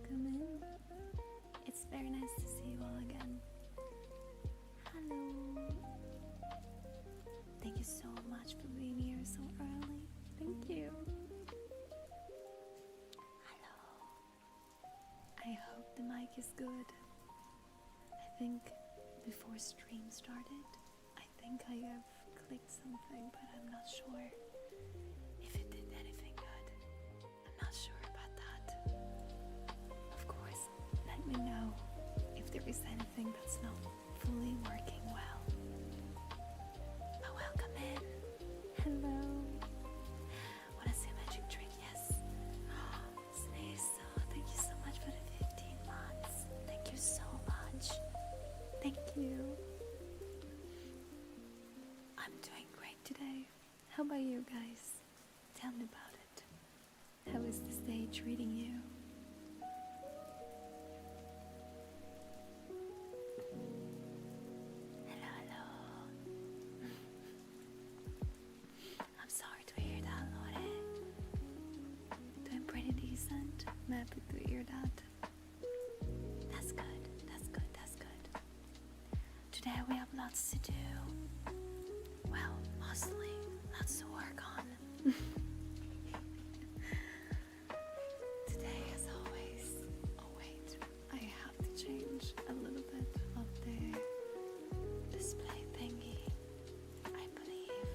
welcome in. It's very nice to see you all again. Hello. Thank you so much for being here so early. Thank you. Hello. I hope the mic is good. I think before stream started, I think I have clicked something, but I'm not sure if it did anything good. I'm not sure about that. Of course, let me know if there is anything that's not fully working well. But welcome in. Hello. Wanna see a magic trick? Yes. Sneeze. Thank you so much for the 15 months. Thank you so much. Thank you. I'm doing great today. How about you guys? Tell me about it. How is this day treating you? Hello, hello. I'm sorry to hear that, Lore. Doing pretty decent. I'm happy to hear that. That's good, that's good, that's good. Today we have lots to do. Well, mostly lots to work on. Today, as always, oh wait, I have to change a little bit of the display thingy, I believe.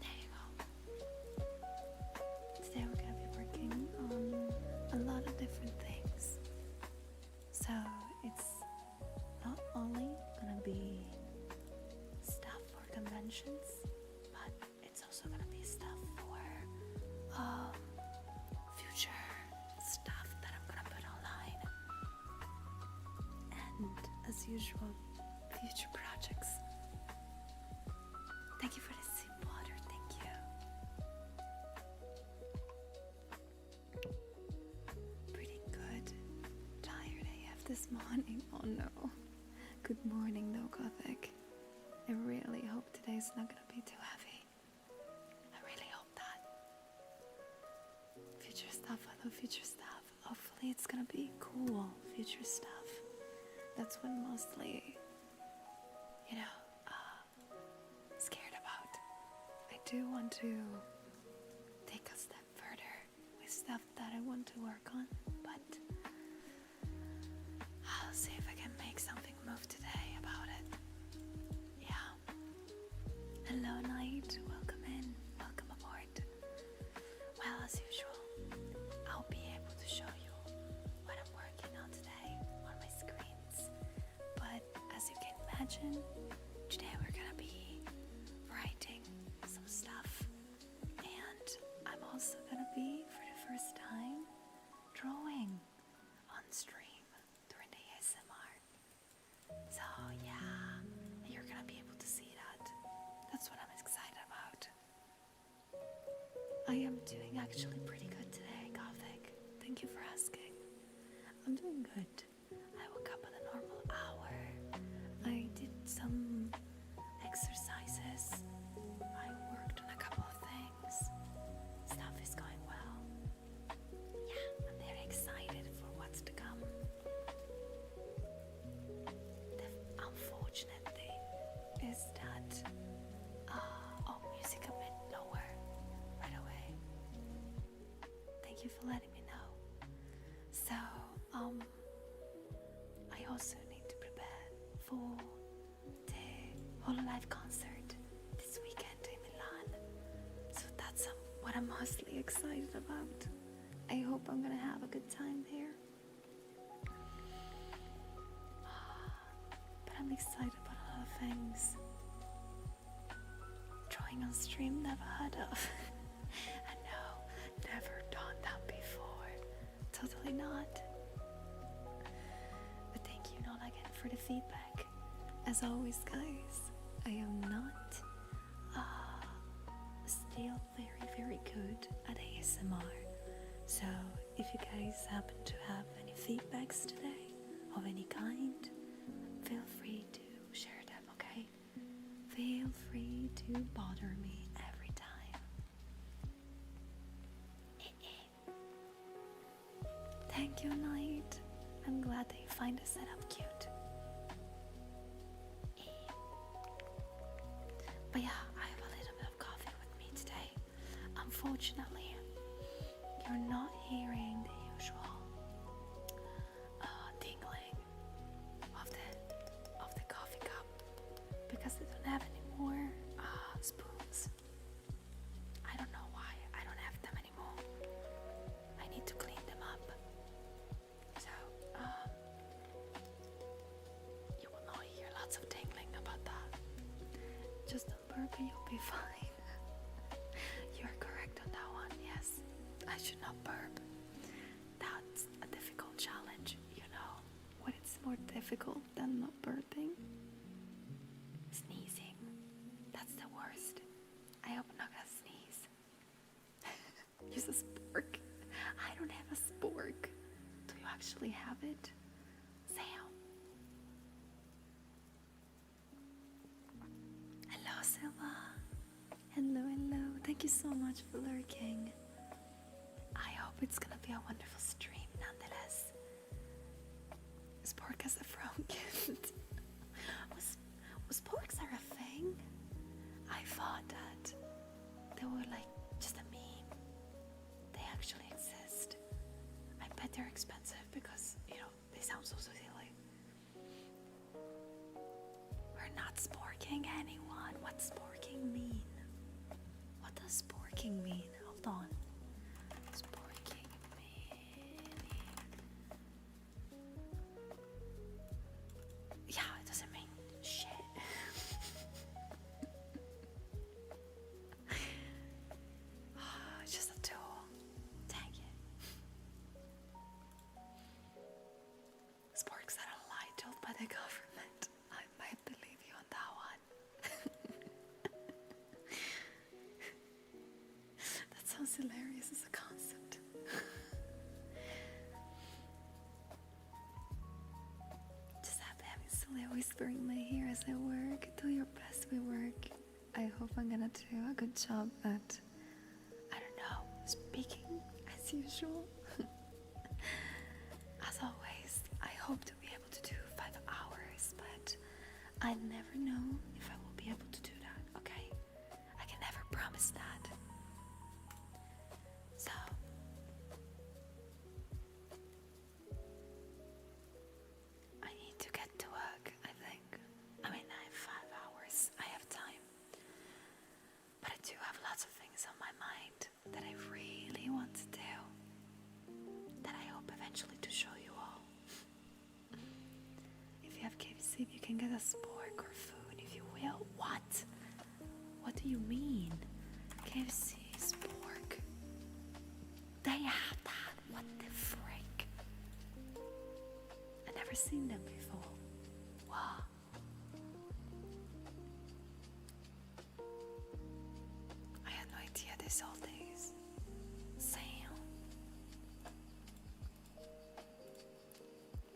There you go. Today we're gonna be working on a lot of different things. So it's not only gonna be stuff for conventions, but it's also gonna be stuff for future stuff that I'm gonna put online, and as usual, future projects. Thank you for the sip water. Thank you. Pretty good. Tired AF this morning. Oh no. Good morning though, Gothic. I really hope today's not gonna be too heavy. I really hope that. Future stuff, I love future stuff. Hopefully it's gonna be cool future stuff. That's what I'm mostly, scared about. I do want to take a step further with stuff that I want to work on, but I'll see if I can make something move today about it. Yeah. Hello, Night. Welcome in. Welcome aboard. Well, as usual, I'll be able to show you what I'm working on today on my screens. But as you can imagine, today we're gonna be writing some stuff. And I'm also gonna be, for the first time, drawing on stream during the ASMR. So yeah, you're gonna be able to see that. That's what I'm excited about. I am doing actually pretty good today, Gothic. Thank you for asking. I'm doing good. I woke up at a normal hour. I did some exercises. I worked on a couple of things. Stuff is going well. Yeah, I'm very excited for what's to come. The unfortunate thing is that music a bit lower right away. Thank you for letting me know. So, I also need to prepare for the Hololive concert this weekend in Milan. So that's what I'm mostly excited about. I hope I'm gonna have a good time there. But I'm excited about a lot of things. Drawing on stream, never heard of. I know, never done that before. Totally not. But thank you, Nona, again for the feedback. As always, guys, I am not still very, very good at ASMR. So if you guys happen to have any feedbacks today of any kind, feel free to share them, okay? Feel free to bother me every time. Thank you, Knight. I'm glad that you find the setup cute. But yeah, I have a little bit of coffee with me today. Unfortunately, you're not hearing the usual tingling of the coffee cup because I don't have any more spoons. I don't know why I don't have them anymore. I need to clean them up. So you will not hear lots of tingling about that. Just don't burp and you'll be fine. You're correct on that one, yes. I should not burp. That's a difficult challenge, you know. What is more difficult than not burping? Sneezing. That's the worst. I hope I'm not gonna sneeze. Use a spork. I don't have a spork. Do you actually have it? Sam. Hello, Silva. Hello, hello. Thank you so much for lurking. I hope it's gonna be a wonderful stream nonetheless. Spork as a from gift. Was sporks are a thing? I thought that they were like just a meme. They actually exist. I bet they're expensive because, you know, they sound so silly. We're not sporking anyone. What's sporking mean? What does sporking mean? Hold on. Sporking meaning. Yeah, it doesn't mean shit. It's just a tool. Dang it. Sporks that are lie told by the government. I might believe you on that one. That sounds hilarious as a concept. Just having silly whispering in my ear as I work. Do your best with work. I hope I'm gonna do a good job at, I don't know, speaking as usual. As always, I hope to be able to do 5 hours, but I never know if I will be able to do that, okay? I can never promise that. So, I need to get to work, I think. I mean, I have 5 hours, I have time. But I do have lots of things on my mind that I really want to do, that I hope eventually to show you all. If you have KFC, you can get a spork or food if you will. What? What do you mean? KFC, spork. They have that. What the frick? I've never seen them before. Wow. I had no idea they sold these. Sam.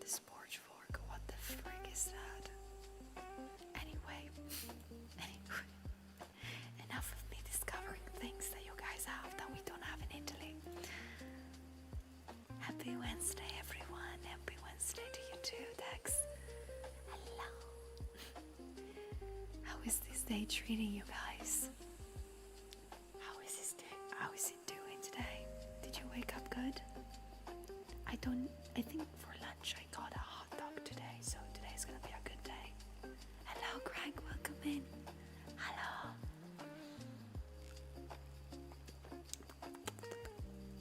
The sports fork, what the frick is that? Anyway, enough of me discovering things that you guys have that we don't have in Italy. Happy Wednesday, everyone. Happy Wednesday to you too, Dex. Hello. How is this day treating you guys? How is it doing today? Did you wake up good? I think for lunch I got a hot dog today, so today's gonna be a good day. Hello, Greg, welcome in. Hello.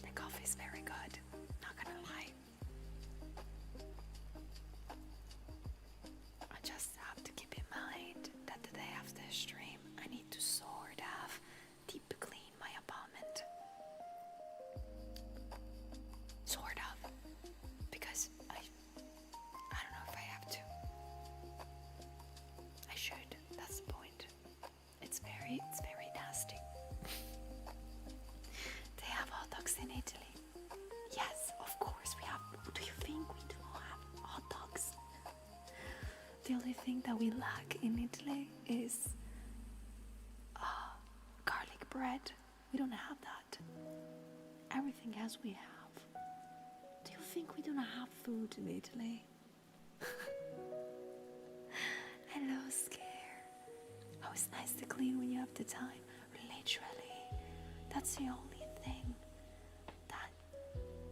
The coffee is very good, not gonna lie. I just have to keep in mind that the day after the stream I need to sort of deep clean my apartment. Sort of. Because I don't know if I have to. I should. That's the point. It's very nasty. They have hot dogs in Italy. Yes, of course we have. Do you think we do not have hot dogs? The only thing that we lack in Italy is garlic bread. We don't have that. Everything else we have. Do you think we do not have food in Italy? Hello, Scare. Oh, it's nice to clean when you have the time. Literally, that's the only thing that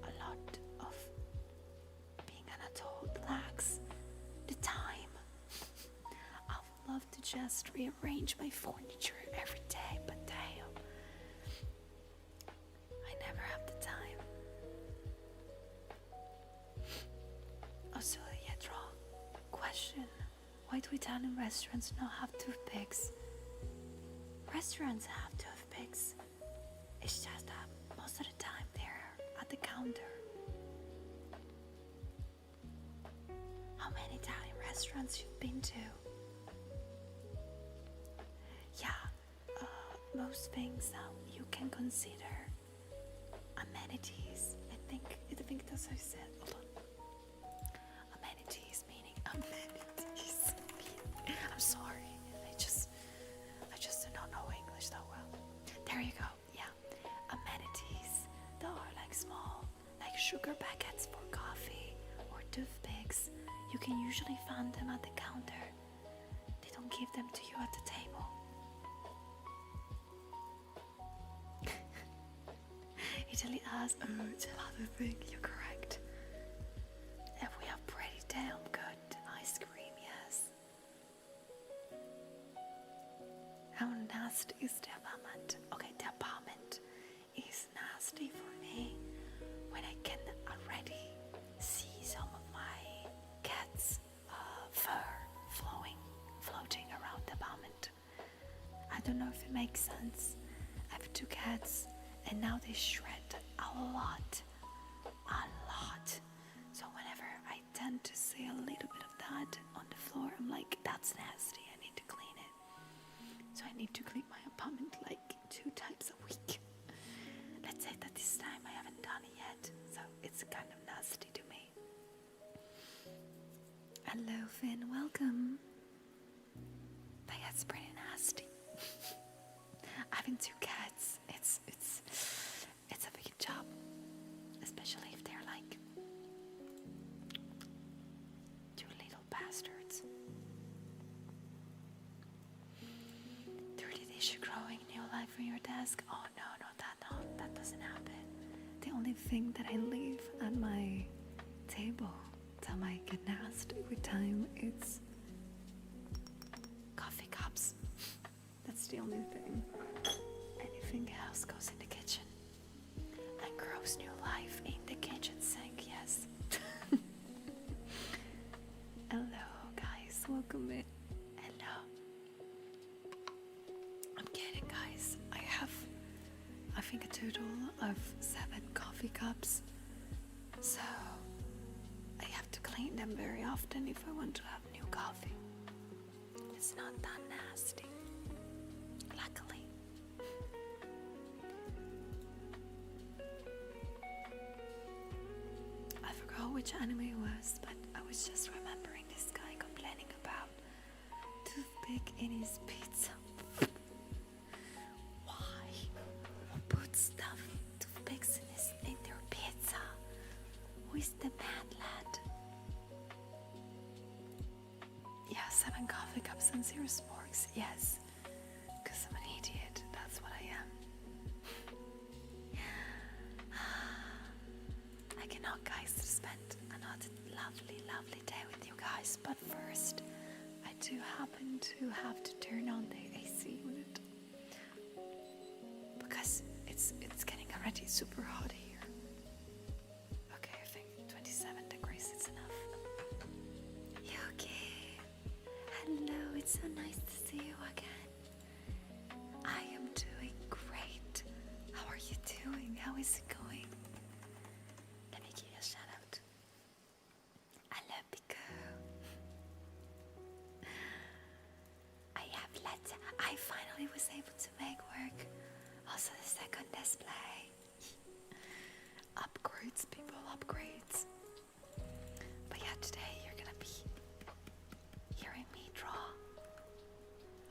a lot of being an adult lacks. The time. I would love to just rearrange my furniture every day, but damn, I never have the time. Also, Yedra, question. Why do Italian restaurants not have toothpicks? Restaurants have toothpicks. It's just that most of the time they're at the counter. How many Italian restaurants you've been to? Yeah, most things that you can consider amenities. I think that's how you said. Hold on. Amenities meaning amenities. I'm sorry. I just do not know English that well. There you go. Yeah, amenities that are like small, like sugar packets for coffee or toothpicks. You can usually find them at the counter. They don't give them to you at the table. Italy has a gelato thing. You're correct. And we have pretty damn good ice cream, yes. How nasty is the apartment? Okay, the apartment is nasty for me when I can already see some of my cat's fur floating around the apartment. I don't know if it makes sense. I have 2 cats and now they shred a lot. So whenever I tend to see a little bit of that on the floor, I'm like, that's nasty, I need to clean it. So I need to clean my apartment like 2 times a week. Let's say that this time I haven't done it yet, so it's kind of nasty to me. Hello Finn, welcome. But yeah, it's pretty nasty. Having 2 cats, it's a big job, especially if they're like 2 little bastards. 30 days you're growing new life on your desk. Oh no, that doesn't happen. The only thing that I leave at my table that might get nasty with time, it's coffee cups. That's the only thing. Anything else goes in the kitchen. And grows new life in the kitchen sink, yes. Hello guys, welcome in. Hello. I'm kidding guys. I think a total of 7 coffee cups. So I have to clean them very often if I want to have new coffee. It's not that nasty. Luckily. I forgot which anime it was, but I was just remembering this guy complaining about toothpick in his pizza. Why? Who puts toothpicks in their pizza? Who is the mad lad? Yeah, 7 coffee cups and 0 sporks. Yes, because I'm an idiot. That's what I am. I cannot, guys, spend another lovely day with you guys. But first, I do happen to have to turn on the AC unit because it's getting already super hot here. Okay, I think 27 degrees is enough. You okay? Hello, it's so nice to see you again. I am doing great. How are you doing? How is it going? Let me give you a shout out. Hello, Pico. I finally was able to make work. Also the second display. Upgrades, people, upgrades. But yeah, today you're gonna be hearing me draw.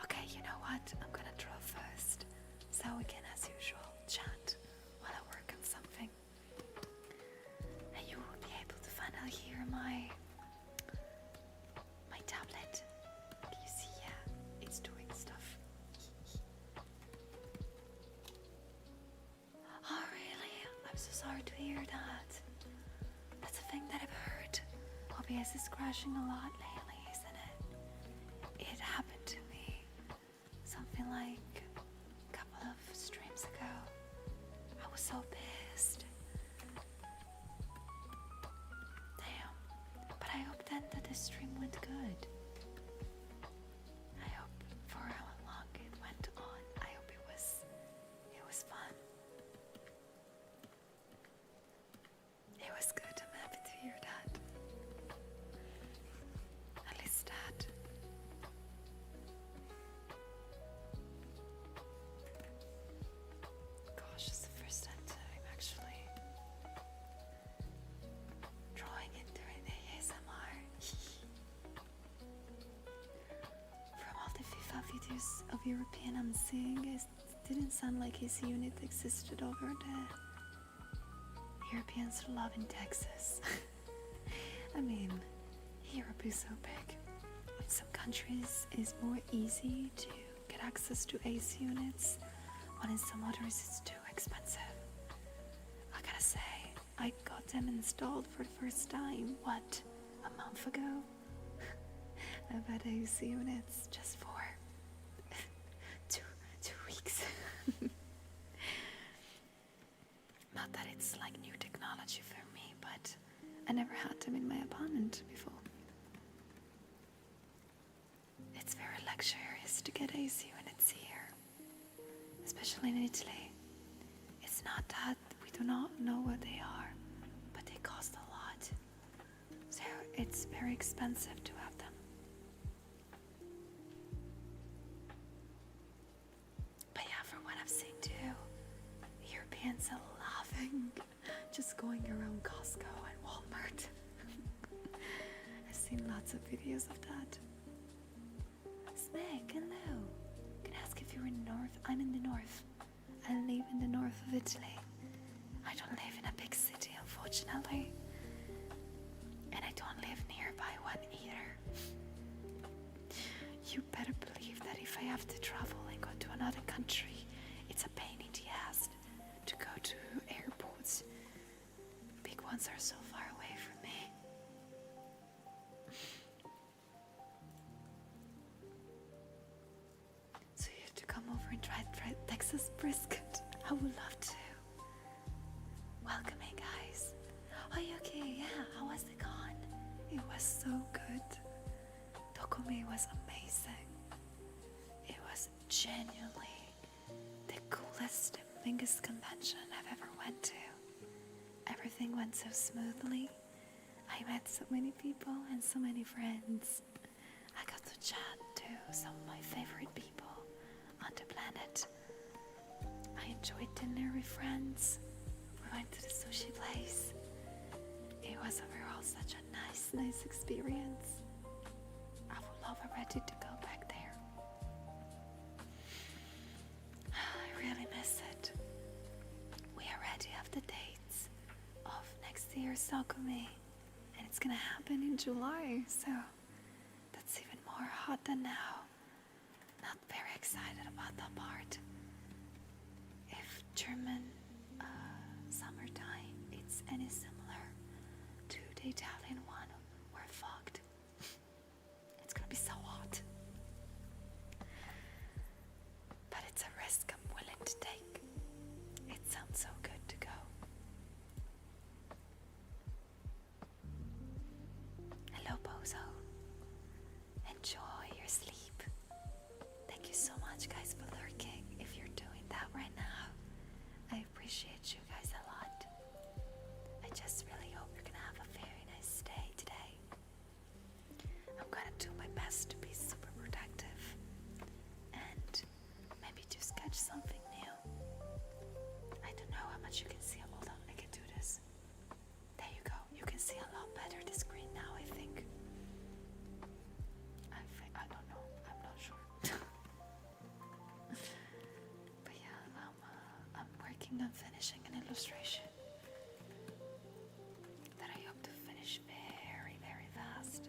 Okay, you know what? I'm gonna draw first, so we can, as usual, chat while I work on something. And you so sorry to hear that. That's a thing that I've heard. OBS is crashing a lot lately, isn't it? It happened to me something like a couple of streams ago. I was so pissed. Damn. But I hope then that the stream went good. I hope for how long it went on. I hope it was fun. It was good. I'm happy to hear that. At least that. Gosh, it's the first time that I'm actually drawing it during the ASMR. From all the FIFA videos of European I'm seeing, it didn't sound like his unit existed over the Europeans love in Texas. I mean, Europe is so big. In some countries, it's more easy to get access to ace units, while in some others, it's too expensive. I gotta say, I got them installed for the first time, what, a month ago? I've had ace units just for two weeks. Not that it's like new technology for me, but I never had them in my apartment before. It's very luxurious to get AC units here, especially in Italy. It's not that we do not know what they are, but they cost a lot. So it's very expensive to have them. But yeah, from what I've seen too, Europeans are laughing just going around Costco and Walmart. I've seen lots of videos of that. Smeg, hello. Can I ask if you're in the north? I'm in the north. I live in the north of Italy. I don't live in a big city, unfortunately. And I don't live nearby one either. You better believe that if I have to travel and go to another country, it's a pain in the ass to go to airports. Big ones are so far away from me. So you have to come over and try Texas brisket. I would love to. Welcome in, guys. Are you okay? Yeah, how was the con? It was so good. Dokumi was amazing. It was genuinely the coolest and biggest convention I've ever went to. Everything went so smoothly. I met so many people and so many friends. I got to chat to some of my favorite people on the planet. I enjoyed dinner with friends. We went to the sushi place. It was overall such a nice experience. I would love already to go back there. I really miss it. We already have the dates of next year's Sakumi, and it's gonna happen in July, so that's even more hot than now. Not very excited about that part. If German summertime it's any similar to the Italian one, we're fucked. It's gonna be so hot. But it's a risk I'm willing to take. It sounds so good to go. Hello, Bozo. Enjoy your sleep. Thank you so much, guys, for lurking. If you're doing that right now, I appreciate you guys a lot. I just really hope you're gonna have a very nice day today. I'm gonna do my best to be super productive and maybe just catch something new. I don't know how much you can see. Hold on, I can do this. There you go. You can see a lot better the screen now, I think. I don't know. I'm not sure. But yeah, I'm working on finishing an illustration that I hope to finish very fast.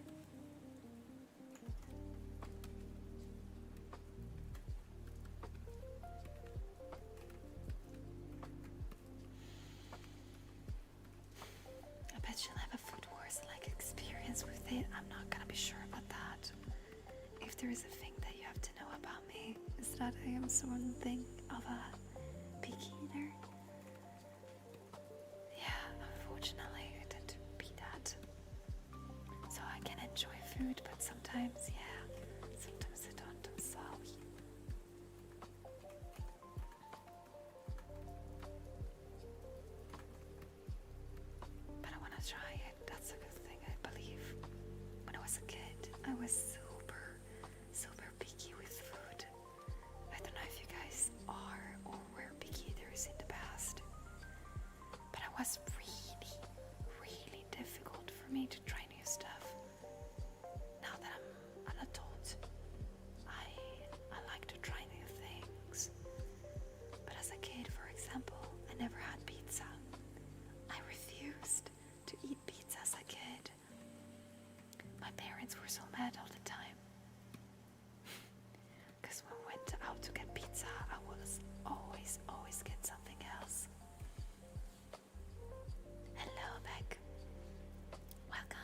there is a thing that you have to know about me, is that I am something of a picky eater. Yeah, unfortunately, I tend to be that. So I can enjoy food, but sometimes, yeah, sometimes I don't. I'm sorry. But I want to try it. That's a good thing, I believe. When I was a kid, I was super picky with food. I don't know if you guys are or were picky eaters in the past, but it was really difficult for me to try new stuff. Now that I'm an adult, I like to try new things. But as a kid, for example, I never had pizza. I refused to eat pizza as a kid. My parents were so mad all the time. Because when we went out to get pizza, I was always get something else. Hello, Beck. Welcome.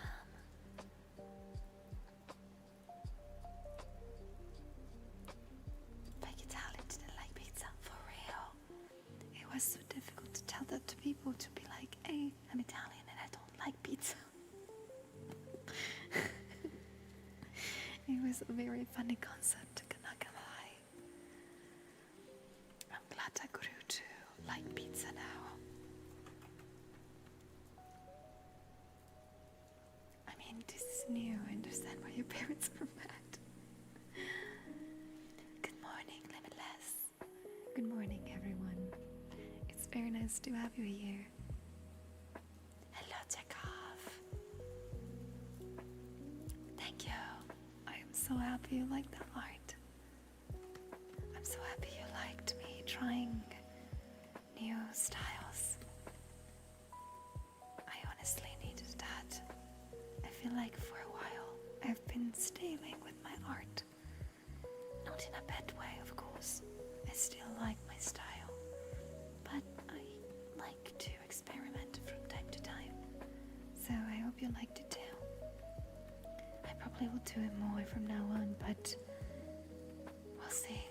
Beck Italian didn't like pizza, for real. It was so difficult to tell that to people, to be like, hey, I'm Italian and I don't like pizza. It was a very funny concept, not gonna lie. I'm glad I grew to like pizza now. I mean, this is new. I understand why your parents were mad. Good morning, Limitless. Good morning, everyone. It's very nice to have you here. Hello, Chekhov. Thank you. I am so happy you like that art. I'm so happy you liked me trying new styles. I honestly needed that. I feel like for a while I've been staying with my art. Not in a bad way, of course. I still like my style. But I like to experiment from time to time. So I hope you liked it too. I probably will do it more from now on, but we'll see.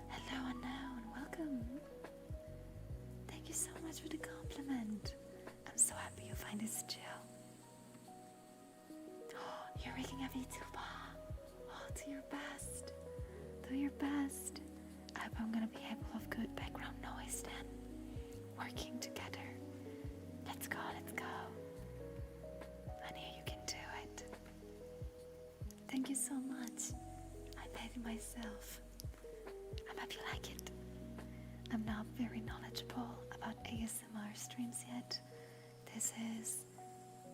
Hello, unknown. Welcome. Thank you so much for the compliment. I'm so happy you find this chill. Oh, you're making a VTuber. Oh, do your best. Do your best. I hope I'm gonna be able to have good background noise then. Working together. Let's go, let's go. I know you can do it. Thank you so much. I made it myself. I hope you like it. I'm not very knowledgeable about ASMR streams yet. This is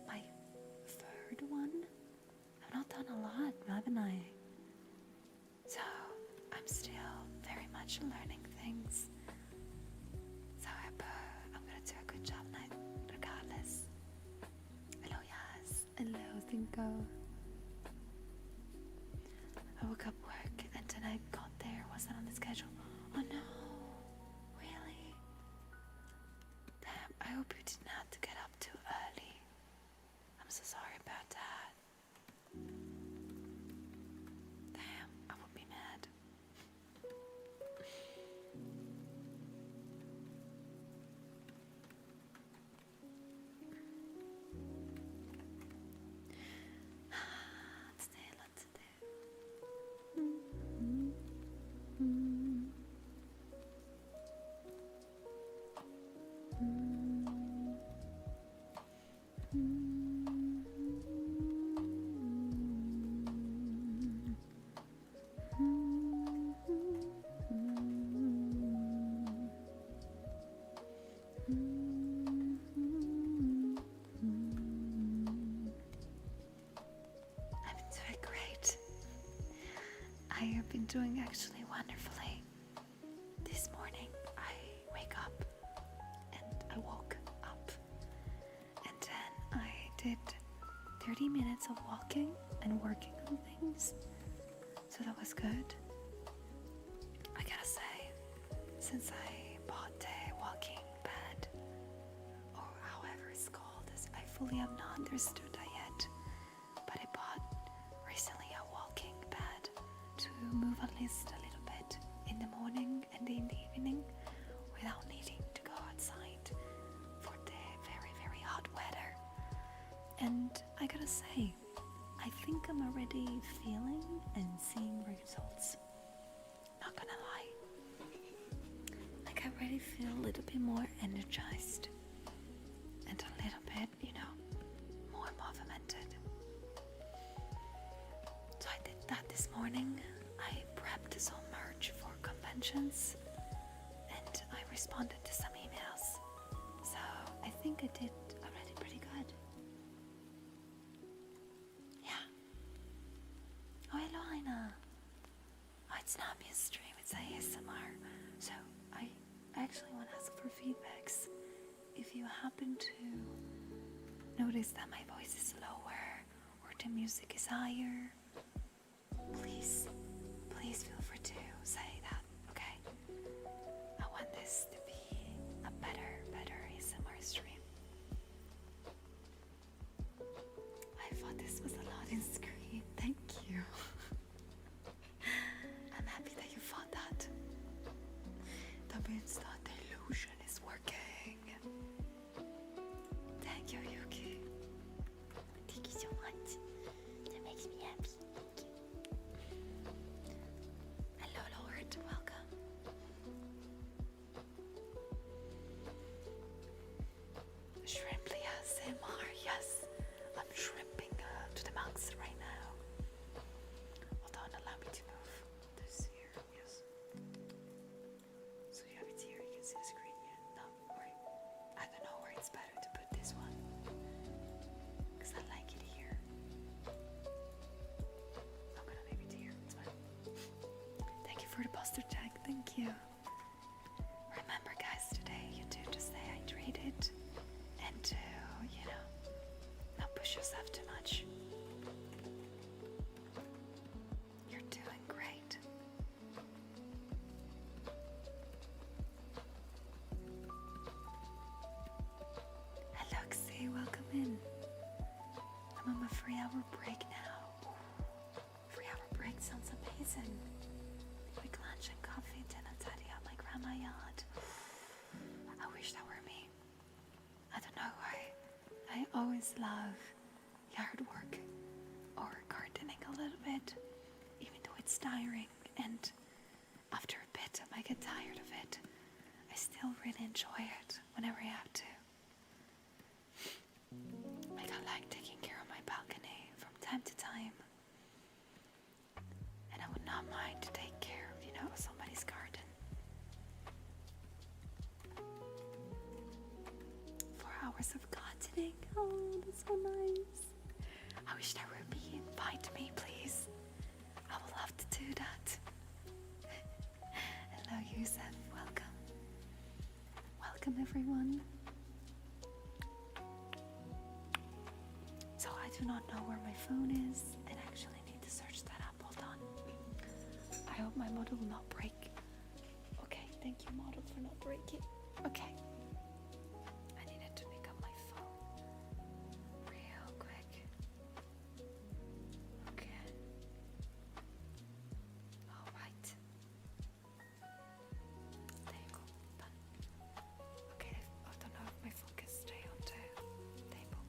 my third one. I've not done a lot, haven't I? So I'm still very much learning things. So I hope I'm gonna do a good job regardless. Hello, Yas. Hello, Cinco. I woke up work and then I got there, wasn't on the schedule. Oh no, really? Damn, I hope you didn't have to get up too early. I'm so sorry about that. Damn, I would be mad. Let's do. I've been doing great. I have been doing actually wonderfully. This morning I wake up and I woke up and then I did 30 minutes of walking and working on things. So that was good. I gotta say, since I bought a walking pad, or however it's called, I fully have not understood that yet. But I bought recently And I gotta say, I think I'm already feeling and seeing results. Not gonna lie. Like I already feel a little bit more energized and a little bit, more motivated. So I did that this morning. I prepped some merch for conventions and I responded to some emails. So I think I did already pretty good. Yeah. Oh, hello, Aina. Oh, it's not me a stream, it's ASMR. So I actually want to ask for feedbacks. If you happen to notice that my voice is lower or the music is higher, please feel free to say that, okay? I want this to be a better ASMR stream. I thought this was a loading screen. Thank you. I'm happy that you thought that. That means that the illusion is working. Thank you, Yuki. Thank you so much. That makes me happy. Thank you. Hello, Lord. Welcome. Shrimply ASMR. Yes, I'm shrimping to the max right now. Hold on, allow me to move this here. Yes. So you have it here. You can see the screen. Yeah. No, right. I don't know where it's better to put this one. Because I like it here. I'm gonna leave it here. It's fine. Thank you for the poster tag. Thank you. Remember, guys, today you do to stay hydrated and to, not push yourself too much. You're doing great. Hello, Xie, welcome in. I'm on my 3-hour break now. 3-hour break sounds amazing. Quick lunch and coffee, then a tidy up my grandma yard. I wish that were me. I don't know why. I always love yard work or gardening a little bit, even though it's tiring, and after a bit I might get tired of it. I still really enjoy it whenever I have to. Like I like taking care of my balcony from time to time. And I would not mind to take care of, somebody's garden. 4 hours of gardening. Oh, that's so nice. I wish there would be. Invite me, please. I would love to do that. Hello, Yusuf. Welcome. Welcome, everyone. So I do not know where my phone is and actually need to search that up. Hold on. I hope my model will not break. Okay, thank you, model, for not breaking. Okay. I needed to pick up my phone real quick. Okay. Alright. There you go. Done. Okay, I don't know if my phone can stay on the table.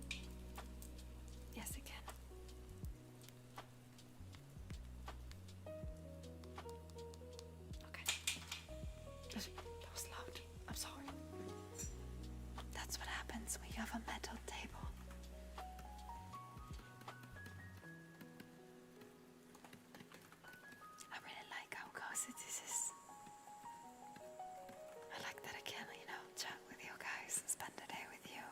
Yes, it can. Okay. That was loud. I'm sorry. That's what happens when you have a metal table. I really like how cozy this is. I like that I can, chat with you guys and spend the day with you.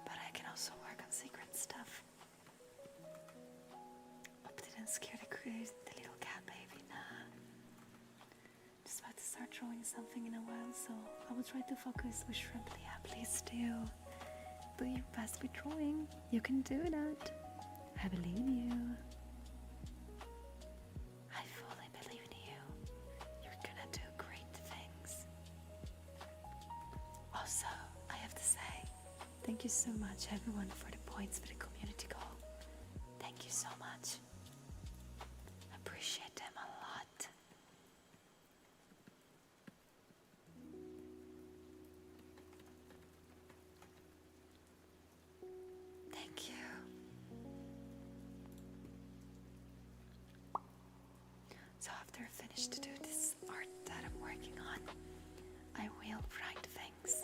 But I can also work on secret stuff. Hope didn't scare the little cat baby. Nah. Just about to start drawing something in a while, so I will try to focus with Shrimply. Please do your best with drawing. You can do that. I believe you. I fully believe in you. You're gonna do great things. Also, I have to say, thank you so much, everyone, for the points for the community goal. Thank you so much. Appreciate them a lot. after I finish to do this art that I'm working on, I will write things.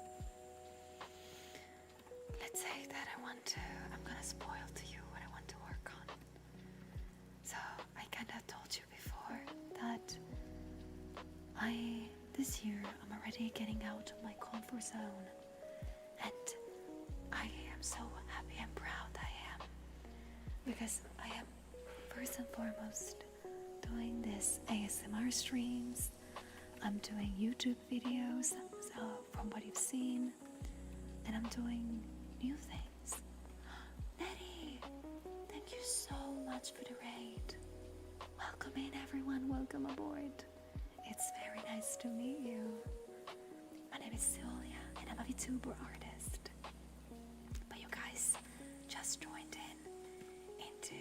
Let's say that I'm gonna spoil to you what I want to work on. So I kinda told you before that this year I'm already getting out of my comfort zone, and I am so happy and proud I am, because I am first and foremost doing this ASMR streams. I'm doing YouTube videos, so from what you've seen, and I'm doing new things. Nettie, thank you so much for the raid. Welcome in, everyone. Welcome aboard. It's very nice to meet you. My name is Celia, and I'm a VTuber artist. But you guys just joined into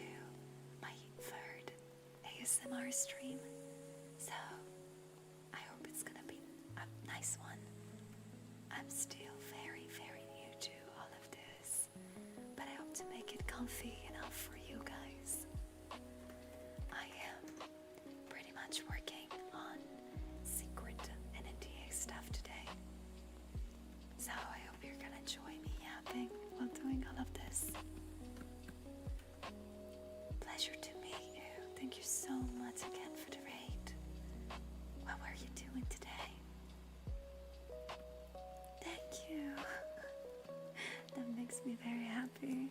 my third ASMR stream, so I hope it's gonna be a nice one. I'm still very, very new to all of this, but I hope to make it comfy enough for you guys. I am pretty much working on secret and NDA stuff today, so I hope you're gonna enjoy me yapping while doing all of this. Pleasure to meet you. Thank you so much again for the raid. What were you doing today? Thank you. That makes me very happy.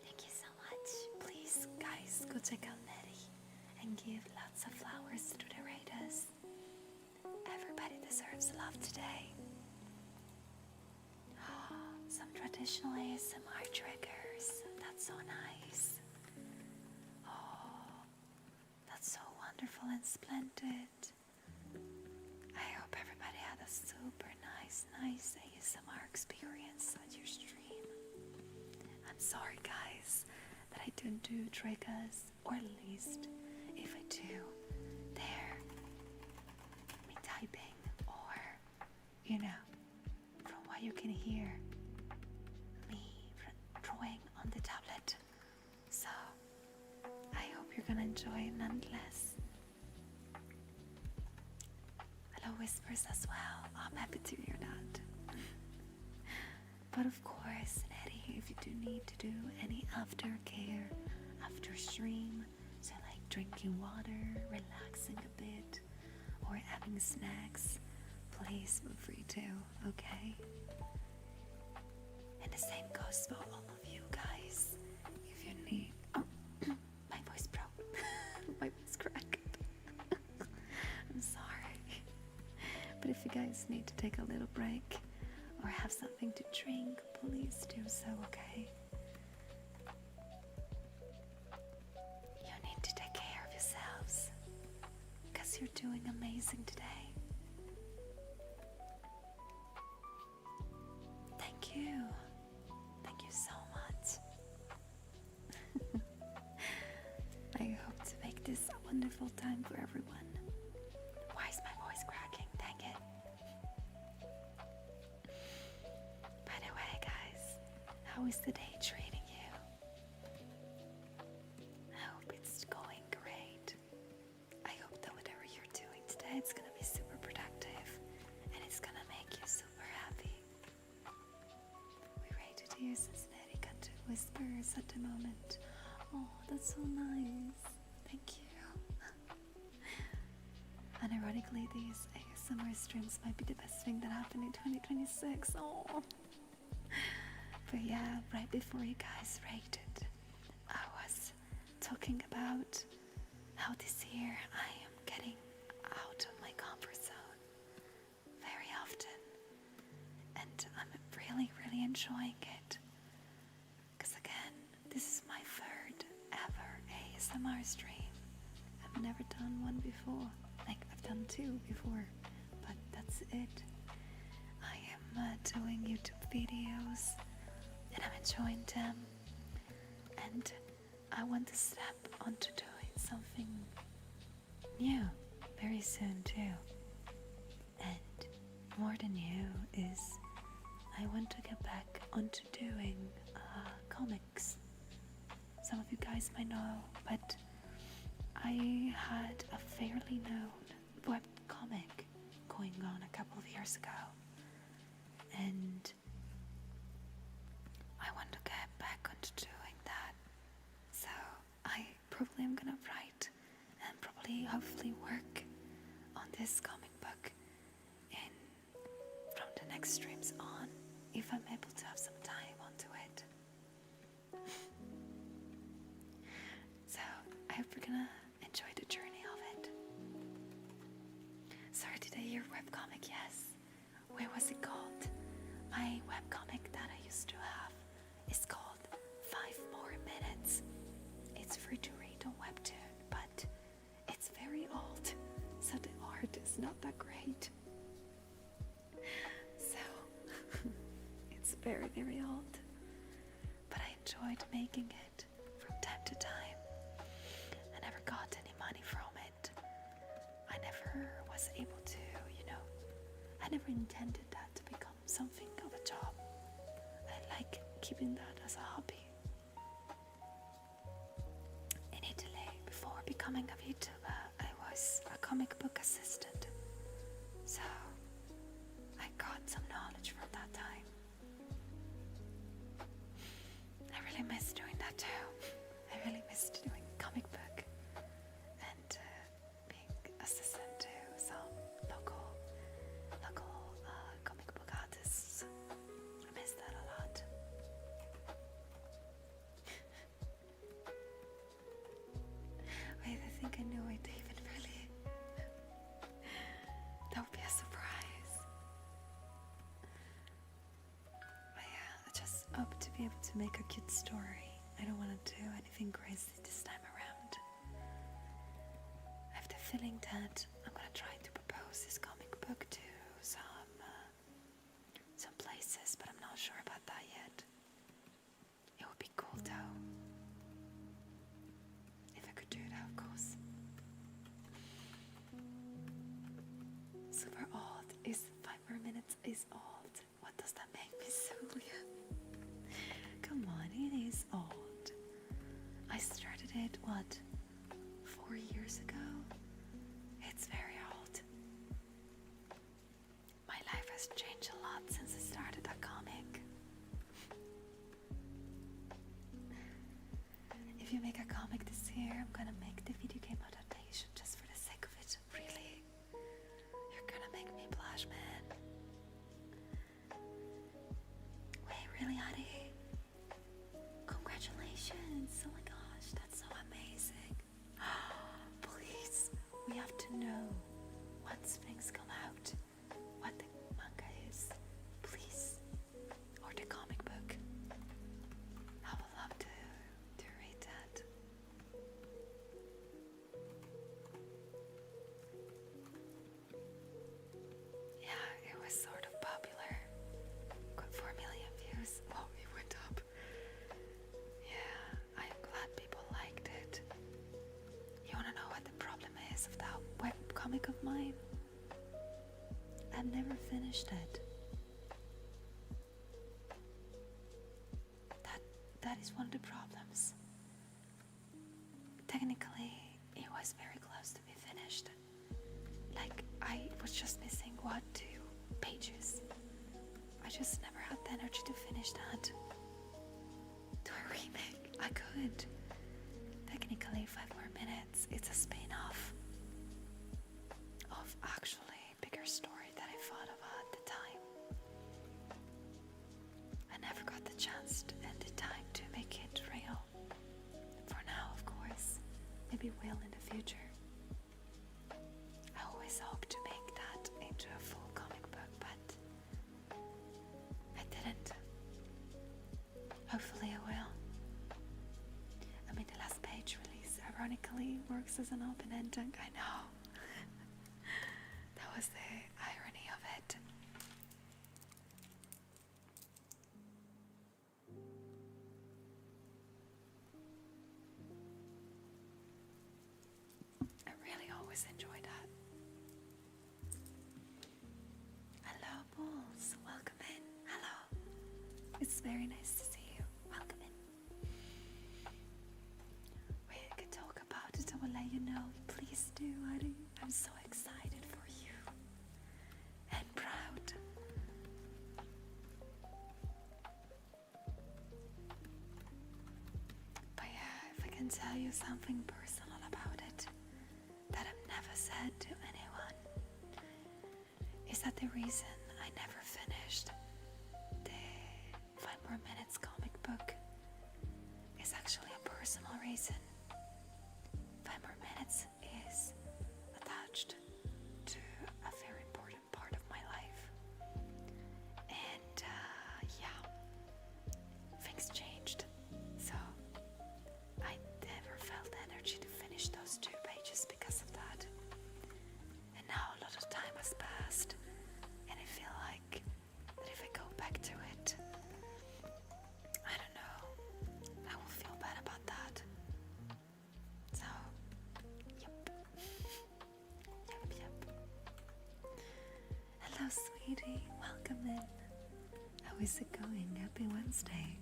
Thank you so much. Please, guys, go check out Nettie and give lots of flowers to the raiders. Everybody deserves love today. Some traditional ASMR triggers. That's so nice. Oh, that's so wonderful and splendid. I hope everybody had a super nice ASMR experience at your stream. I'm sorry, guys, that I don't do triggers, or at least if I do, they're me typing, or, from what you can hear, me drawing on the tablet. So I hope you're gonna enjoy it nonetheless. Hello, whispers as well. I'm happy to hear that. But of course, Nettie, if you do need to do any aftercare after stream, so like drinking water, relaxing a bit, or having snacks, please feel free to, okay? And the same goes for all of you guys. If you need... Oh, my voice broke. My voice cracked. I'm sorry. But if you guys need to take a little break or have something to drink, please do so, okay? You need to take care of yourselves, because you're doing amazing today. Thank you. Thank you so much. I hope to make this a wonderful time for everyone. Why is my voice cracking? Dang it. By the way, guys, how is the day treating you? I hope it's going great. I hope that whatever you're doing today, it's gonna be super productive, and it's gonna make you super happy. We rated you since Nettie got to whispers at the moment. Oh, that's so nice. Thank you. And ironically, these ASMR streams might be the best thing that happened in 2026. Oh. But yeah, right before you guys rated, I was talking about how this year I am getting out of my comfort zone very often. And I'm really, really enjoying it. Because again, this is my third ever ASMR stream. I've never done one before. Like, I've done two before, but that's it. I am doing YouTube videos, and I'm enjoying them. And I want to step onto doing something new very soon too. And more than new is I want to get back onto doing comics. Some of you guys might know, but I had a fairly known webcomic going on a couple of years ago, and I want to get back onto doing that. So I probably am gonna write and probably hopefully work on this comic book in from the next streams on, if I'm able to have some time onto it. So I hope you're gonna enjoy the journey of it. Sorry, did I hear webcomic? Yes. Where was it called? My webcomic that I used to have is called 5 More Minutes. It's free to read on Webtoon, but it's very old, so the art is not that great. So it's very, very old, but I enjoyed making it from time to time. I never got any money from it. I never was able to, I never intended that to become something of a job. I like keeping that as a hobby. In Italy, before becoming a VTuber, I was a comic book assistant. So I got some knowledge from that time. I really miss doing that too. I really missed doing comic book and being assistant to some local comic book artists. I miss that a lot. Wait, I think I knew it, David, really. That would be a surprise. But yeah, I just hope to be able to make a cute story. I don't want to do anything crazy this time around. I have the feeling that I'm gonna try to propose this comic book to some places, but I'm not sure about that yet. It would be cool though, if I could do that, of course. Super old is 5 more minutes is old. What does that make me, Julia? Come on, it is old. I started it, 4 years ago? It's very old. My life has changed a lot since I started that comic. If you make a comic this year, I'm gonna make the video game adaptation just for the sake of it. Really? You're gonna make me blush, man. Wait, really, Adi? Congratulations! Oh my gosh, that's so amazing. Please, we have to know once things come out what the manga is, please, or the comic book. I would love to read that. Yeah, it was sort of popular. Got 4 million views. Oh, it went up. Yeah, I'm glad people liked it. You wanna know what the problem is of that webcomic of mine? I've never finished it. That is one of the problems. Technically, it was very close to be finished. Like, I was just missing 2 pages. I just never had the energy to finish that. Do a remake? I could. Technically, 5 More Minutes, it's a spin-off of actually a bigger story that I thought of at the time. I never got the chance and the time to make it real. For now, of course. Maybe will in the future. I always hope to make that into a full comic book, but I didn't. Hopefully I will. I mean, the last page release ironically works as an open ending. I know. That was the irony of it. I really always enjoy that. Hello, Bulls. Welcome in. Hello. It's very nice to see you. Welcome in. We can talk about it. I will let you know can tell you something personal about it that I've never said to anyone. Is that the reason I never finished the 5 More Minutes comic book is actually a personal reason. 5 More Minutes is attached to a very important part of my life. And yeah, things changed. So I never felt energy to finish those 2 pages because of that. And now a lot of time has passed, and I feel like that if I go back to it, I don't know, I will feel bad about that. So, yep. Yep. Hello, sweetie. Welcome in. How is it going? Happy Wednesday.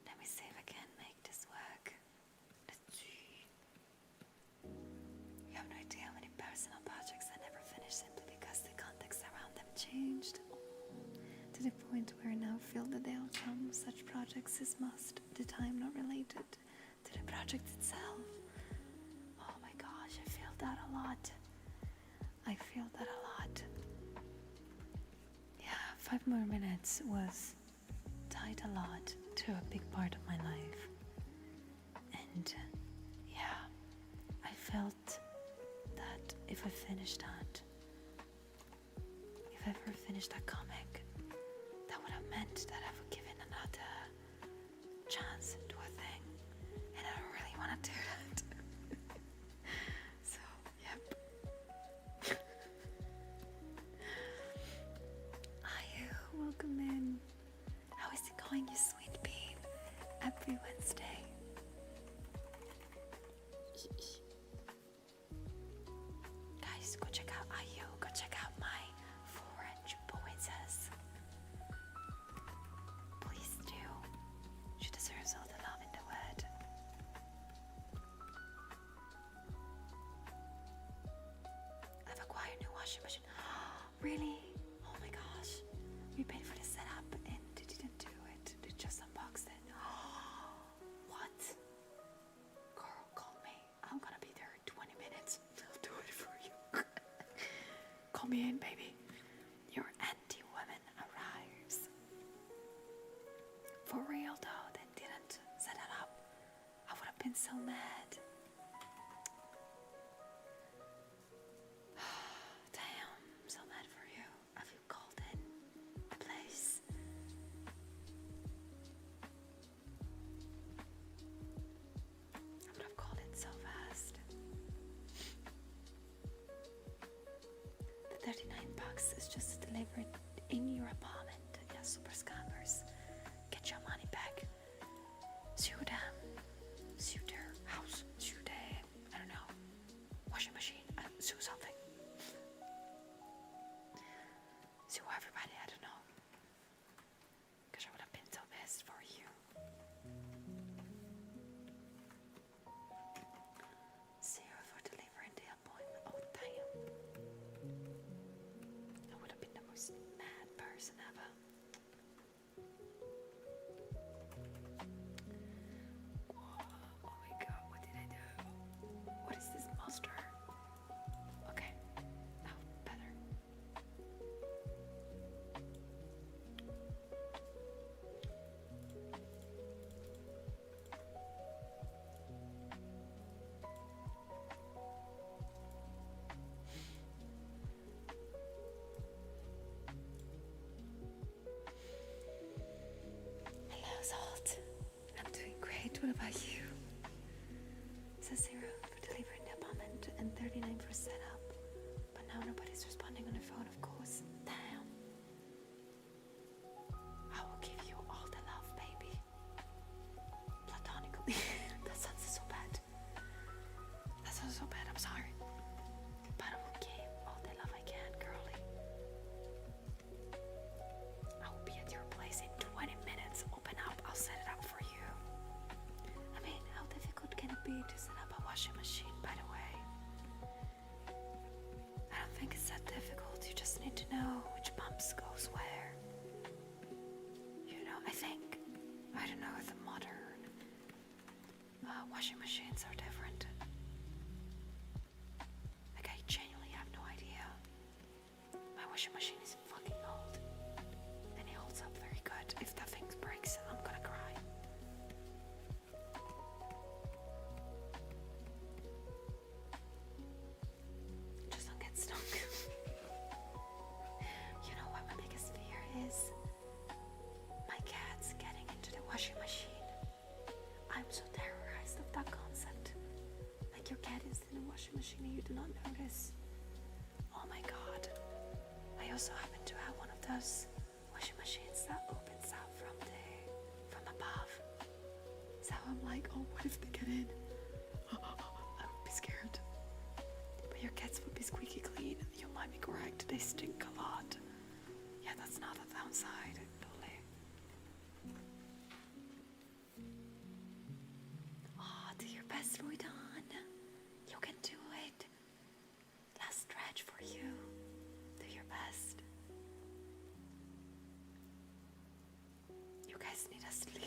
Let me see if I can make this work. Let's see. You have no idea how many personal projects I never finished simply because the context around them changed. To the point where I now feel that the outcome of such projects is most of the time not related to the project itself. Oh my gosh, I feel that a lot. Yeah, 5 More Minutes was tied a lot to a big part of my life. And yeah, I felt that if I finished that, if I ever finished that comic, that would have meant that I would give it another chance to a thing, and I don't really want to do that. So, yep. Ayu, welcome in. How is it going, you sweet bean? Happy Wednesday. Guys, go check out Ayu. Go check out my 4-inch poetess. Please do. She deserves all the love in the world. I've acquired a new washing machine. Really? Oh my gosh. We paid for the setup and they didn't do it. They just unboxed it. What? Girl, call me. I'm gonna be there in 20 minutes. I'll do it for you. Call me in, baby. Your anti-woman arrives. For real though, they didn't set it up. I would have been so mad. Damn, I'm so mad for you. Have you called in a place? I would have called it so fast. The 39 bucks is just delivered in your apartment. Yeah, super scammers. Get your money back. Sue them. Sue their house. Sue their, I don't know, washing machine. Sue something. Sue everybody, I don't know. Because I would have been so pissed for you. Zero for delivering the appointment. Oh, damn. I would have been the most mad person ever. Oh my god, what did I do? What is this monster? Okay, now better. Hello, Salt. I'm doing great. What about you? So 0 for delivering the apartment and $1.99 for setup, but now nobody's responding on the phone, of course. Damn. I will give you all the love, baby. Platonically. That sounds so bad. That sounds so bad, I'm sorry. But I will give all the love I can, girlie. I will be at your place in 20 minutes. Open up, I'll set it up for you. I mean, how difficult can it be to set up a washing machine, by the way? I don't think it's that difficult. You just need to know which pumps goes where. You know, I don't know if the modern washing machines are different. Like, I genuinely have no idea. My washing machine is fucking old, and it holds up very good. If that thing breaks, I'm gonna cry. Just don't get stuck. You know what my biggest fear is? My cat's getting into the washing machine. I'm so terrorized of that concept. Like, your cat is in the washing machine and you do not notice. Oh my god. I also happen to have one of those washing machines that opens out from above. So I'm like, oh, what if they get in? I would be scared. But your cats would be squeaky clean. You might be correct. They stink a lot. Yeah, that's not a downside. Totally. Oh, do your best, Roydon. You can do it. Last stretch for you. Do your best. You guys need to sleep.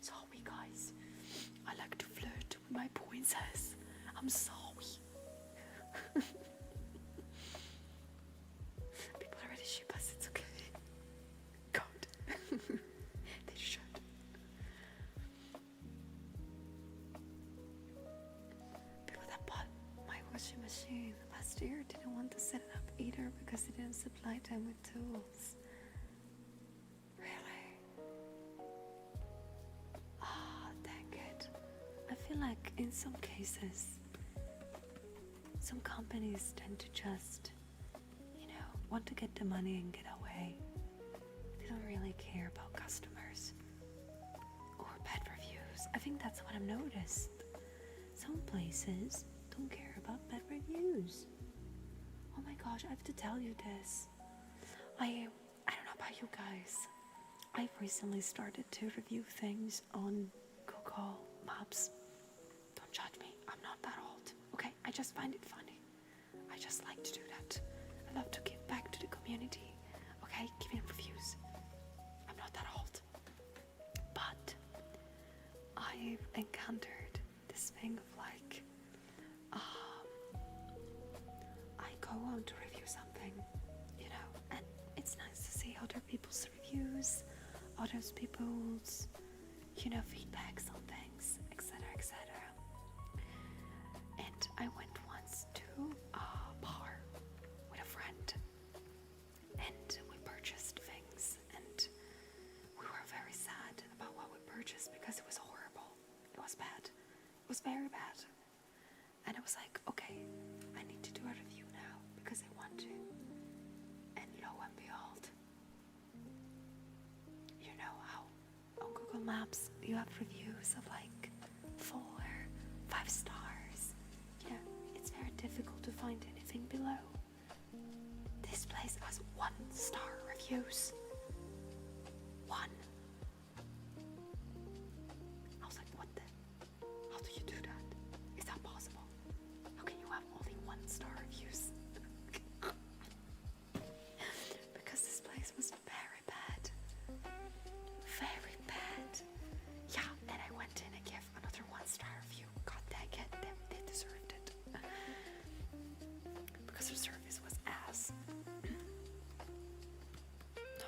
Sorry, guys. I like to flirt with my princess. I'm sorry. People already ship us. It's okay. God. They should. People that bought my washing machine last year didn't want to set it up either because they didn't supply them with tools. Really? Ah, dang it. I feel like in some cases, some companies tend to just, want to get the money and get away. They don't really care about customers or bad reviews. I think that's what I've noticed. Some places don't care about bad reviews. Oh my gosh, I have to tell you this. I don't know about you guys. I've recently started to review things on Google Maps. Don't judge me, I'm not that old. Okay, I just find it funny. I just like to do that. I love to give back to the community. Okay, giving reviews. I'm not that old. But I've encountered this thing of like, I go on to review something, and it's nice to see other people's reviews, other people's, feedbacks on things, etc., etc. And I went once to a bar with a friend, and we purchased things, and we were very sad about what we purchased because it was horrible. It was bad. It was very bad. And I was like, okay, I need to do a review now because I want to. And lo and behold, you know how on Google Maps you have reviews of like 4, 5 stars. It's very difficult to find anything below. This place has 1-star reviews. 1. I was like, what the? How do you do that? Is that possible? How can you have only 1-star reviews? Because this place was very bad. Very bad. Yeah, and I went in and gave another 1-star review. God dang it, they deserved it. Because their service was ass. No,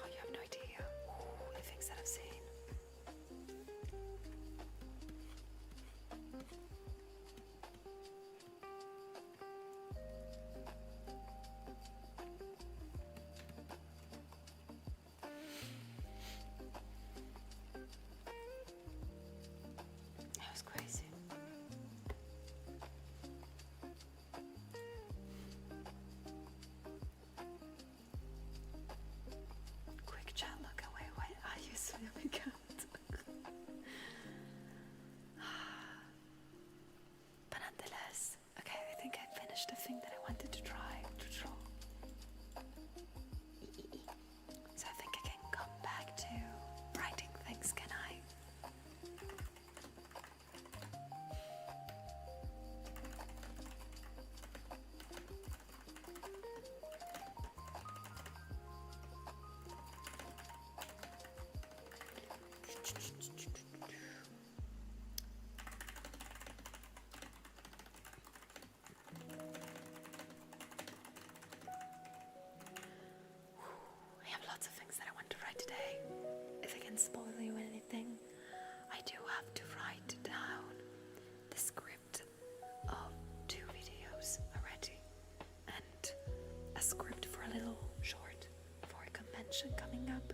convention coming up,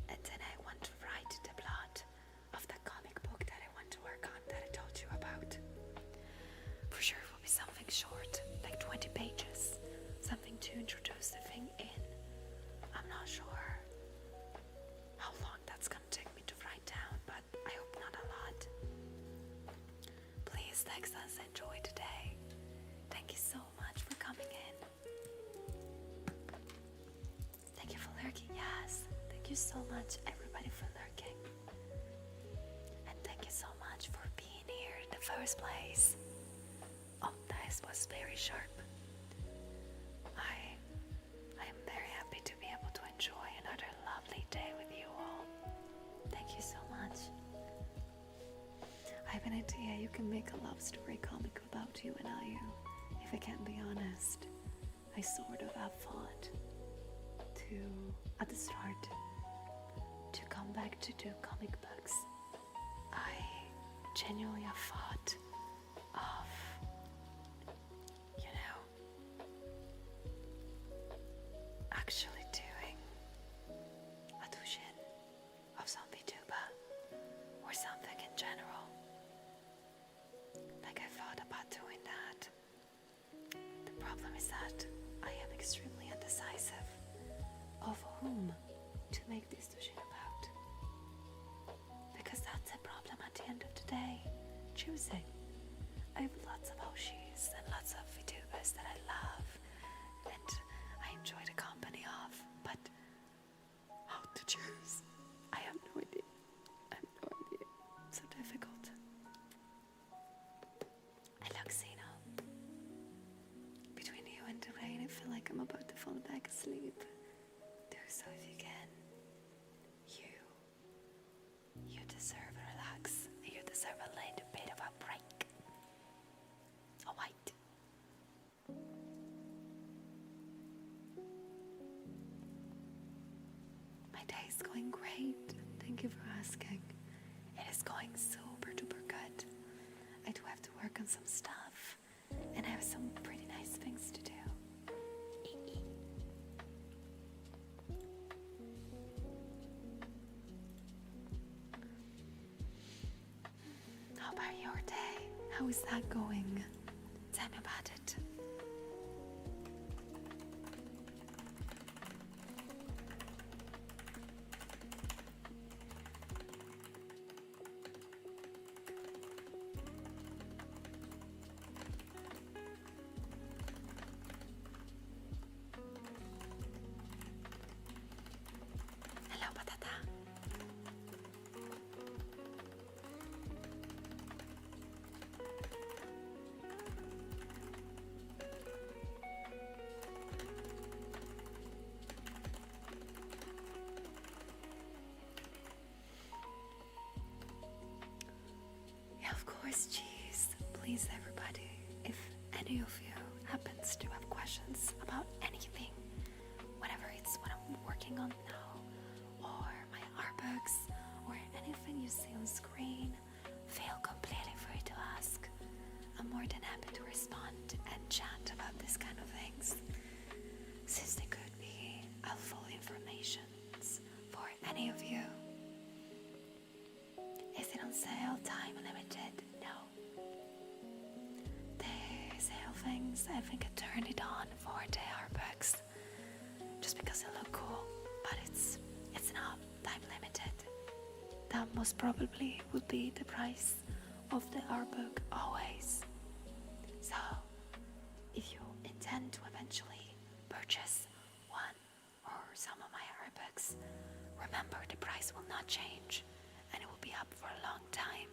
and then I want to write the plot of the comic book that I want to work on that I told you about. For sure it will be something short, like 20 pages, something to introduce the thing in. I'm not sure how long that's gonna take me to write down, but I hope not a lot. Please text us, enjoy today. Thank you so much for coming in. Thank you for lurking, yes. Thank you so much everybody for lurking. And thank you so much for being here in the first place. Oh, that was very sharp. I am very happy to be able to enjoy another lovely day with you all. Thank you so much. I have an idea you can make a love story comic about you and I. If I can't be honest, I sort of have thought to, at the start, to come back to do comic books. I genuinely have thought of, actually doing a tuition of some VTuber or something in general. Like I thought about doing that. The problem is that I am extremely indecisive of whom to make this tuition about. Because that's a problem at the end of the day, choosing. I have lots of Oshis and lots of VTubers that I love and I enjoy the company of, but how to choose? I have no idea. It's so difficult. I look, Zeno. Between you and the rain, I feel like I'm about to fall back asleep. Do so if you can. You deserve a relax. You deserve a little bit of a break. Oh, wait. My day is going great. Thank you for asking. It is going super duper good. I do have to work on some stuff, and I have some pretty nice things to do. How about your day? How is that going? Tell me about it. Hello, Patata. Yeah, of course, jeez. Please, everybody, if any of you happens to have questions about anything, whatever it's what I'm working on now, or my art books, or anything you see on screen, feel completely free to ask. I'm more than happy to respond and chat about this kind of things, since they could be helpful information for any of you. Is it on sale? Time limited? No. The sale things, I think I turned it on for the art books just because they look cool, but it's not time limited. That most probably would be the price of the art book always. So if you intend to eventually purchase one or some of my art books, remember the price will not change and it will be up for a long time.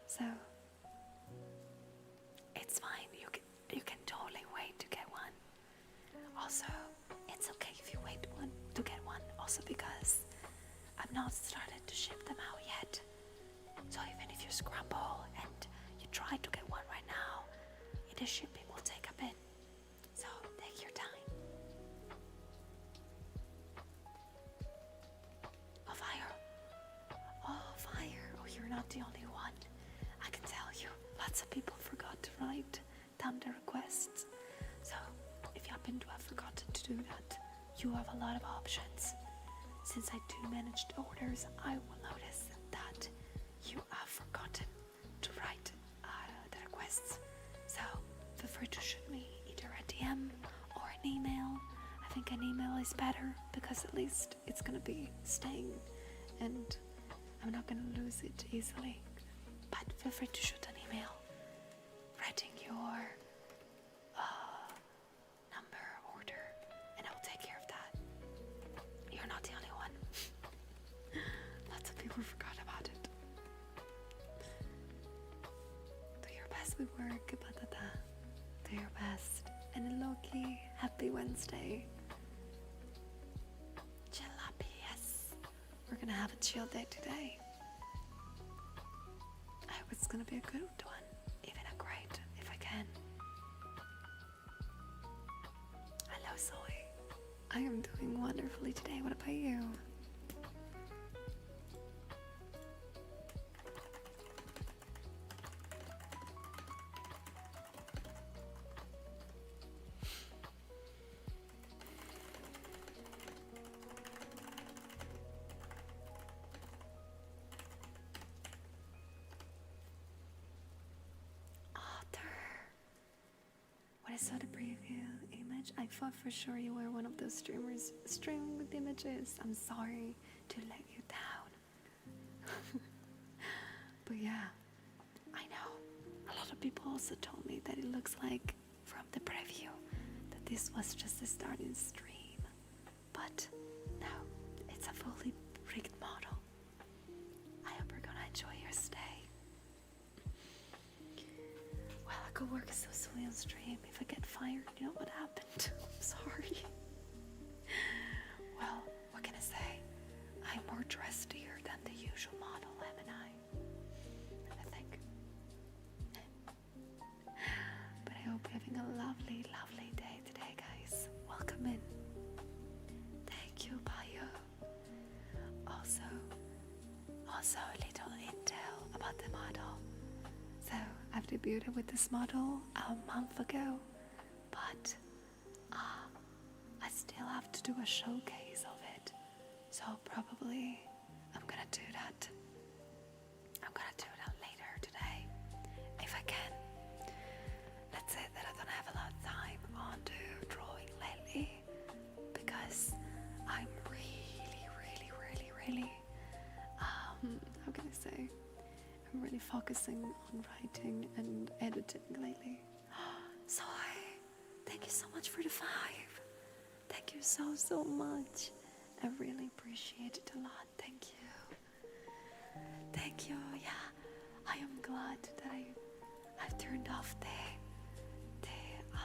So it's fine, you can totally wait to get one. Also, it's okay if you wait to get one, also because I've not started to ship them out yet. So even if you scramble and you try to get one right now, the shipping will take a bit. So take your time. Oh, fire. Oh, fire. Oh, you're not the only one. I can tell you, lots of people forgot to write down their requests. So if you happen to have forgotten to do that, you have a lot of options. Since I do manage the orders, I will notice that you have forgotten to write the requests. So feel free to shoot me either a DM or an email. I think an email is better because at least it's gonna be staying and I'm not gonna lose it easily. But feel free to shoot an email writing your number, order, and I will take care of that. You're not the only one. Lots of people forgot about it. Do your best with work, patata. Do your best. And Loki, happy Wednesday. Chillapi, yes. We're gonna have a chill day today. I hope it's gonna be a good one, even a great, if I can. Hello, Zoe. I am doing wonderfully today. What about you? When I saw the preview image, I thought for sure you were one of those streamers streaming with images. I'm sorry to let you down. But yeah, I know. A lot of people also told me that it looks like from the preview that this was just a starting stream. But no, it's a fully rigged model. I hope you're gonna enjoy your stay. Well, I could work exclusively on stream. If I get fired, you know what happened? I'm sorry. Well, what can I say? I'm more dressier than the usual model, haven't I? I think. But I hope you're having a lovely, lovely day today, guys. Welcome in. Thank you, Bayo. Also a little intel about the model. So I've debuted with this model a month ago, but I still have to do a showcase of it. So probably I'm gonna do that. I'm gonna do that later today, if I can. Let's say that I don't have a lot of time on to drawing lately because I'm really how can I say? I'm really focusing on writing and editing lately. So thank you so much for the 5. Thank you so much. I really appreciate it a lot. Thank you. Thank you. Yeah, I am glad that I've turned off the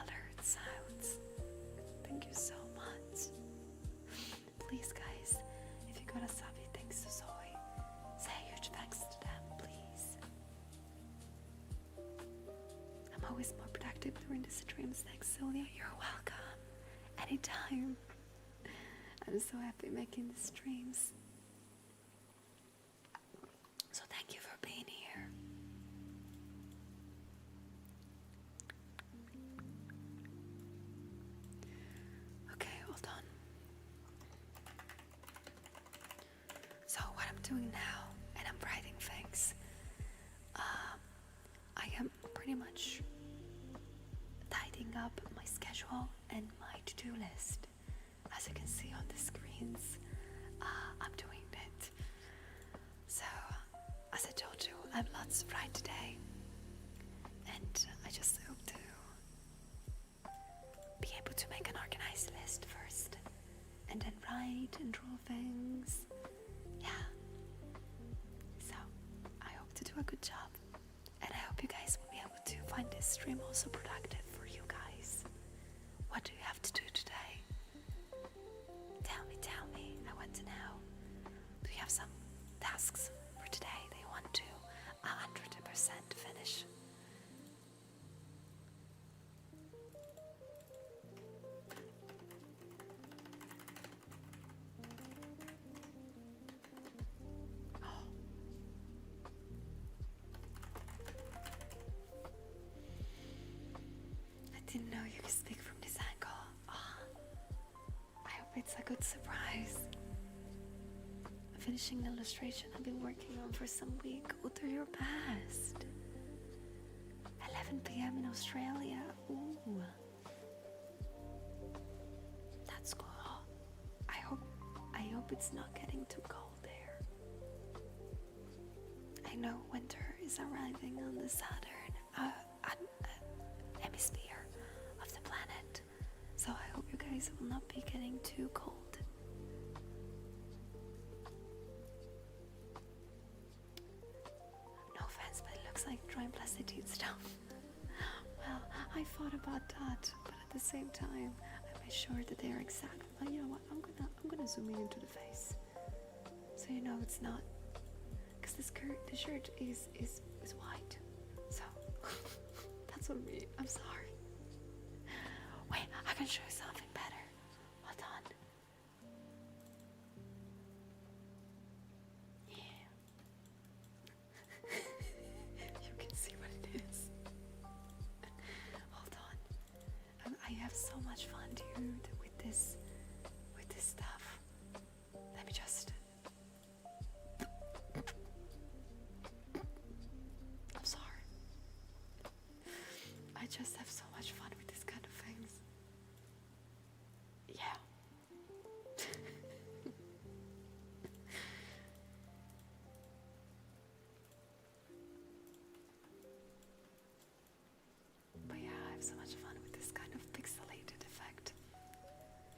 alert sounds. Thank you so much. Please, guys, if you got a savvy thanks to Zoe, say a huge thanks to them, please. I'm always more productive during the streams. Thanks, Celia. You're welcome. Anytime. I'm so happy making the streams. So thank you for being here. Okay, hold on. So what I'm doing now, and I'm writing things, I am pretty much tidying up my schedule and my to-do list. As you can see on the screens, I'm doing it. So, as I told you, I have lots to write today, and I just hope to be able to make an organized list first, and then write and draw things. Yeah. So, I hope to do a good job, and I hope you guys will be able to find this stream also productive for you guys. What do you have to do today? Tell me, I want to know. Do you have some tasks for today that you want to 100% finish? Oh. I didn't know you could speak from this angle. Oh. I hope It's a good surprise. Finishing the illustration I've been working on for some week. Oh, do your best. 11 p.m. in Australia. Ooh. That's cool. I hope it's not getting too cold there. I know winter is arriving on the southern hemisphere of the planet, so I hope you guys will not be getting too cold. No offense, but it looks like drawing plasticine stuff. Well, I thought about that, but at the same time, I made sure that they are exact. Well, you know what? I'm gonna zoom in into the face, so you know it's not. Because the shirt is white, so that's what me. I'm sorry. Wait, I can show you something better. Hold on. Yeah. You can see what it is. Hold on. I have so much fun, dude, with this stuff. Let me just. I'm sorry. I just have so much fun with this kind of things. Yeah. But yeah, I have so much fun with this kind of pixelated effect.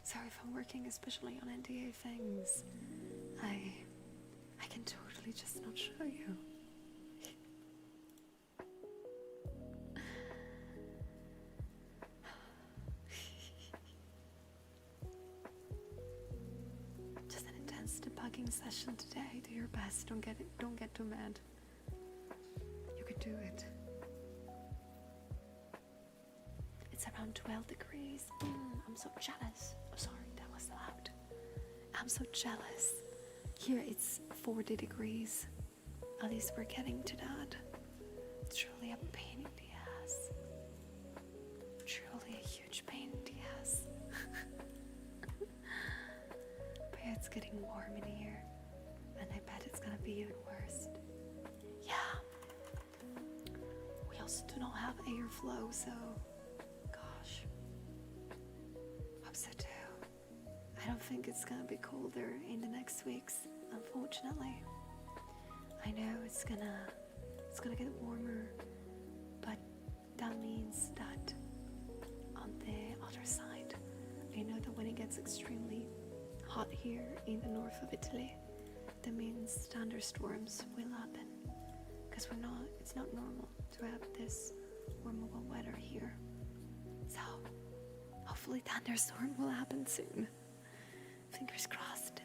So if I'm working especially on NDA things, I can totally just not show you. Just an intense debugging session today. Do your best. Don't get too mad. You could do it. It's around 12 degrees. I'm so jealous. Oh, sorry, that was loud. I'm so jealous. Here it's 40 degrees. At least we're getting to that. It's truly a pain in the ass. Truly a huge pain in the ass. But yeah, it's getting warm in here. And I bet it's gonna be even worse. Yeah. We also do not have airflow, so gosh. Hope so too. I don't think it's gonna be colder in the next weeks, unfortunately. I know it's gonna get warmer, but that means that on the other side, I know that when it gets extremely hot here in the north of Italy, that means thunderstorms will happen. Because it's not normal to have this warmer weather here. So hopefully thunderstorm will happen soon. Fingers crossed.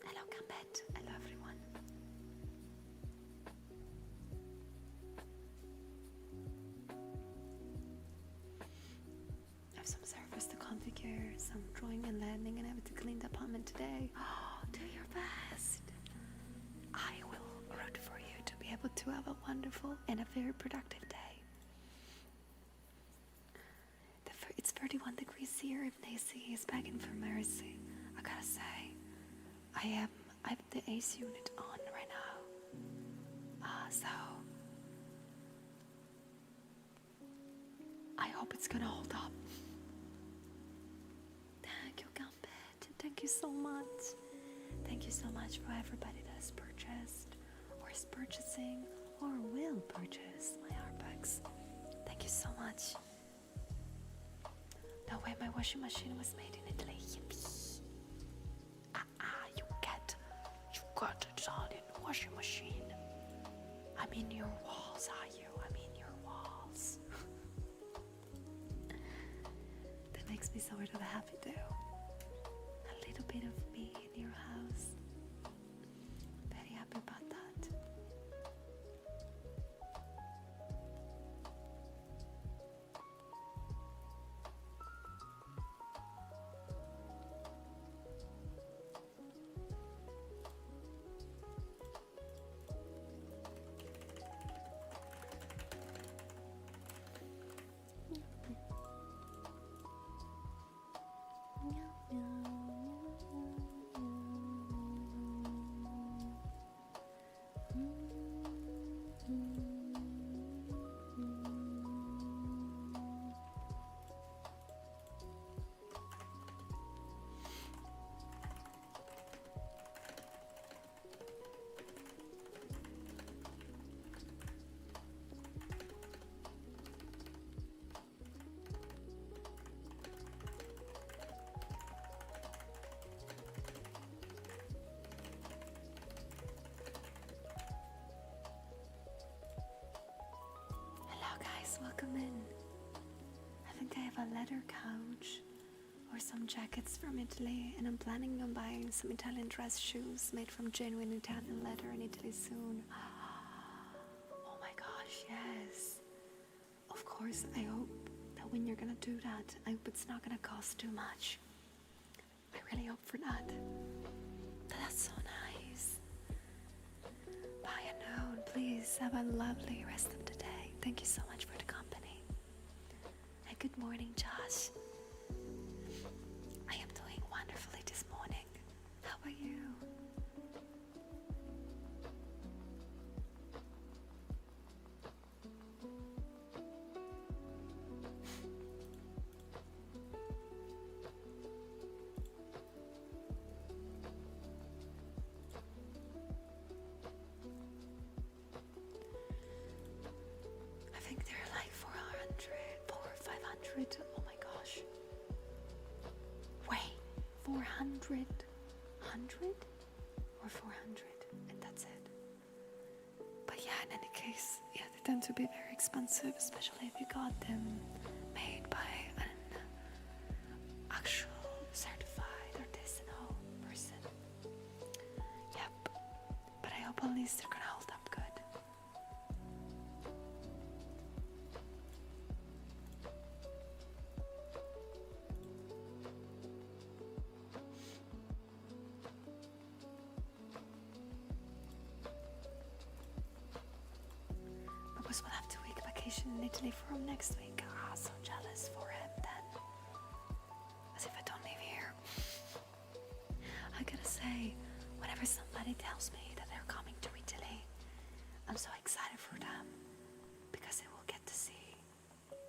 Hello, Gambit. Hello, everyone. I have some servers to configure, some drawing and landing, and I have to clean the apartment today. Oh, do your best. I will root for you to be able to have a wonderful and a very productive day. It's 31 degrees here. If Nancy is begging for mercy, I gotta say, I have the AC unit on right now. So I hope it's gonna hold up. Thank you, Gambit. Thank you so much. Thank you so much for everybody that has purchased, or is purchasing, or will purchase my art bags. Thank you so much. No way, my washing machine was made in Italy. Yippee. You got an Italian washing machine. I'm in your walls, are you? I'm in your walls. That makes me sort of happy too. A little bit of me in your house. Very happy about that. leather couch or some jackets from Italy, and I'm planning on buying some Italian dress shoes made from genuine Italian leather in Italy soon. Oh my gosh, yes. Of course, I hope that when you're gonna do that, I hope it's not gonna cost too much. I really hope for that. That's so nice. Bye, Unknown. Please have a lovely rest of the day. Thank you so much for the company. And good morning, Josh. I am doing wonderfully this morning. How are you? I think they're like 400 or 500. Oh my gosh. Wait, 400? 100? Or 400? And that's it. But yeah, in any case, yeah, they tend to be very expensive, especially if you got them made by an actual certified artisanal person. Yep. But I hope at least they're gonna hold up good. We'll have 2 week vacation in Italy from next week. So jealous for him then. As if I don't live here. I gotta say, whenever somebody tells me that they're coming to Italy, I'm so excited for them because they will get to see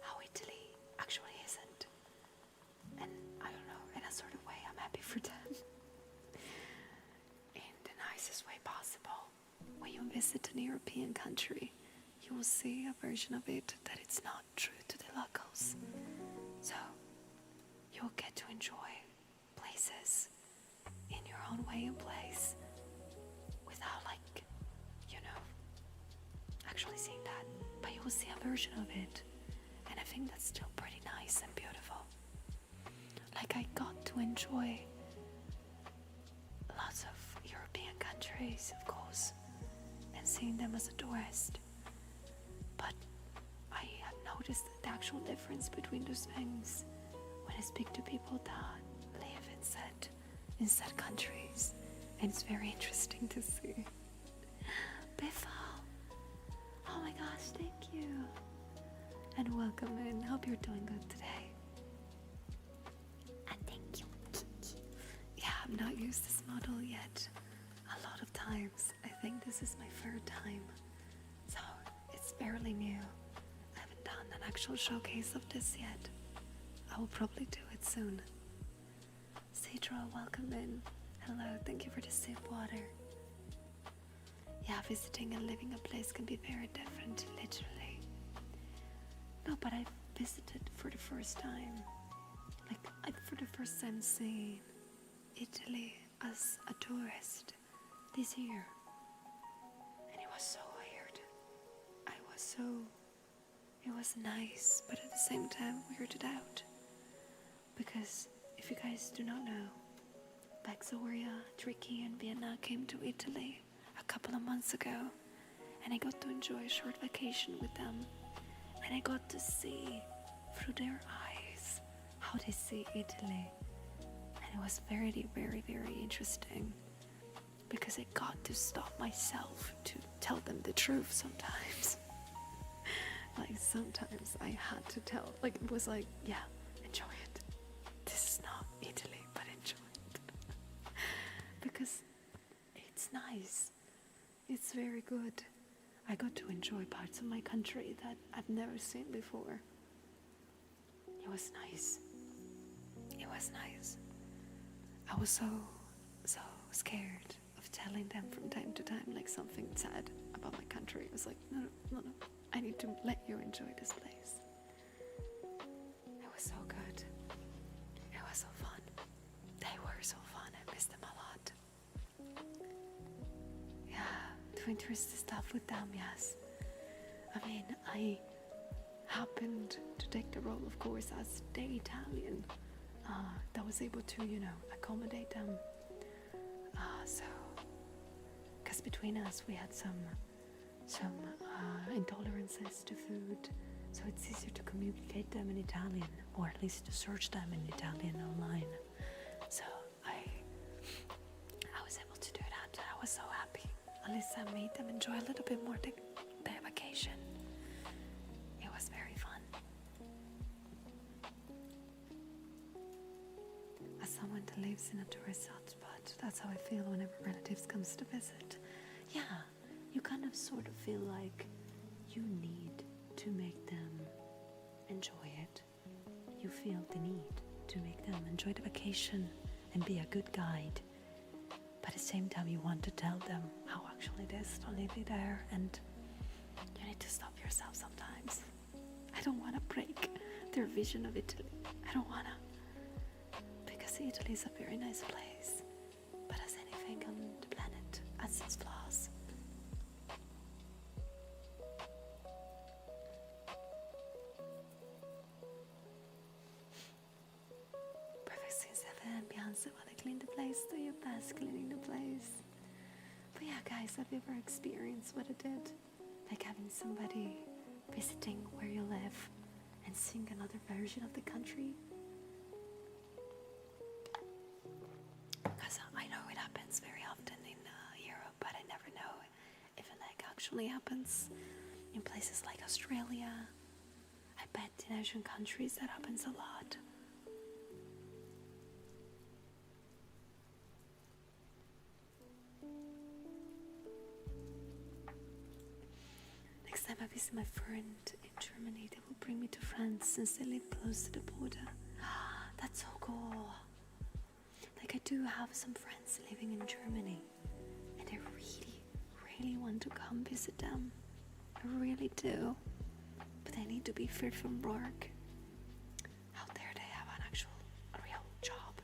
how Italy actually isn't. And I don't know, in a sort of way, I'm happy for them. In the nicest way possible. When you visit an European country, you will see a version of it that it's not true to the locals. So you'll get to enjoy places in your own way and place without actually seeing that. But you will see a version of it. And I think that's still pretty nice and beautiful. Like, I got to enjoy lots of European countries, of course, and seeing them as a tourist. But I have noticed the actual difference between those things when I speak to people that live in said countries, and it's very interesting to see. Biffo, oh my gosh, thank you, and welcome in. Hope you're doing good today. And thank you, Kiki. Yeah, I've not used this model yet. A lot of times. I think this is my third time, so it's fairly new. I haven't done an actual showcase of this yet. I will probably do it soon. Cedro, welcome in. Hello, thank you for the sip water. Yeah, visiting and living a place can be very different, literally. No, but I visited for the first time. For the first time seeing Italy as a tourist this year. And it was so weird. It was nice, but at the same time weirded out. Because if you guys do not know, Baxoria, Tricky and Vienna came to Italy a couple of months ago, and I got to enjoy a short vacation with them, and I got to see through their eyes how they see Italy, and it was very, very, very interesting, because I got to stop myself to tell them the truth sometimes. Sometimes I had to tell, it was yeah, enjoy it. This is not Italy, but enjoy it. Because it's nice. It's very good. I got to enjoy parts of my country that I've never seen before. It was nice. It was nice. I was so scared of telling them from time to time something sad about my country. It was no. I need to let you enjoy this place. It was so good. It was so fun. They were so fun. I missed them a lot. Yeah, doing touristy stuff with them, yes. I mean, I happened to take the role, of course, as the Italian that was able to, accommodate them. So, because between us we had some intolerances to food, so it's easier to communicate them in Italian, or at least to search them in Italian online. So I was able to do that. I was so happy. At least I made them enjoy a little bit more their vacation. It was very fun. As someone that lives in a tourist hotspot, that's how I feel whenever relatives comes to visit. Yeah, you kind of sort of feel like you need to make them enjoy it. You feel the need to make them enjoy the vacation and be a good guide. But at the same time, you want to tell them how actually it is to live there, and you need to stop yourself sometimes. I don't want to break their vision of Italy. I don't want to. Because Italy is a very nice place. But as anything on the planet has its flaws. Perfect Scene 7, Beyonce, wanna clean the place? Do your best cleaning the place. But yeah, guys, have you ever experienced what it did? Like having somebody visiting where you live and seeing another version of the country? Because I know it happens very often in Europe, but I never know if it actually happens in places like Australia. I bet in Asian countries that happens a lot. Next time I visit my friend in Germany, they will bring me to France since they live close to the border. That's so cool. Like, I do have some friends living in Germany, and I really, really want to come visit them. I really do. But they need to be free from work. Out there they have a real job.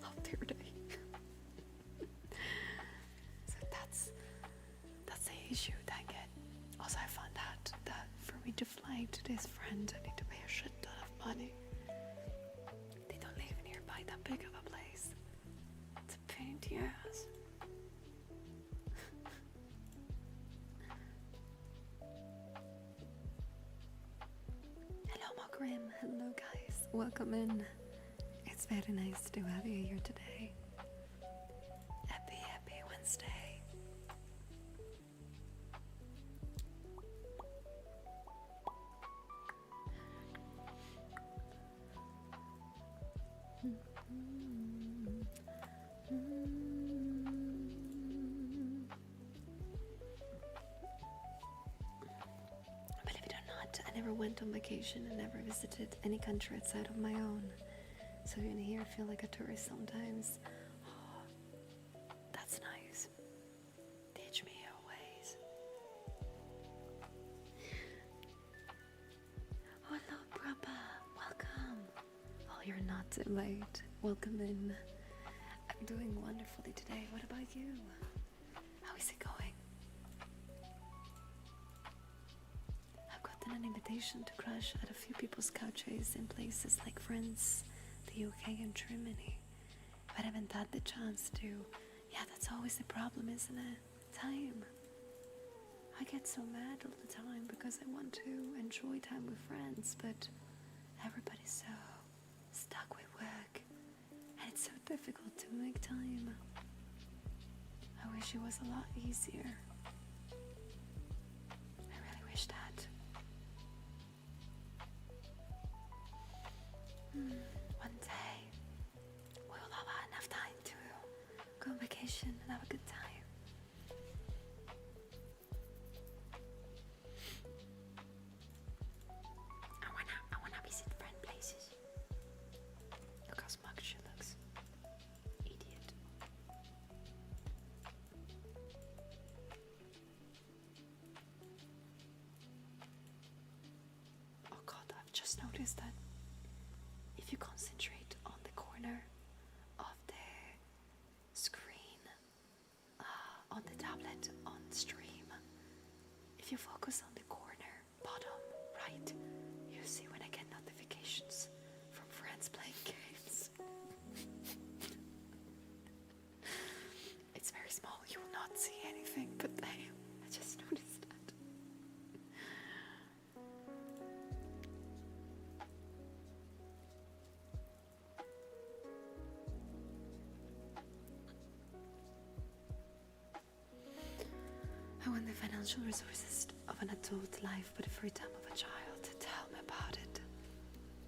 How dare they? So that's the issue, dang it. Also, I found out that for me to fly to this friend, I need to pay a shit ton of money. They don't live nearby that big of a place. It's a pain in the ass. Hello, Mogrim. Hello, guys. Welcome in. It's very nice to have you here today. Happy Wednesday. Believe it or not, I never went on vacation and never visited any country outside of my own. So in here I feel like a tourist sometimes. Oh, that's nice. Teach me your ways. Oh, hello, Brapa. Welcome. Oh, you're not too late. Welcome in. I'm doing wonderfully today. What about you? How is it going? I've gotten an invitation to crash at a few people's couches in places like France, the UK and Germany, but I haven't had the chance to. Yeah, that's always the problem, isn't it? Time. I get so mad all the time because I want to enjoy time with friends, but everybody's so stuck with work, and it's so difficult to make time. I wish it was a lot easier. I really wish that. One day we will have enough time to go on vacation and have a good time. I wanna visit friend places. Look how smug she looks. Idiot. Oh god, I've just noticed that if you concentrate on the corner of the screen, on the tablet, on stream, if you focus on the corner, bottom financial resources of an adult life, but the free time of a child. Tell me about it.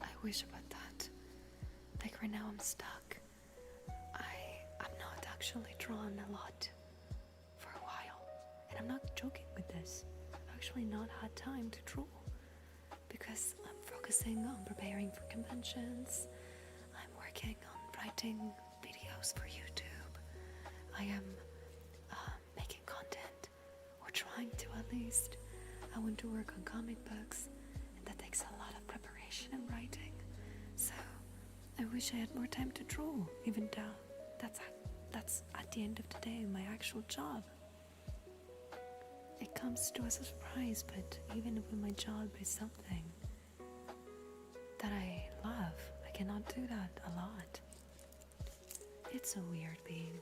I wish about that. Like right now I'm stuck. I'm not actually drawn a lot for a while. And I'm not joking with this. I've actually not had time to draw because I'm focusing on preparing for conventions. I'm working on writing videos for YouTube. I am making content, or trying to at least. I want to work on comic books, and that takes a lot of preparation and writing. So I wish I had more time to draw, even though that's at the end of the day my actual job. It comes to us as a surprise, but even if my job is something that I love, I cannot do that a lot. It's so weird being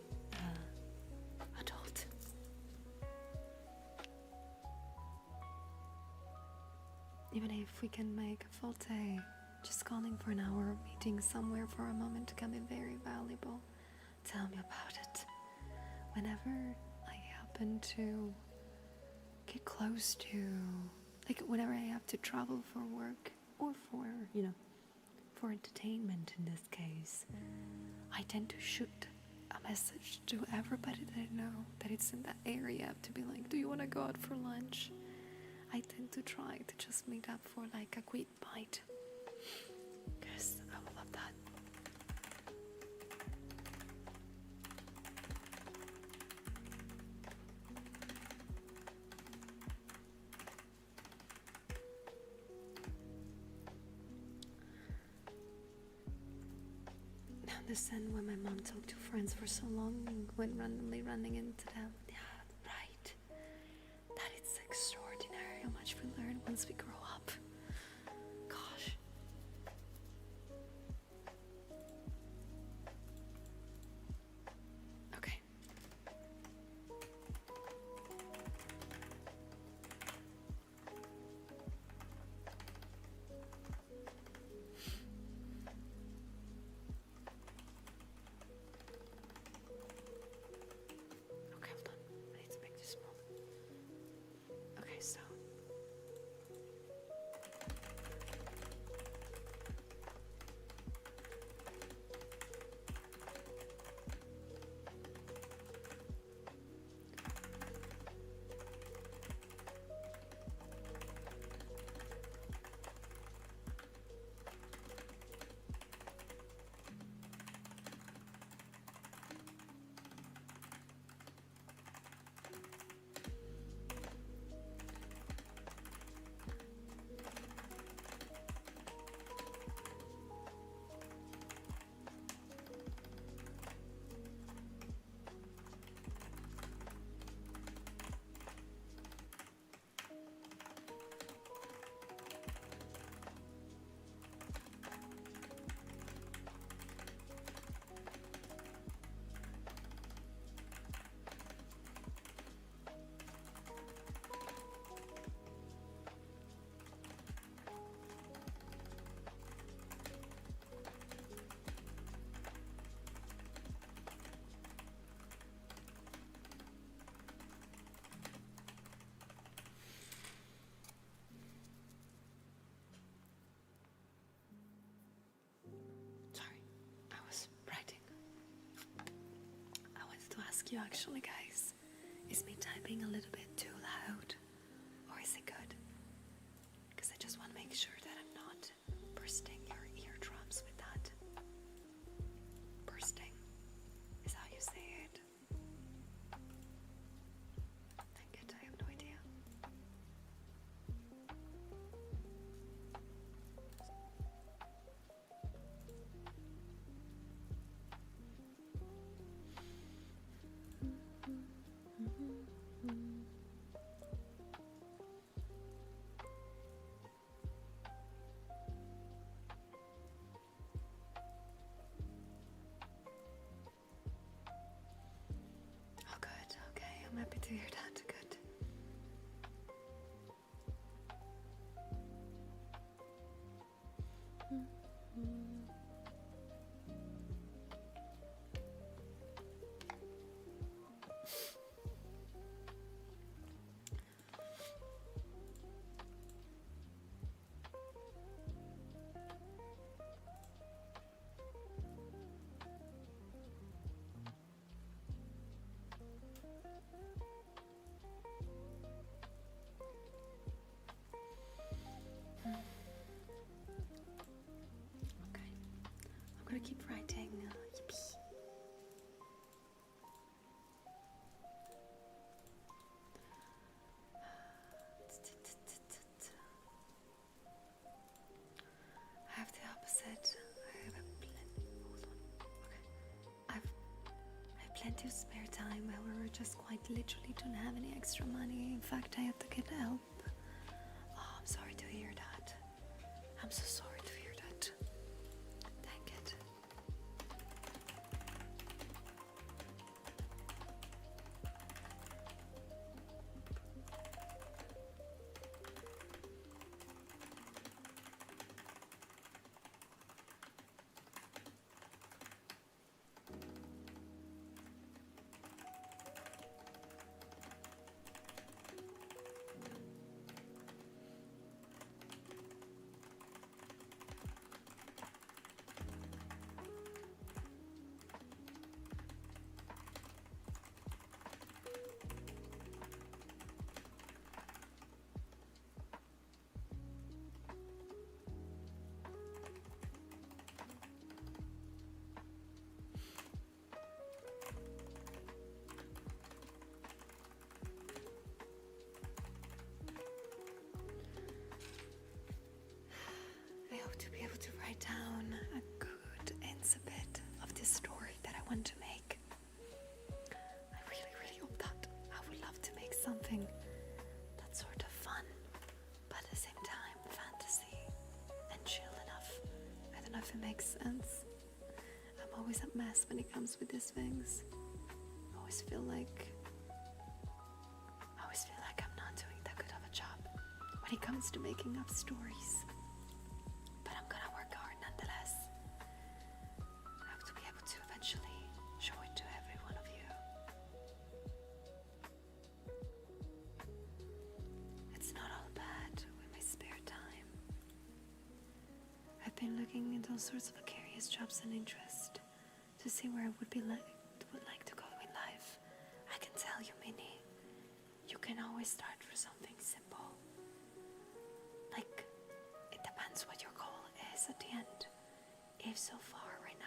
adult. Even if we can make a full day, just calling for an hour of meeting somewhere for a moment can be very valuable. Tell me about it. Whenever I happen to get close to, like whenever I have to travel for work or for, for entertainment in this case, I tend to shoot a message to everybody that I know that it's in that area to be like, do you want to go out for lunch? I tend to try to just meet up for like a quick bite, because I would love that. Now the scene when my mom talked to friends for so long and went randomly running into them. Yeah, right. That is extraordinary how much we learn once we grow up. Gosh. Okay. Okay, hold on. I need to make this small. Okay, so. You actually, guys, is me typing a little bit too loud, or is it good? Because I just want to make sure that I'm not bursting your eardrums with that. Bursting is how you say it. Thank it, I have no idea. Oh, good. Okay, I'm happy to hear that. Good. keep writing. Yippee. I have the opposite. I have plenty of spare time. However, just quite literally don't have any extra money. In fact, I have to get help. Oh, I'm sorry to hear that. I'm so sorry to hear that. Dang it. I hope to be able to write down a good incipit of this story that I want to make. I really, really hope that. I would love to make something that's sort of fun, but at the same time fantasy and chill enough. I don't know if it makes sense. I'm always a mess when it comes with these things. I always feel like I'm not doing that good of a job when it comes to making up stories. But I'm gonna work hard nonetheless. I hope to be able to eventually show it to every one of you. It's not all bad with my spare time. I've been looking into all sorts of precarious jobs and interests to see where I would like to go in life. I can tell you, Minnie, you can always start with something simple. Like, it depends what your goal is at the end. If so far right now,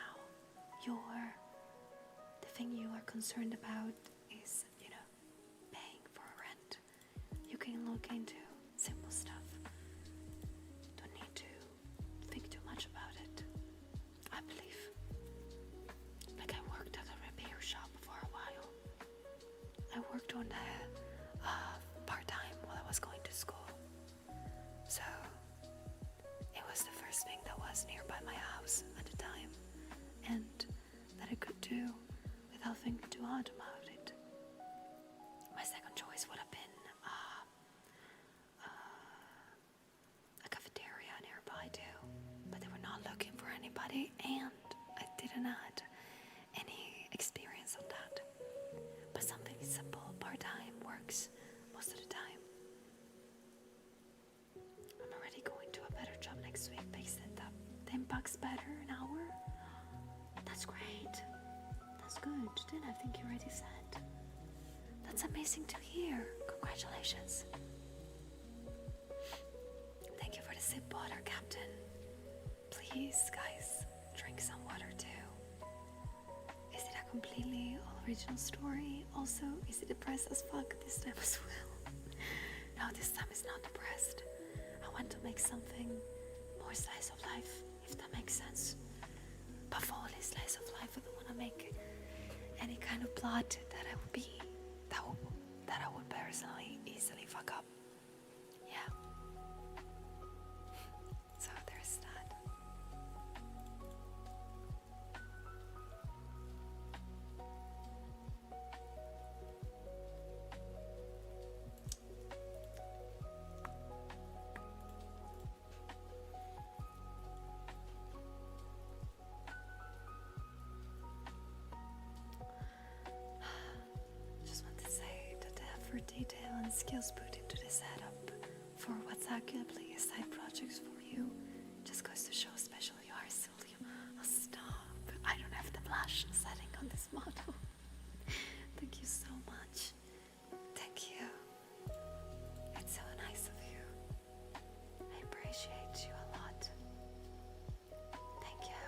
the thing you are concerned about is, paying for rent, you can look into simple stuff. Don't need to think too much about it. I believe. Like, I worked at a repair shop for a while. I worked on that part-time while I was going to school. So it was the first thing that was nearby my house at the time, and that I could do without thinking too hard about it. My second choice would have been a cafeteria nearby too, but they were not looking for anybody, and I didn't have any experience on that. But something simple, part-time, works most of the time. I'm already going to a better job next week, based at $10 better an hour. That's great. That's good. Then I think you're already set. That's amazing to hear. Congratulations. Thank you for the sip water, Captain. Please, guys, drink some water too. Is it a completely original story? Also, is it depressed as fuck this time as well? No, this time it's not depressed. I want to make something more slice of life, if that makes sense. But fully slice of life, I don't want to make any kind of plot that I would personally easily fuck up. Yeah. So there's that. Just want to say that the effort, detail, and skills put into this setup for what's arguably a side project for you just goes to show how special you are, Sylvia. Oh, stop. I don't have the blush setting on this model. Thank you so much. Thank you. It's so nice of you. I appreciate you a lot. Thank you.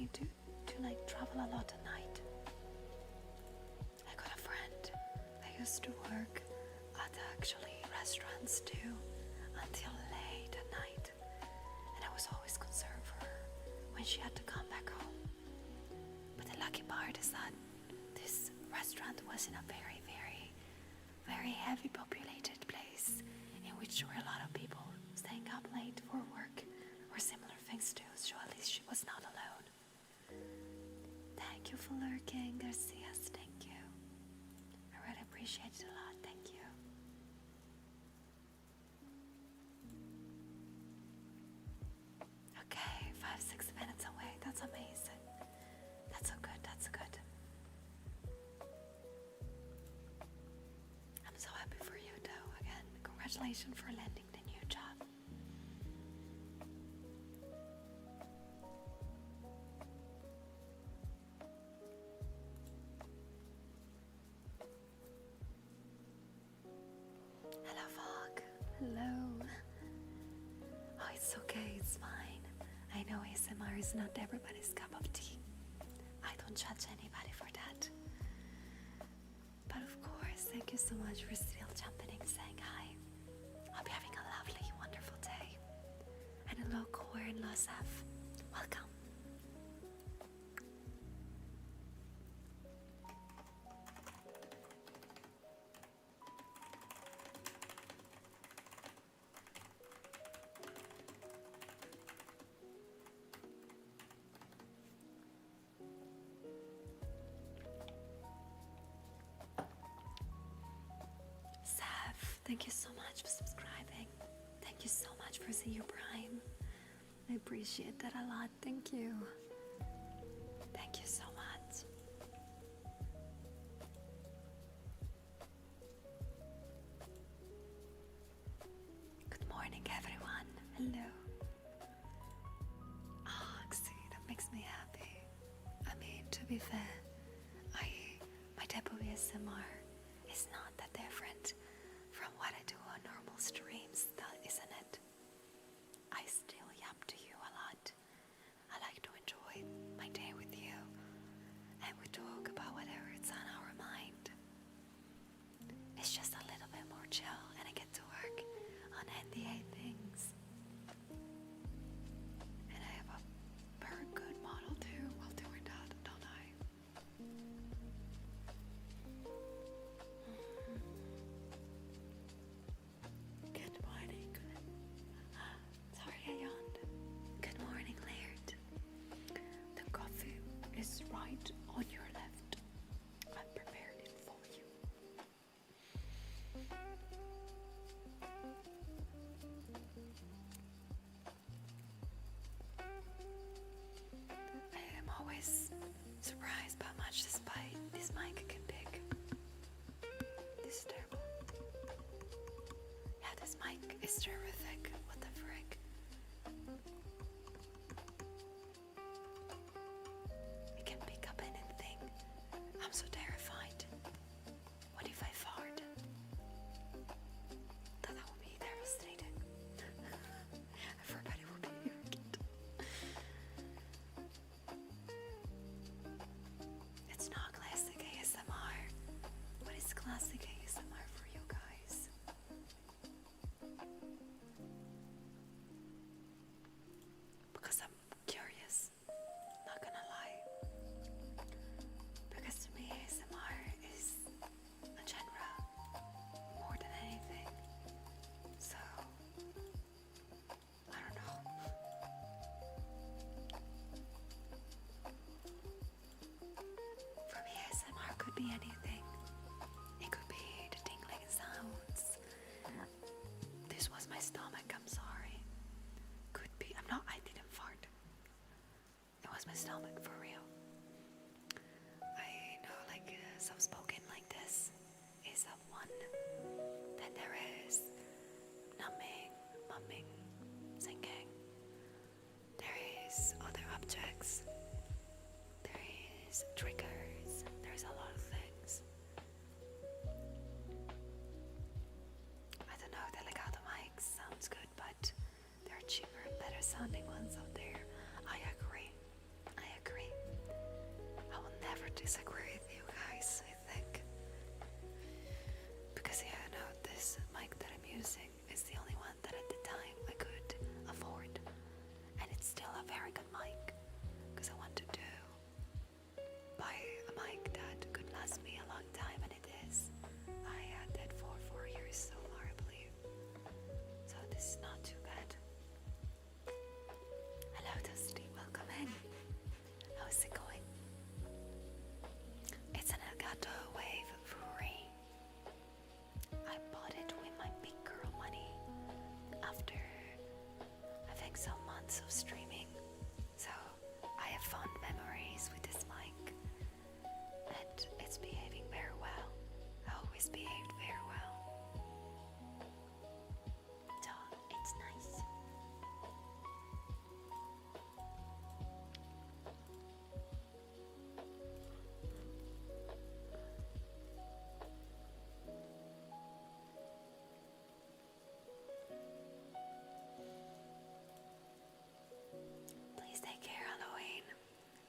me to like travel a lot at night. I got a friend that used to work at actually restaurants too until late at night, and I was always concerned for her when she had to come back home. But the lucky part is that this restaurant was in a very, very, very heavy populated place in which there were a lot of people staying up late for work or similar things too, so at least she was not alone. Thank you for lurking, Garcias, thank you. I really appreciate it a lot, thank you. Okay, 5-6 minutes away, that's amazing. That's so good, that's good. I'm so happy for you though, again, congratulations for landing the new job. Hello, Fog. Hello. Oh, it's okay, it's fine. I know ASMR is not everybody's cup of tea. I don't judge anybody for that. But of course, thank you so much for still jumping in, saying hi. Hope you're having a lovely, wonderful day. And hello, Core and Losaf. Welcome. Thank you so much for subscribing. Thank you so much for seeing your Prime. I appreciate that a lot. Thank you. Thank you so much. Good morning, everyone. Hello. Oh, see, that makes me happy. I mean, to be fair, my type of ASMR is not that different from what I do on normal streams, isn't it? I still yap to you a lot. I like to enjoy my day with you, and we talk about whatever's on our mind. It's just a little bit more chill, and I get to work on NDA things. And I have a very good model too while doing that, don't I? Good morning. Sorry I yawned. Good morning, Laird. The coffee is right on your left. I prepared it for you. I am always surprised by how much this mic can pick. This is terrible. Yeah, this mic is terrific. What the frick? It can pick up anything. I'm so terrified. What if I fart? That would be devastating. Everybody will be hearing it. It's not classic ASMR. What is classic ASMR for you guys? Because I'm curious, not gonna lie. Because to me ASMR is a genre more than anything. So I don't know. For me ASMR could be anything. It could be the tingling sounds. This was my stomach, I'm sorry. Could be, I didn't fart. It was my stomach, for real. I know, like, soft-spoken like this is a one. Then there is numbing, mumming, singing. There is other objects. There is triggers. There's a lot of things.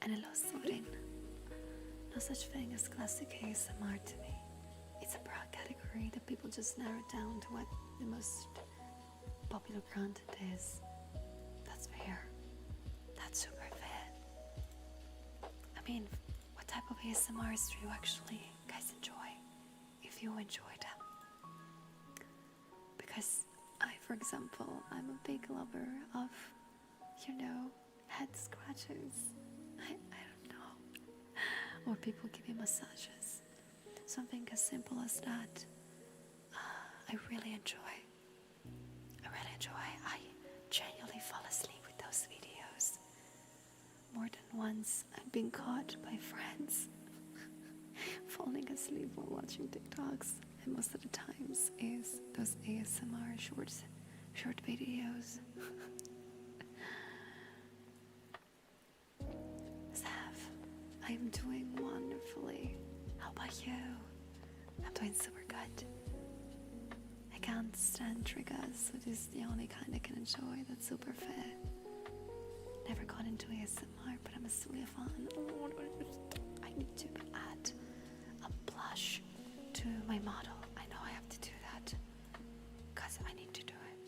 And I love sorting. No such thing as classic ASMR to me. It's a broad category that people just narrow down to what the most popular content is. That's fair. That's super fair. I mean, what type of ASMRs do you actually guys enjoy? If you enjoy them. Because for example, I'm a big lover of, head scratches. I don't know. Or people giving massages. Something as simple as that. I really enjoy. I genuinely fall asleep with those videos. More than once, I've been caught by friends falling asleep while watching TikToks. And most of the times is those ASMR short videos. Sav, I'm doing wonderfully. How about you? I'm doing super good. I can't stand triggers, which is the only kind I can enjoy. That's super fair. Never got into ASMR, but I'm a Suya fan. I need to add a blush to my model. I know I have to do that because I need to do it.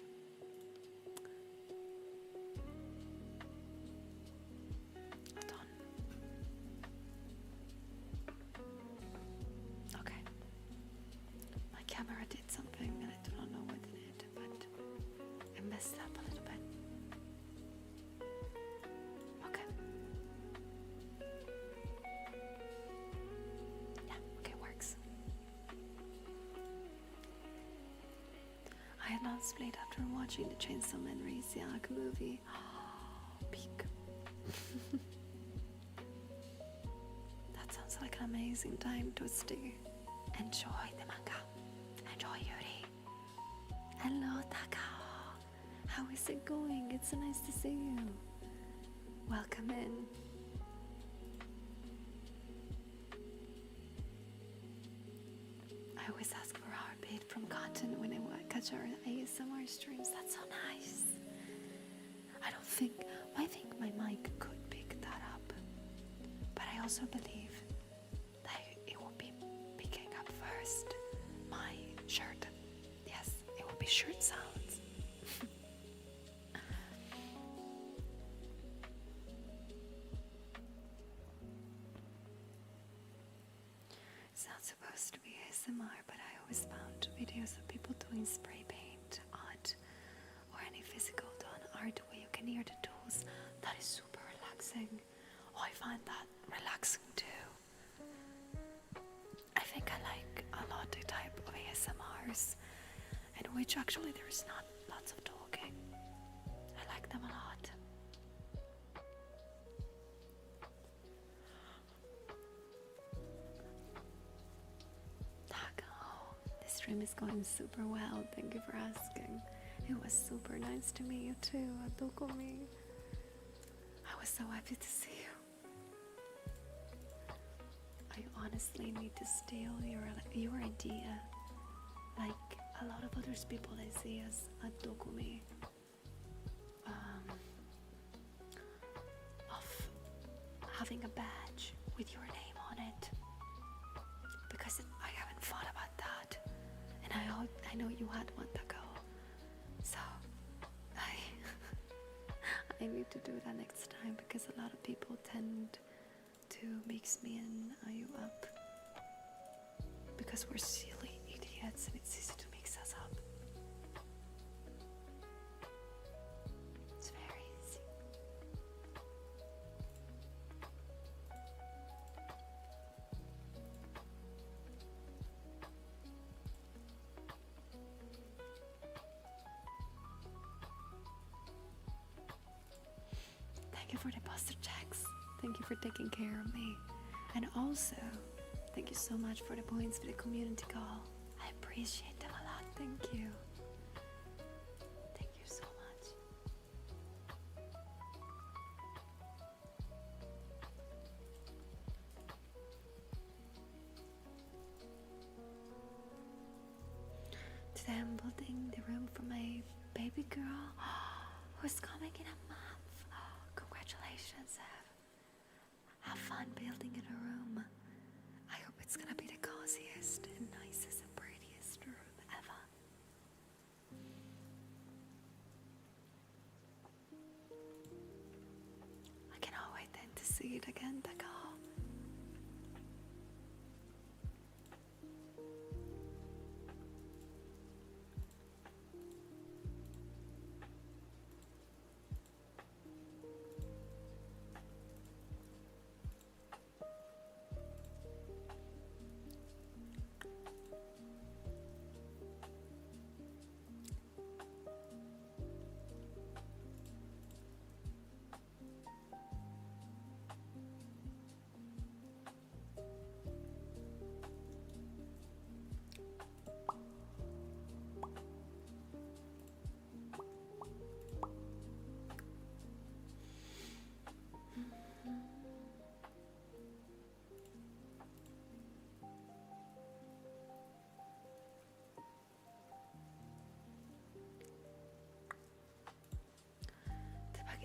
Hold on. Okay. My camera did something and I do not know what it did, but I messed up a little bit. Okay. Yeah, okay, works. I had not split after watching the Chainsaw Man Raziak movie. Peak. That sounds like an amazing time, Toasty. Enjoy the manga. Enjoy Yuri. Hello, Takao. How is it going? It's so nice to see you. Welcome in. I always ask for a heartbeat from content when I catch our ASMR streams. That's so nice. I think my mic could pick that up, but I also believe that it will be picking up first my shirt. Yes, it will be shirt sounds. It's not supposed to be ASMR, but I always found videos of people doing spray paint, art, or any physical done art where you can hear the tools. That is super relaxing. Oh, I find that relaxing too. I think I like a lot the type of ASMRs in which actually there is not lots of talking. I like them a lot. The stream is going super well. Thank you for asking. It was super nice to meet you too, Adokomi. I was so happy to see you. I honestly need to steal your idea. Like a lot of others people I see as Adokomi. Of having a badge with your name on it. Because I haven't thought about that. And I know you had one to go. So I need to do that next time because a lot of people tend to mix me and you up. Because we're silly idiots and it's easy to mix us up. It's very easy. Thank you for the poster checks. Thank you for taking care of me. And also, thank you so much for the points for the community call. I appreciate them a lot. Thank you. Thank you so much. Today I'm building the room for my baby girl who's coming in a month. Congratulations, Ev. fun building in a room. I hope it's gonna be the coziest and nicest and prettiest room ever. I cannot wait then to see it again, Taka.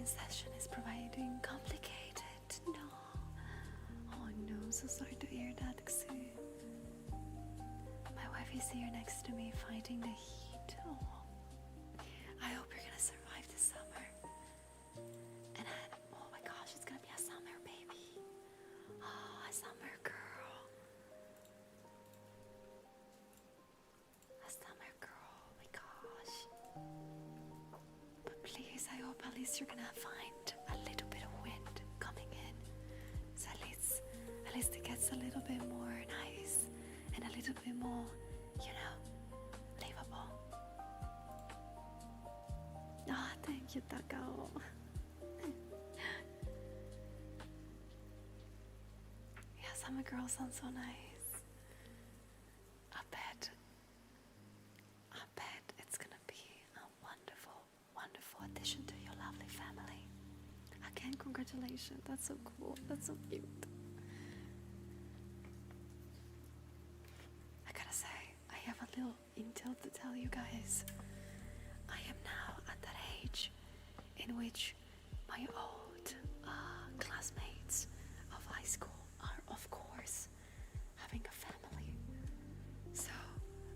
Session is providing complicated. No. Oh no, I'm so sorry to hear that, Xu. My wife is here next to me fighting the heat. Oh. I hope you're gonna survive this summer. And then, oh my gosh, it's gonna be a summer baby. Oh, a summer girl. A summer girl, oh my gosh. Please, I hope at least you're gonna find a little bit of wind coming in. So at least it gets a little bit more nice and a little bit more, livable. Ah, oh, thank you, Takao. Yeah, summer girl sounds so nice. I bet it's gonna be a wonderful addition to your lovely family. Again, congratulations. That's so cool. That's so cute. I gotta say, I have a little intel to tell you guys. I am now at that age in which my old classmates of high school are, of course, having a family. So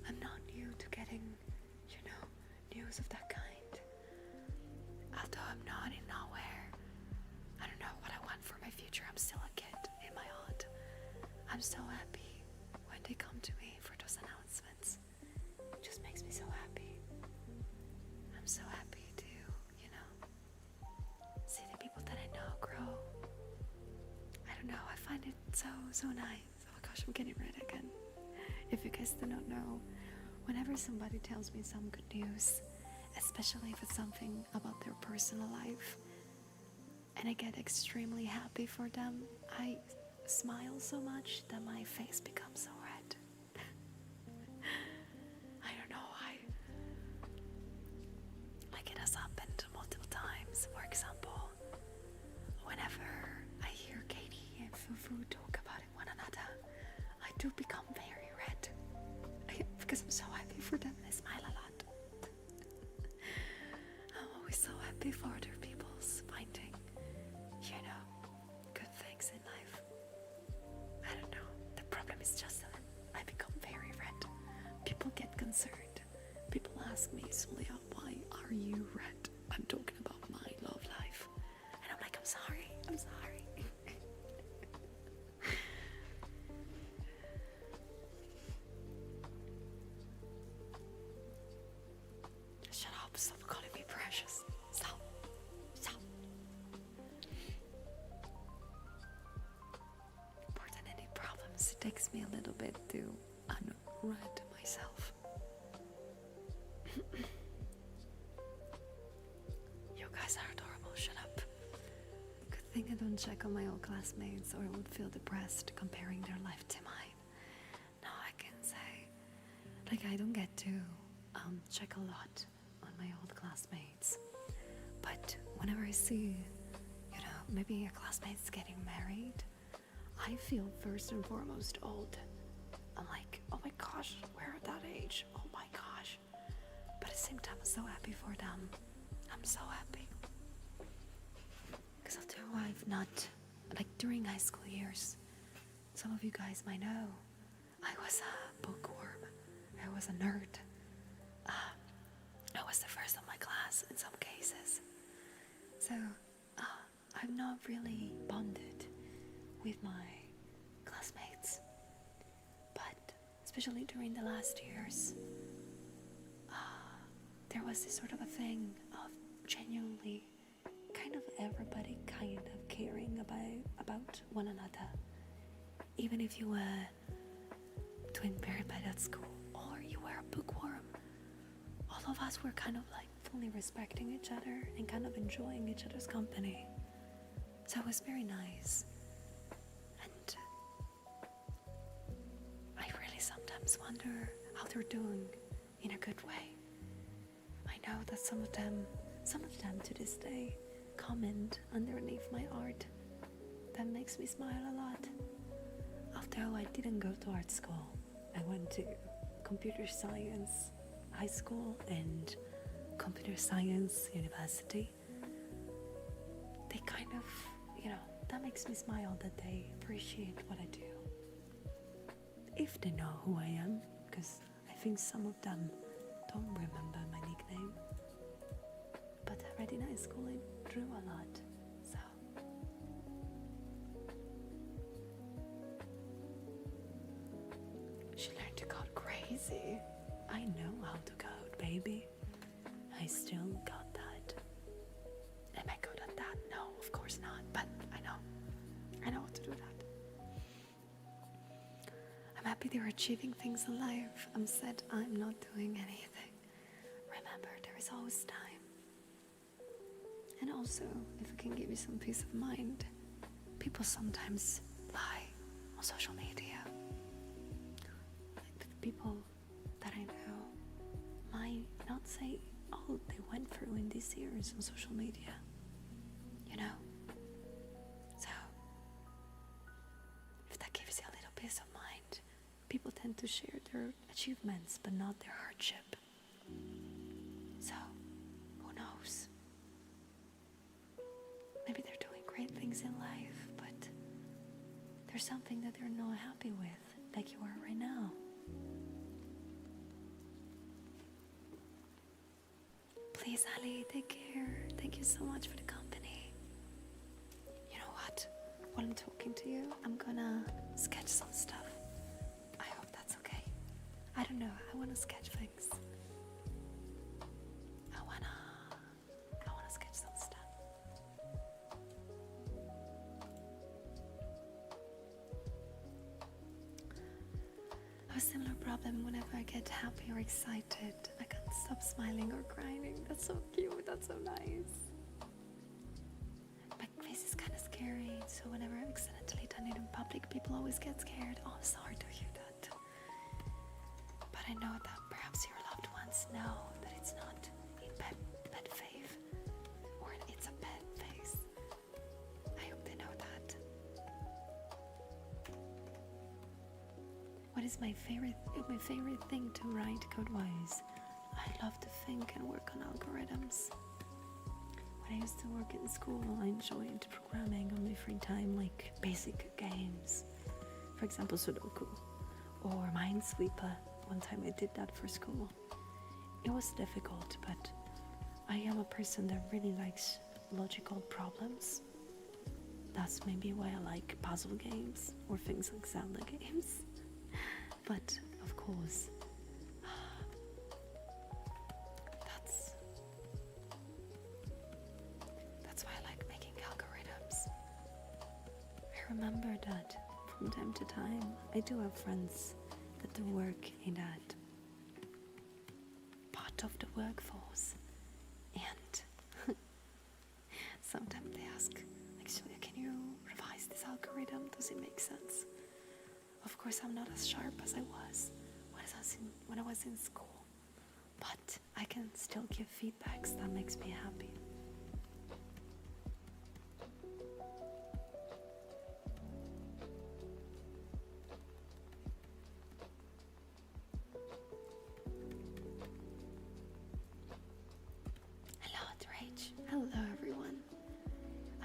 I'm not new to getting, news of that kind. Although I'm not in nowhere, I don't know what I want for my future. I'm still a kid in my heart. I'm so happy when they come to me for those announcements. It just makes me so happy. I'm so happy to, see the people that I know grow. I don't know, I find it so nice. Oh my gosh, I'm getting red again. If you guys do not know, whenever somebody tells me some good news, especially if it's something about their personal life, and I get extremely happy for them, I smile so much that my face becomes so red. I don't know why. Like, it has happened multiple times. For example, whenever I hear Katie and Fufu talk about one another, I do become very red. Because I'm so happy for them and I smile a lot. I'm always so happy for other people's finding, good things in life. I don't know. The problem is just that I become very red. People get concerned. People ask me, Solia, why are you red? I'm talking about my love life. And I'm like, I'm sorry. Shut up, stop calling me precious. Stop. More than any problems, it takes me a little bit to unred myself. You guys are adorable, shut up. Good thing I don't check on my old classmates or I would feel depressed comparing their life to mine. No, I can say, I don't get to check a lot on my old classmates. But whenever I see, maybe a classmate's getting married, I feel first and foremost old. I'm like, oh my gosh, we're at that age. Oh my gosh. But at the same time, I'm so happy for them. I'm so happy. Because although I've not like during high school years, some of you guys might know, I was a bookworm. I was a nerd. I was the first of my class in some cases. So I'm not really bonded with my classmates. But especially during the last years, there was this sort of a thing of genuinely kind of everybody kind of caring about one another. Even if you were doing very bad at school or you were a bookworm, all of us were kind of like fully respecting each other and kind of enjoying each other's company. So it was very nice. And I really sometimes wonder how they're doing in a good way. I know that some of them to this day comment underneath my art. That makes me smile a lot. Although I didn't go to art school, I went to computer science high school and computer science university. They kind of, that makes me smile that they appreciate what I do. If they know who I am, because I think some of them don't remember my nickname. But already in high school I drew a lot, so. She learned to code crazy. I know how to code, baby. I still got that. Am I good at that? No, of course not, but I know how to do that. I'm happy they're achieving things in life. I'm sad I'm not doing anything. Remember, there is always time. And also, if it can give you some peace of mind, people sometimes lie on social media. Like the people that I know might not say all they went through in these years on social media. So, if that gives you a little peace of mind, people tend to share their achievements but not their hardship. So, who knows? Maybe they're doing great things in life, but there's something that they're not happy with, like you are right now. Please, Ali, take care. Thank you so much for the company. You know what? While I'm talking to you, I'm gonna sketch some stuff. I hope that's okay. I don't know, I wanna sketch things. I wanna sketch some stuff. I have a similar problem whenever I get happy or excited. I can't stop smiling or grinding. That's so cute, that's so nice. My face is kind of scary, so whenever I accidentally done it in public, people always get scared. Oh, I'm sorry to hear that. But I know that perhaps your loved ones know that it's not in bad faith, or it's a bad face. I hope they know that. What is my favorite thing to write code-wise? I love to think and work on algorithms. When I used to work in school, I enjoyed programming on my free time, like basic games. For example, Sudoku or Minesweeper. One time I did that for school. It was difficult, but I am a person that really likes logical problems. That's maybe why I like puzzle games or things like Zelda games. But, of course, that's why I like making algorithms. I remember that from time to time, I do have friends that do work in that part of the workforce. And sometimes they ask, like, Julia, can you revise this algorithm? Does it make sense? Of course, I'm not as sharp as I was when I was in school, but I can still give feedbacks that makes me happy. Hello, Drage. Hello, everyone.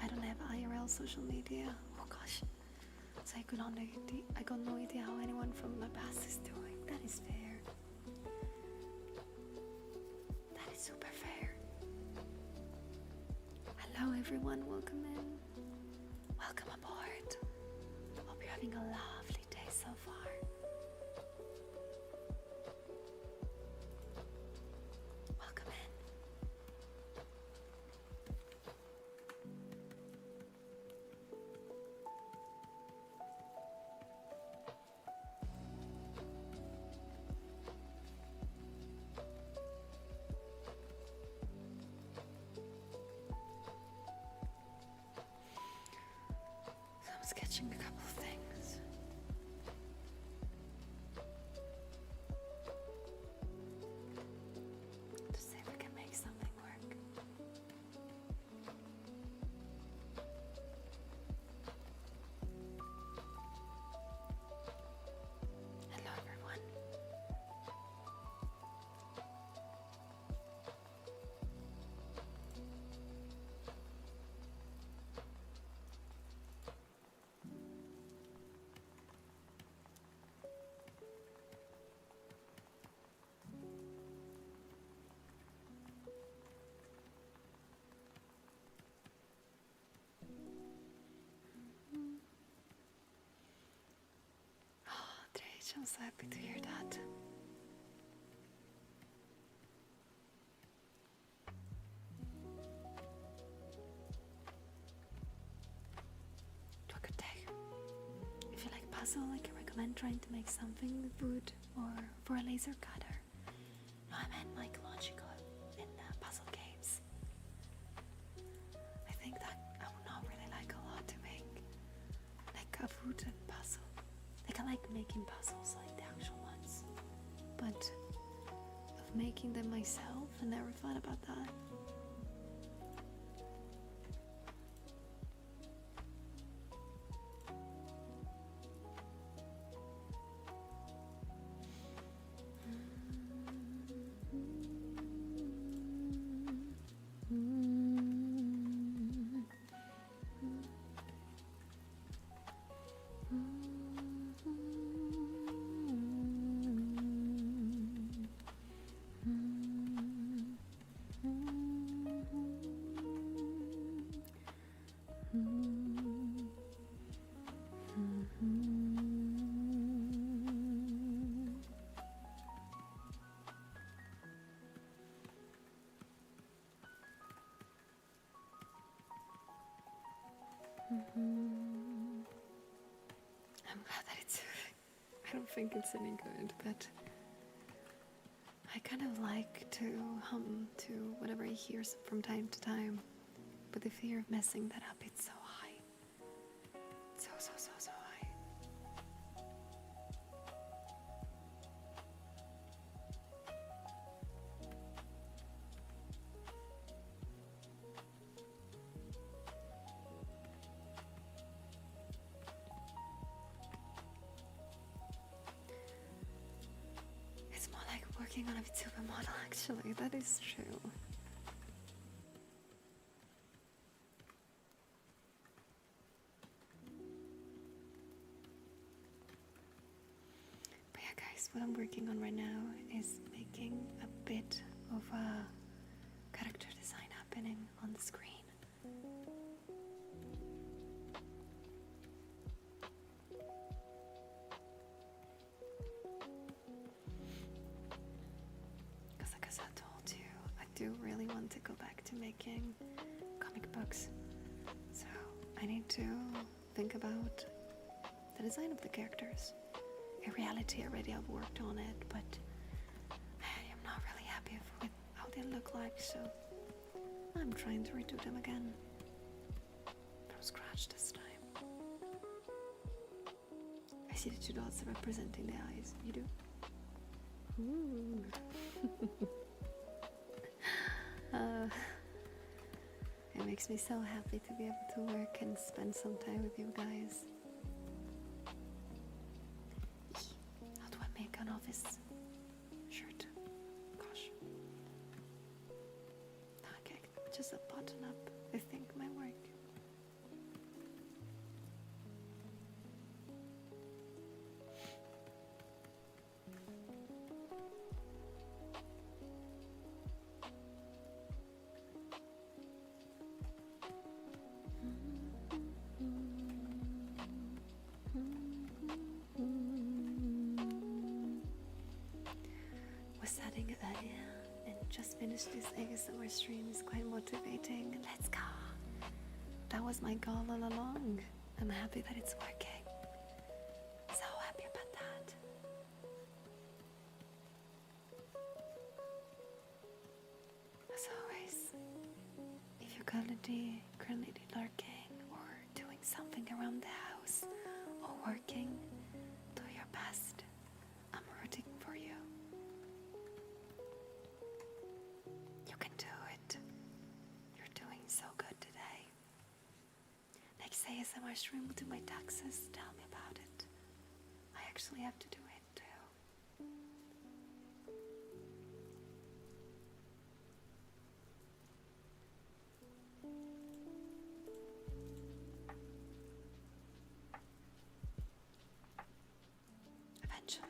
I don't have IRL social media. I got no idea how anyone from my past is doing. That is fair. That is super fair. Hello everyone, welcome in. Welcome aboard. Hope you're having a lovely day so far. Welcome in. So I'm sketching a couple of things. To see if we can make something work. Hello everyone. Oh, Drage, I'm so happy to hear that. To a good day. If you like puzzle, I can recommend trying to make something with wood or for a laser cutter. No, I meant like logical in puzzle games. I think that I would not really like a lot to make like a wooden puzzle. Like I like making puzzles like the actual ones, but of making them myself, I never thought about that. I'm glad that it's soothing. I don't think it's any good, but I kind of like to hum to whatever I hear from time to time. But the fear of messing that up, it's so high. So high. It's more like working on a VTuber model, actually. That is true. But yeah, guys, what I'm working on right now is making a bit of a character design happening on the screen. Because like as I told you, I do really want to go back to making comic books. So I need to think about the design of the characters. In reality, already I've worked on it, but I am not really happy with how they look like, so I'm trying to redo them again. From scratch this time. I see the two dots representing the eyes. You do? Ooh. It makes me so happy to be able to work and spend some time with you guys. How do I make an office shirt? Gosh. Okay, just a button up, I think might work. just finished this ASMR stream. It's quite motivating. Let's go. That was my goal all along. I'm happy that it's working. So happy about that. As always, if you're currently lurking or doing something around the house or working, do your best. I'm rooting for you. You can do it. You're doing so good today. Next ASMR stream will do my taxes. Tell me about it. I actually have to do it too. Eventually.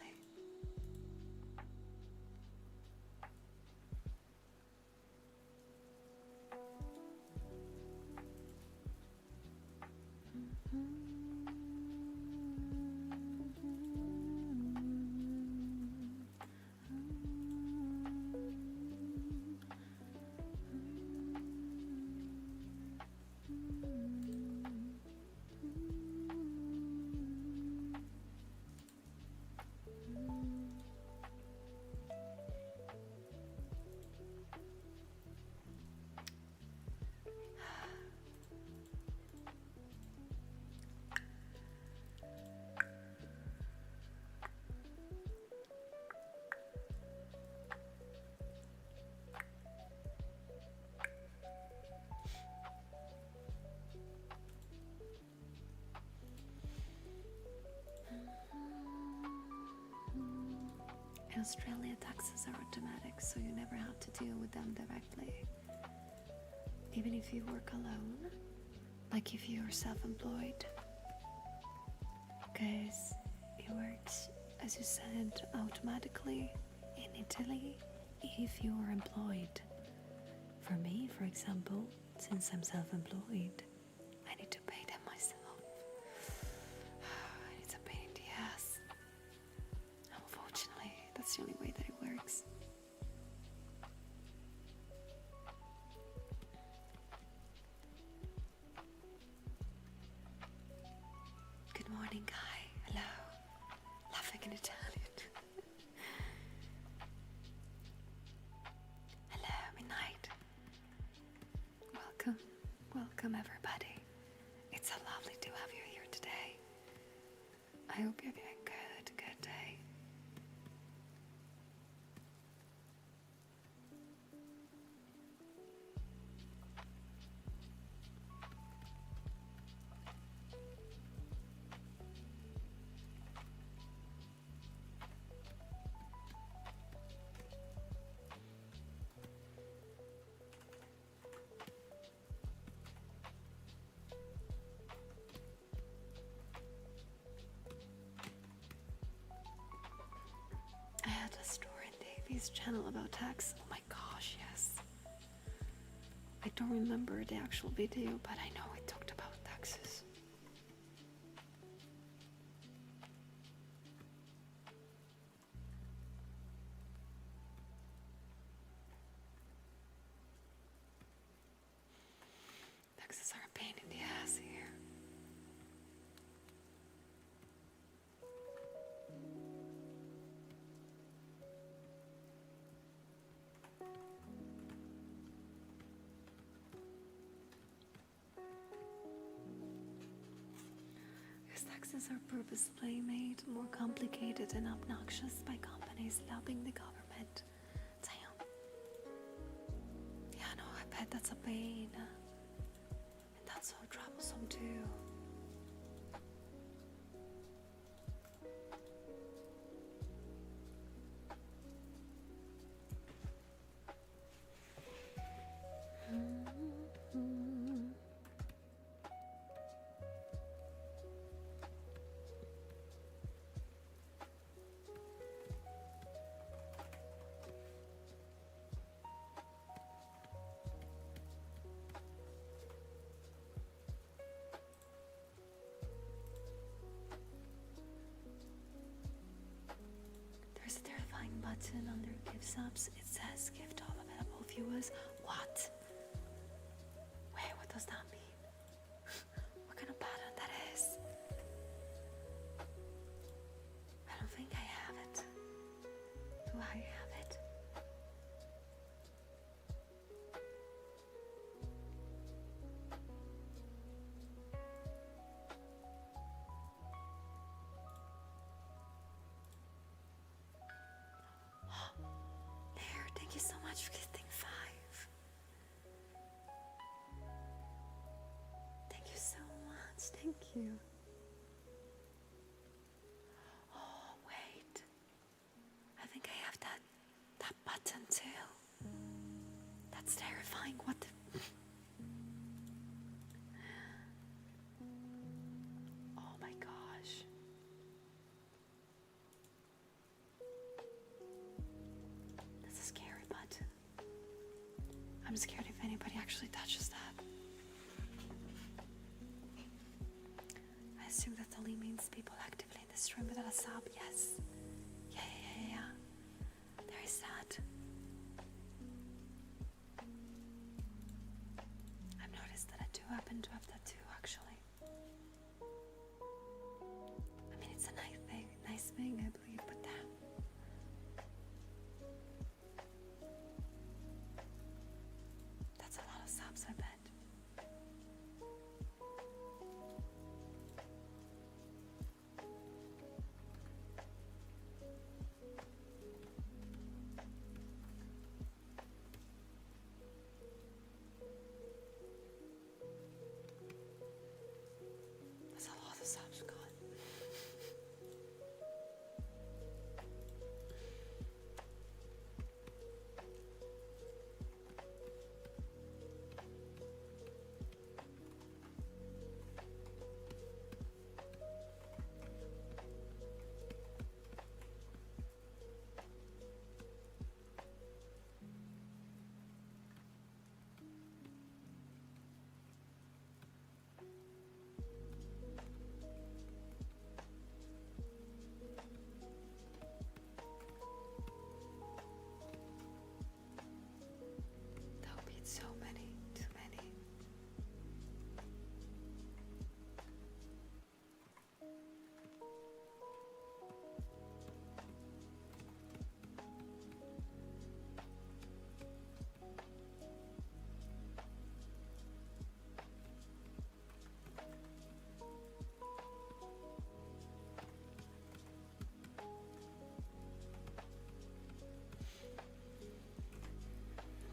In Australia, taxes are automatic, so you never have to deal with them directly. Even if you work alone, like if you're self-employed, because it works, as you said, automatically in Italy if you are employed. For me, for example, since I'm self-employed, I need to pay them myself. It's a pain in the ass. Unfortunately, that's the only way that it works. Good morning, Guy. Hello. Laughing in Italian. Hello, Midnight. Welcome. Welcome, everybody. It's so lovely to have you here today. I hope you're doing good day. I had a story in Davy's channel about tax. Oh my gosh, yes. I don't remember the actual video, but I know it talked about taxes. Taxes are a pain in the ass here. Taxes are purposely made more complicated and obnoxious by companies lobbying the government. Damn. Yeah, no, I bet that's a pain. And that's so troublesome too. There's a terrifying button under gift subs. It says gift all of it viewers. What? Wait, what does that mean? What kind of pattern that is? I don't think I have it. Do I have it? There, thank you so much for gifting 5. Thank you so much, thank you. Oh, wait. I think I have that button too. That's terrifying. What the... Oh my gosh. That's a scary button. I'm scared if anybody actually touches that. I assume that only means people actively in this room without a sub. Yes. Yeah. There is that. I've noticed that I do happen to have that too, actually. I mean, it's a nice thing, I believe, but damn. That's a lot of subs, I bet. That's a lot of subs, God. That would be so many, too many.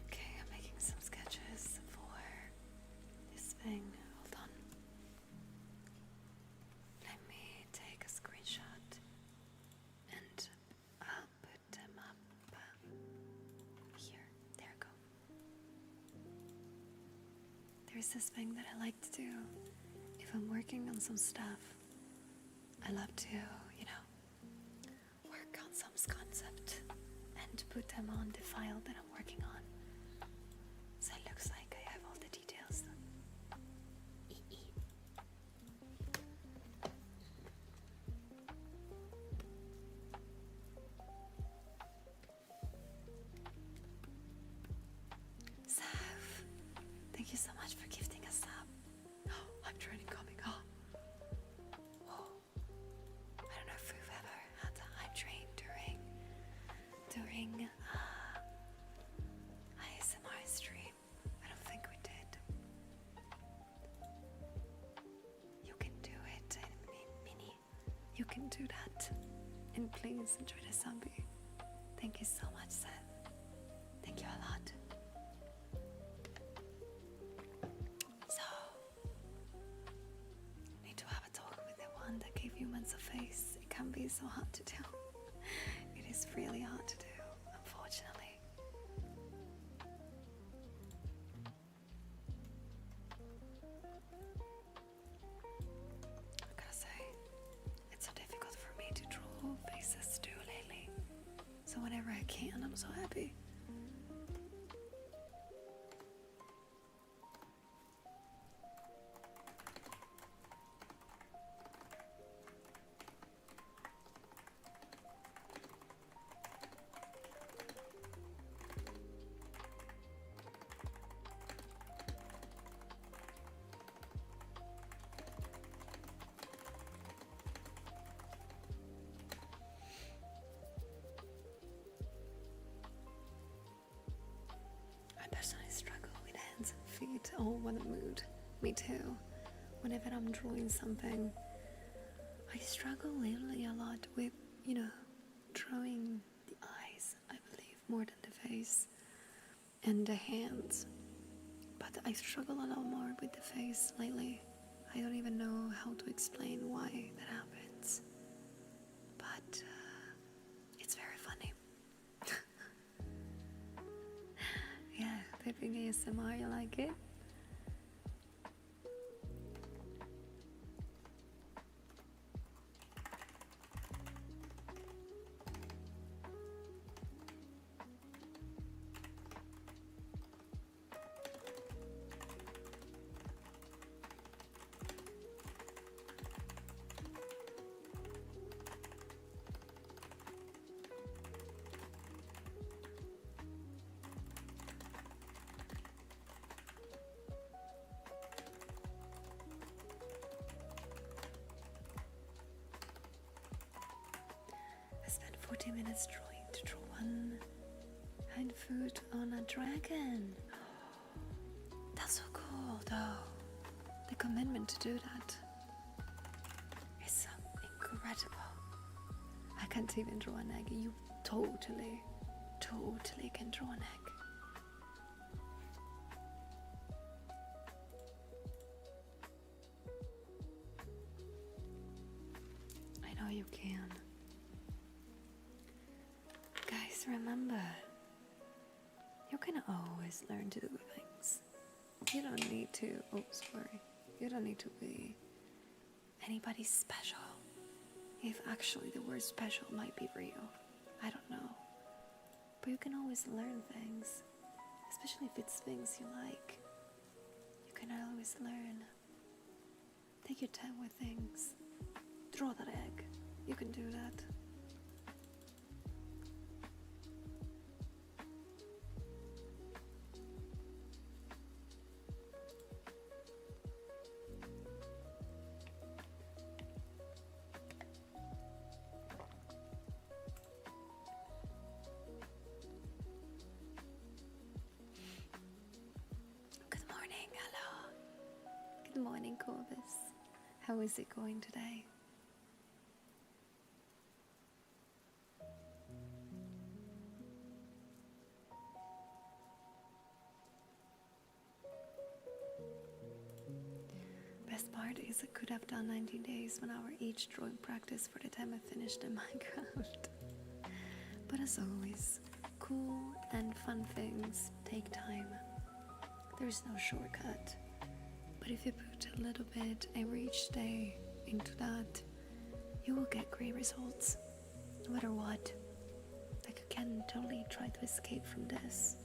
Okay, I'm making some sketches for this thing. Hold on. Let me take a screenshot and I'll put them up here. There we go. There's this thing that I like to do if I'm working on some stuff. I love to, work on some concept and put them on the file that I'm working on. So it looks like I have all the details. Saf, thank you so much for gifting us up. I'm training coming up. Whoa. I don't know if we've ever had a hype train during ASMR stream. I don't think we did. You can do it, Mini. You can do that. And please enjoy the zombie. Thank you so much, Seth. Thank you a lot. So, need to have a talk with the one that gave humans a face. It can be so hard to do. It is really hard to do, unfortunately. I gotta say, it's so difficult for me to draw faces too lately. So whenever I can, I'm so happy. feet. Oh, what a mood. Me too. Whenever I'm drawing something, I struggle lately a lot with, drawing the eyes, I believe, more than the face and the hands. But I struggle a lot more with the face lately. I don't even know how to explain why that happens. But it's very funny. Yeah, typing ASMR, you like it? I spent 40 minutes trying to draw one hand foot on a dragon. That's so cool, though. The commitment to do that is so incredible. I can't even draw an egg. You totally can draw an egg. I know you can. Guys, remember, you can always learn to do things. You don't need to, you don't need to be anybody special. If actually the word special might be real, I don't know. But you can always learn things, especially if it's things you like. You can always learn. Take your time with things. Draw that egg. You can do that. Good morning, Corvus. How is it going today? Best part is I could have done 19 days 1 hour each drawing practice for the time I finished in Minecraft. But as always, cool and fun things take time. There's no shortcut. But if you put a little bit every each day into that, you will get great results, no matter what. Like, you can totally try to escape from this,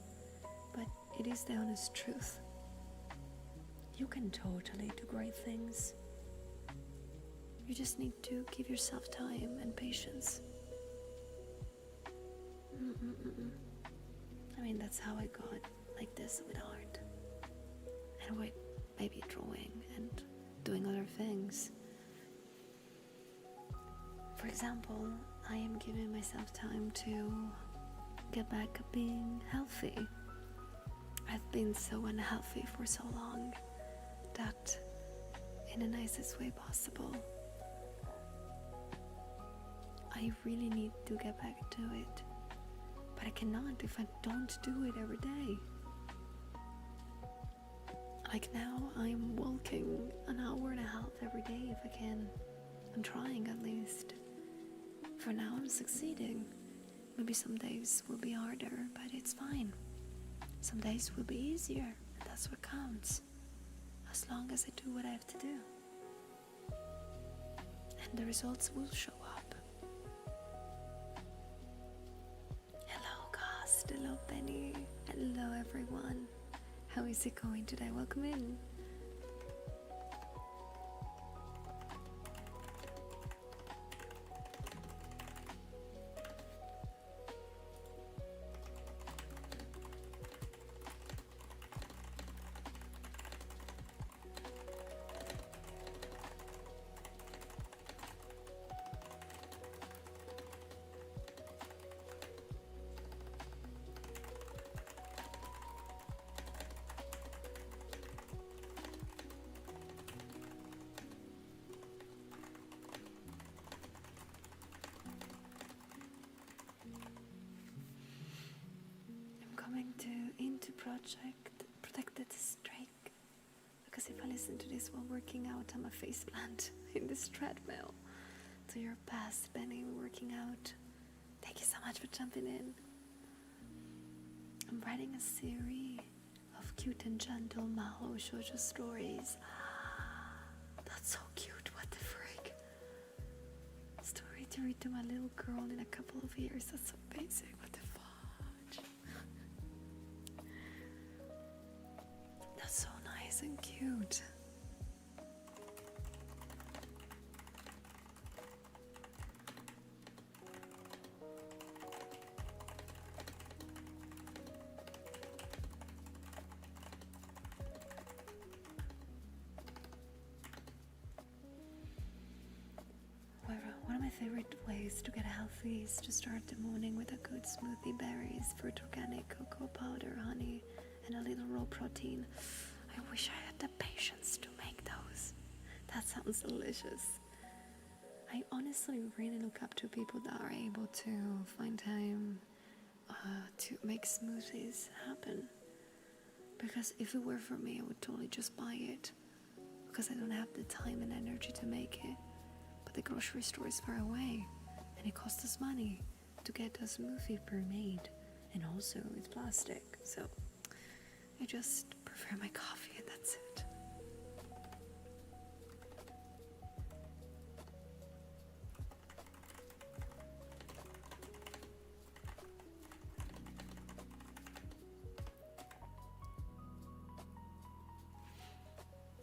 but it is the honest truth. You can totally do great things. You just need to give yourself time and patience. I mean, that's how I got like this with art. And with maybe drawing and doing other things. For example, I am giving myself time to get back at being healthy. I've been so unhealthy for so long that, in the nicest way possible, I really need to get back to it. But I cannot if I don't do it every day. Like now, I'm walking an hour and a half every day if I can. I'm trying at least. For now, I'm succeeding. Maybe some days will be harder, but it's fine. Some days will be easier, and that's what counts. As long as I do what I have to do. And the results will show up. Hello, Gast. Hello, Benny. Hello, everyone. How is it going today? Welcome in. protect the streak. Because if I listen to this while working out, I'm a faceplant in this treadmill. Do your best, Benny, working out. Thank you so much for jumping in. I'm writing a series of cute and gentle Mahou shoujo stories. That's so cute, what the frick? Story to read to my little girl in a couple of years. That's so basic, what the fudge? That's so nice and cute. One of my favorite ways to get healthy is to start the morning with a good smoothie, berries, fruit, organic, cocoa powder, honey, and a little raw protein. I wish I had the patience to make those. That sounds delicious. I honestly really look up to people that are able to find time to make smoothies happen. Because if it were for me, I would totally just buy it. Because I don't have the time and energy to make it. But the grocery store is far away, and it costs us money to get a smoothie pre-made, and also it's plastic, so I just prefer my coffee and that's it.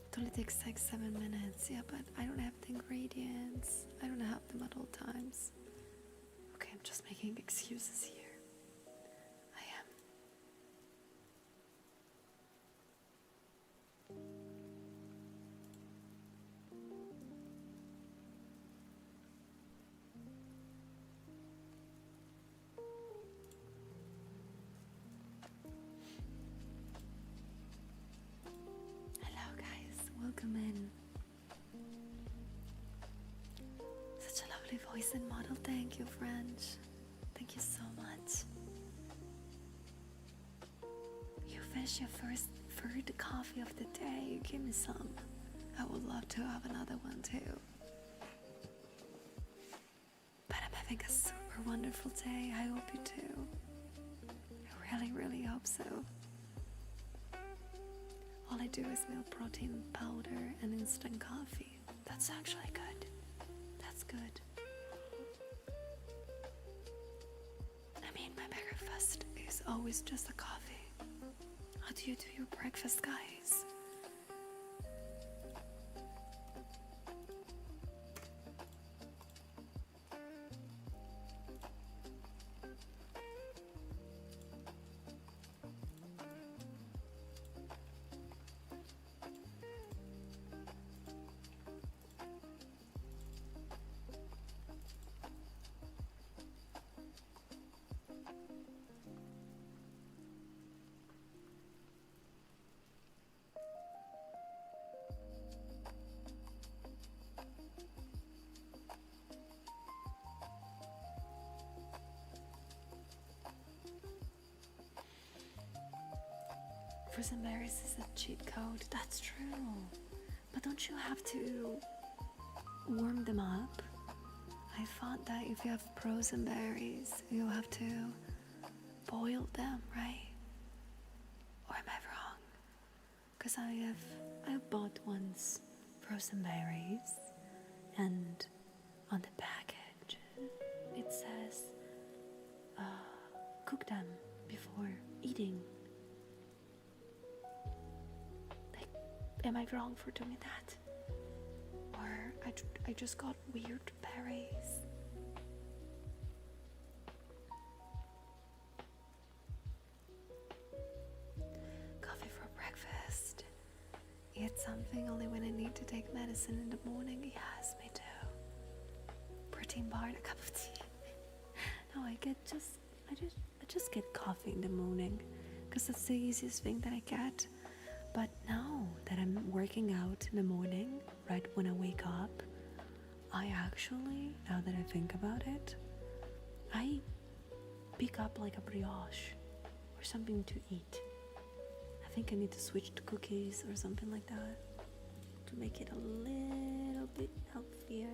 It only takes like 7 minutes, yeah, but I don't have the ingredients. I don't have them at all times. Okay, I'm just making excuses here. I am. Hello guys, welcome in. Such a lovely voice and model. Thank you, French. Thank you so much. You finished your third coffee of the day. Give me some. I would love to have another one too. But I'm having a super wonderful day. I hope you too. I really, really hope so. All I do is milk protein powder and instant coffee. That's actually good. That's good. I mean, my breakfast is always just a coffee. How do you do your breakfast, guys? Frozen berries is a cheat code. That's true. But don't you have to warm them up? I thought that if you have frozen berries, you have to boil them, right? Or am I wrong? Because I've bought once frozen berries, and on the package it says cook them before eating. Like, am I wrong for doing that? Or I just got weird berries. Coffee for breakfast. Eat something only when I need to take medicine in the morning. Yes, me too. Protein bar and a cup of tea. No, I just get coffee in the morning because that's the easiest thing that I get. But now that I'm working out in the morning, right when I wake up, I actually, now that I think about it, I pick up like a brioche or something to eat think I need to switch to cookies or something like that to make it a little bit healthier.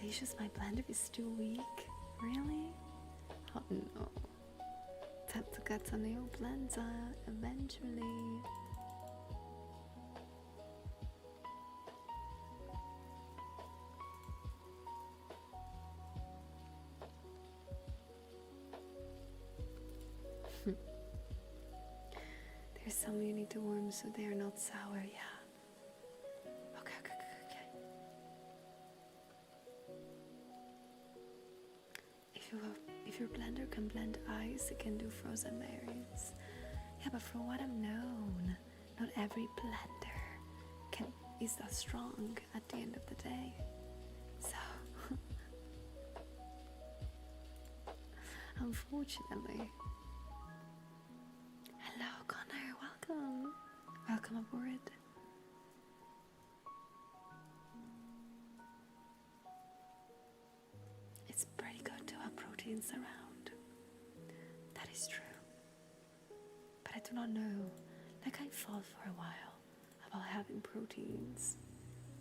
It's just my blender is too weak. Really? Oh no. Time to get a new blender eventually. There's some you need to warm so they are not sour, yeah. Okay. If your blender can blend ice, it can do frozen berries. Yeah, but from what I've known, not every blender is that strong at the end of the day. So, unfortunately. Hello, Connor. Welcome. Welcome aboard. It's pretty good to have proteins around. That is true. But I do not know. Like, I thought for a while about having proteins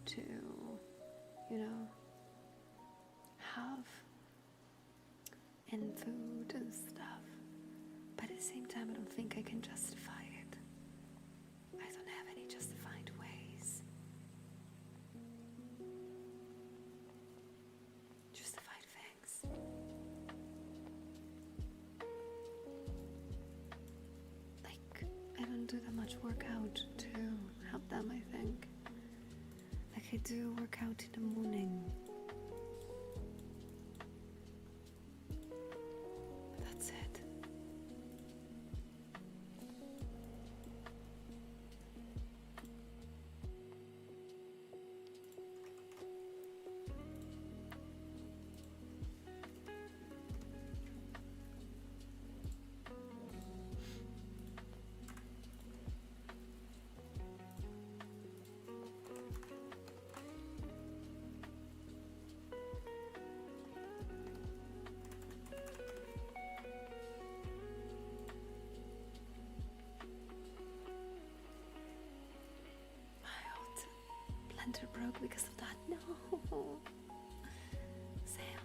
to, have in food and stuff. But at the same time, I don't think I can justify it. I don't have any justified ways. Justified things. Like, I don't do that much workout to help them, I think. Like, I do work out in the morning. That's it. Blender broke because of that. No. Sam.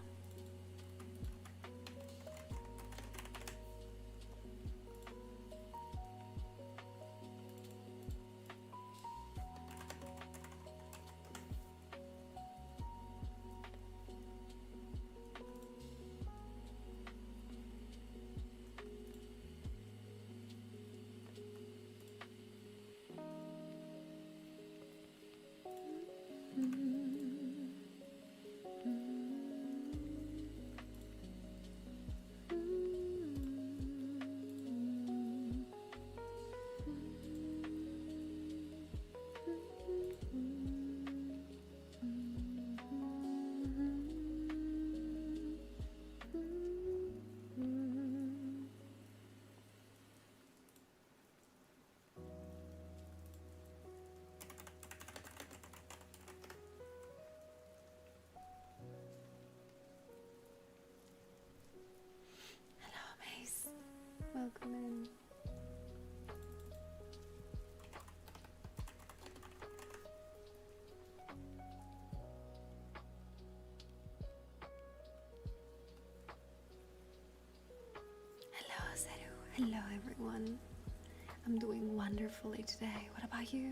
Welcome in. Hello, Saru. Hello, everyone. I'm doing wonderfully today. What about you?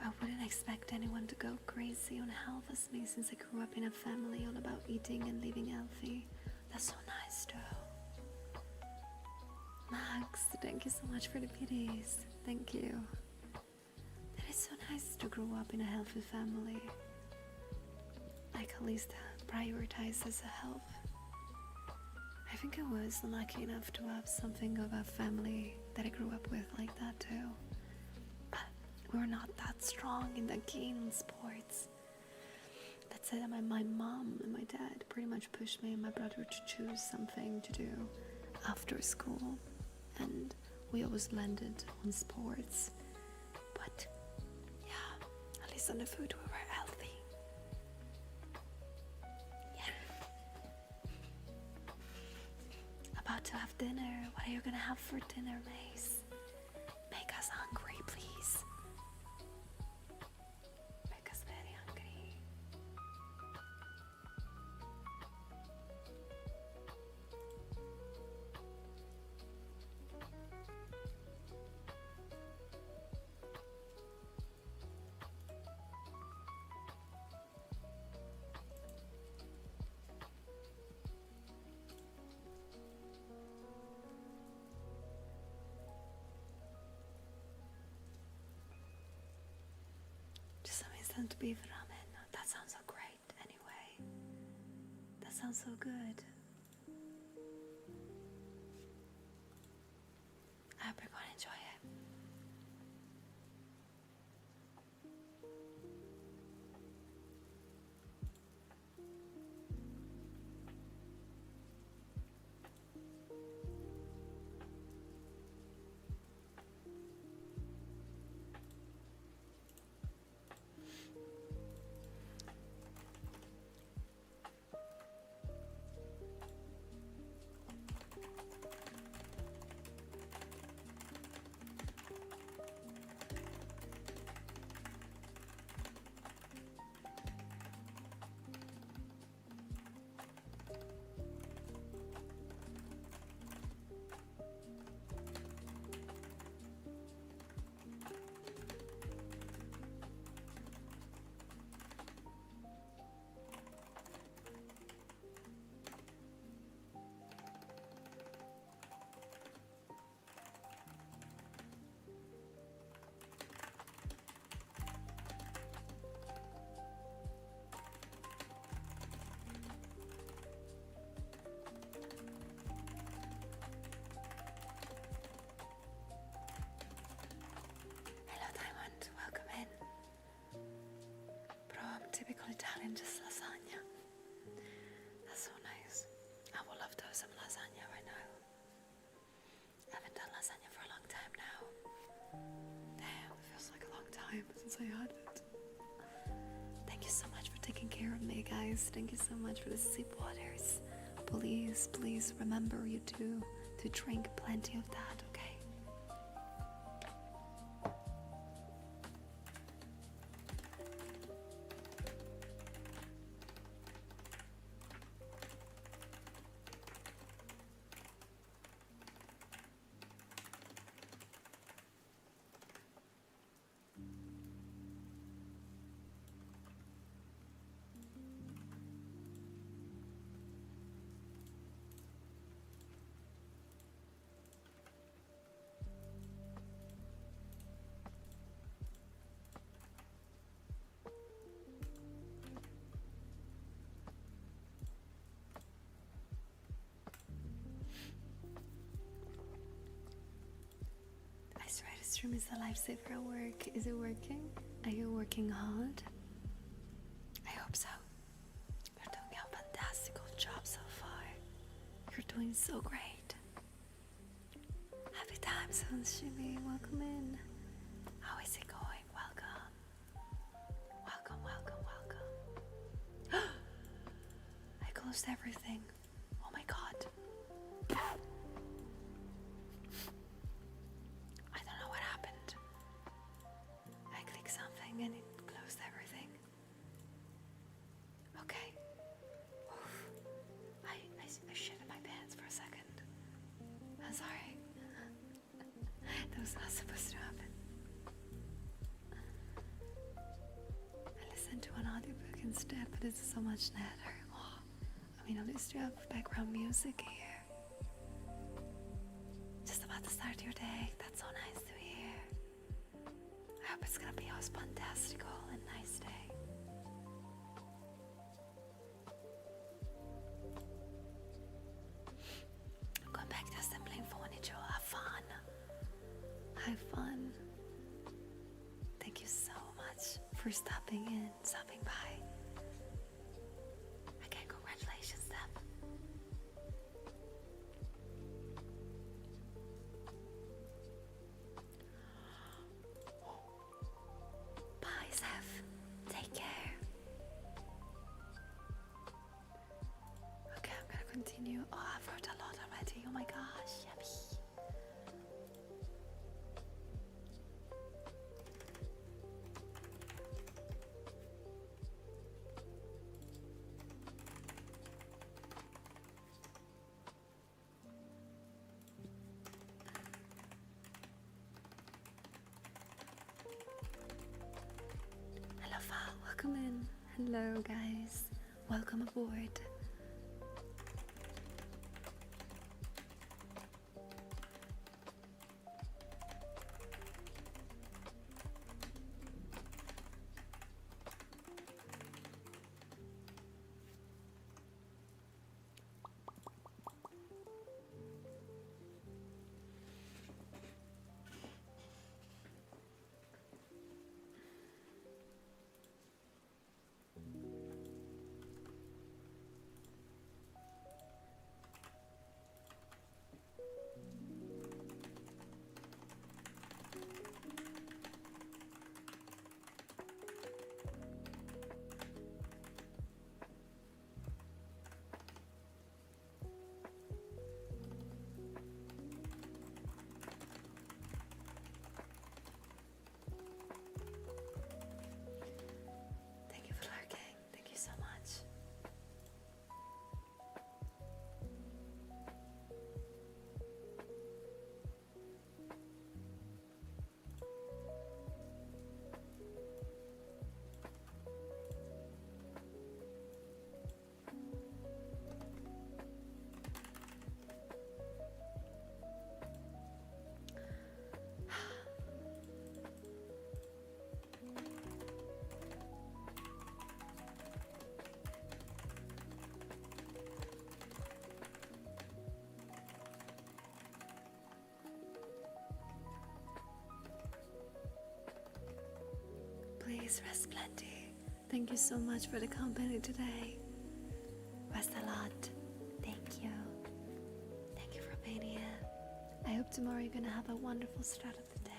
I wouldn't expect anyone to go crazy on health as me since I grew up in a family all about eating and living healthy. That's so nice, though. Max, thank you so much for the biddies. Thank you. That is so nice to grow up in a healthy family. Like, at least prioritizes health. I think I was lucky enough to have something of a family that I grew up with like that too. But we're not that strong in the game sports. That said, my mom and my dad pretty much pushed me and my brother to choose something to do after school, and we always landed on sports. But yeah, at least based on the food we were healthy. Yeah. About to have dinner. What are you gonna have for dinner, Mace? Make us hungry, please. Make us very hungry. Just some instant beef ramen. That sounds so great anyway. That sounds so good. I hope you're going to enjoy it. Typical Italian, just lasagna. That's so nice. I would love to have some lasagna right now. I haven't done lasagna for a long time now. Damn, it feels like a long time since I had it. Thank you so much for taking care of me, guys. Thank you so much for the sip waters. Please, please remember you to drink plenty of that, okay? Stream is a lifesaver at work. Is it working? Are you working hard? I hope so. You're doing a fantastical job so far. You're doing so great. Happy times, Shimmy. Welcome in. How is it going? Welcome. Welcome, welcome, welcome. I closed everything. Oh my god. And it closed everything. Okay. Oof. I shit in my pants for a second. I'm sorry. That was not supposed to happen. I listened to an audiobook instead, but it's so much netter. Oh, I mean, at least you have background music here. Just about to start your day. That's so nice to hear. I hope it's gonna be a fantastical and nice day. I'm going back to assembling furniture. Have fun. Have fun. Thank you so much for stopping by. Again, congratulations, Steph. Bye, Steph. continue. Oh, I've heard a lot already. Oh my gosh, yummy. Hello, Val. Welcome in. Hello, guys. Welcome aboard. Thank you for lurking. Thank you so much. Please rest plenty. Thank you so much for the company today. Rest a lot. Thank you. Thank you for being here. I hope tomorrow you're gonna have a wonderful start of the day.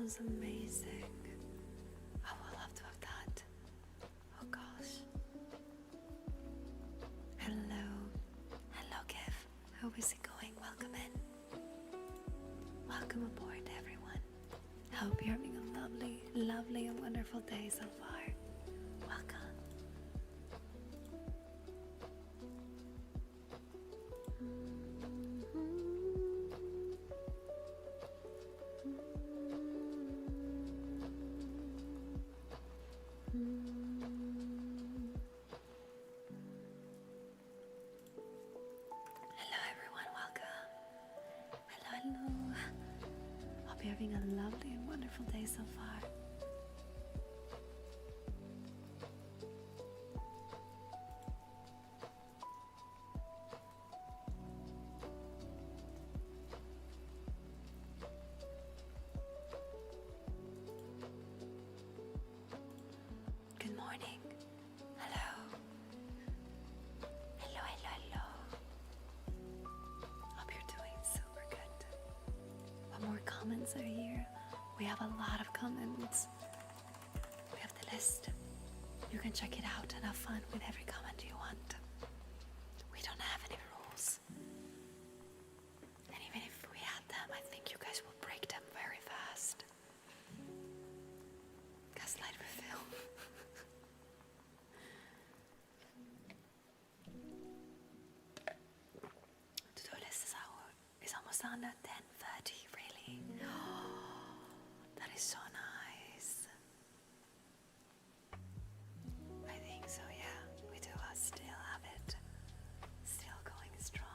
sounds amazing. I will love to have that. Oh gosh. Hello. Hello, Kev. How is it going? Welcome in. Welcome aboard, everyone. Hope you're having a lovely, lovely and wonderful day so far. Welcome. Hello everyone, welcome. Hello. Hope you're having a lovely and wonderful day so far. Good morning. Hello. Hello. Hope you're doing super good. What more comments are here? We have a lot of comments. We have the list. You can check it out and have fun with every comment you want. We don't have any rules. And even if we had them, I think you guys will break them very fast. Gaslight refill. To-do list is almost done at 10:30, really. That is so nice. I think so, yeah. We do still have it. Still going strong.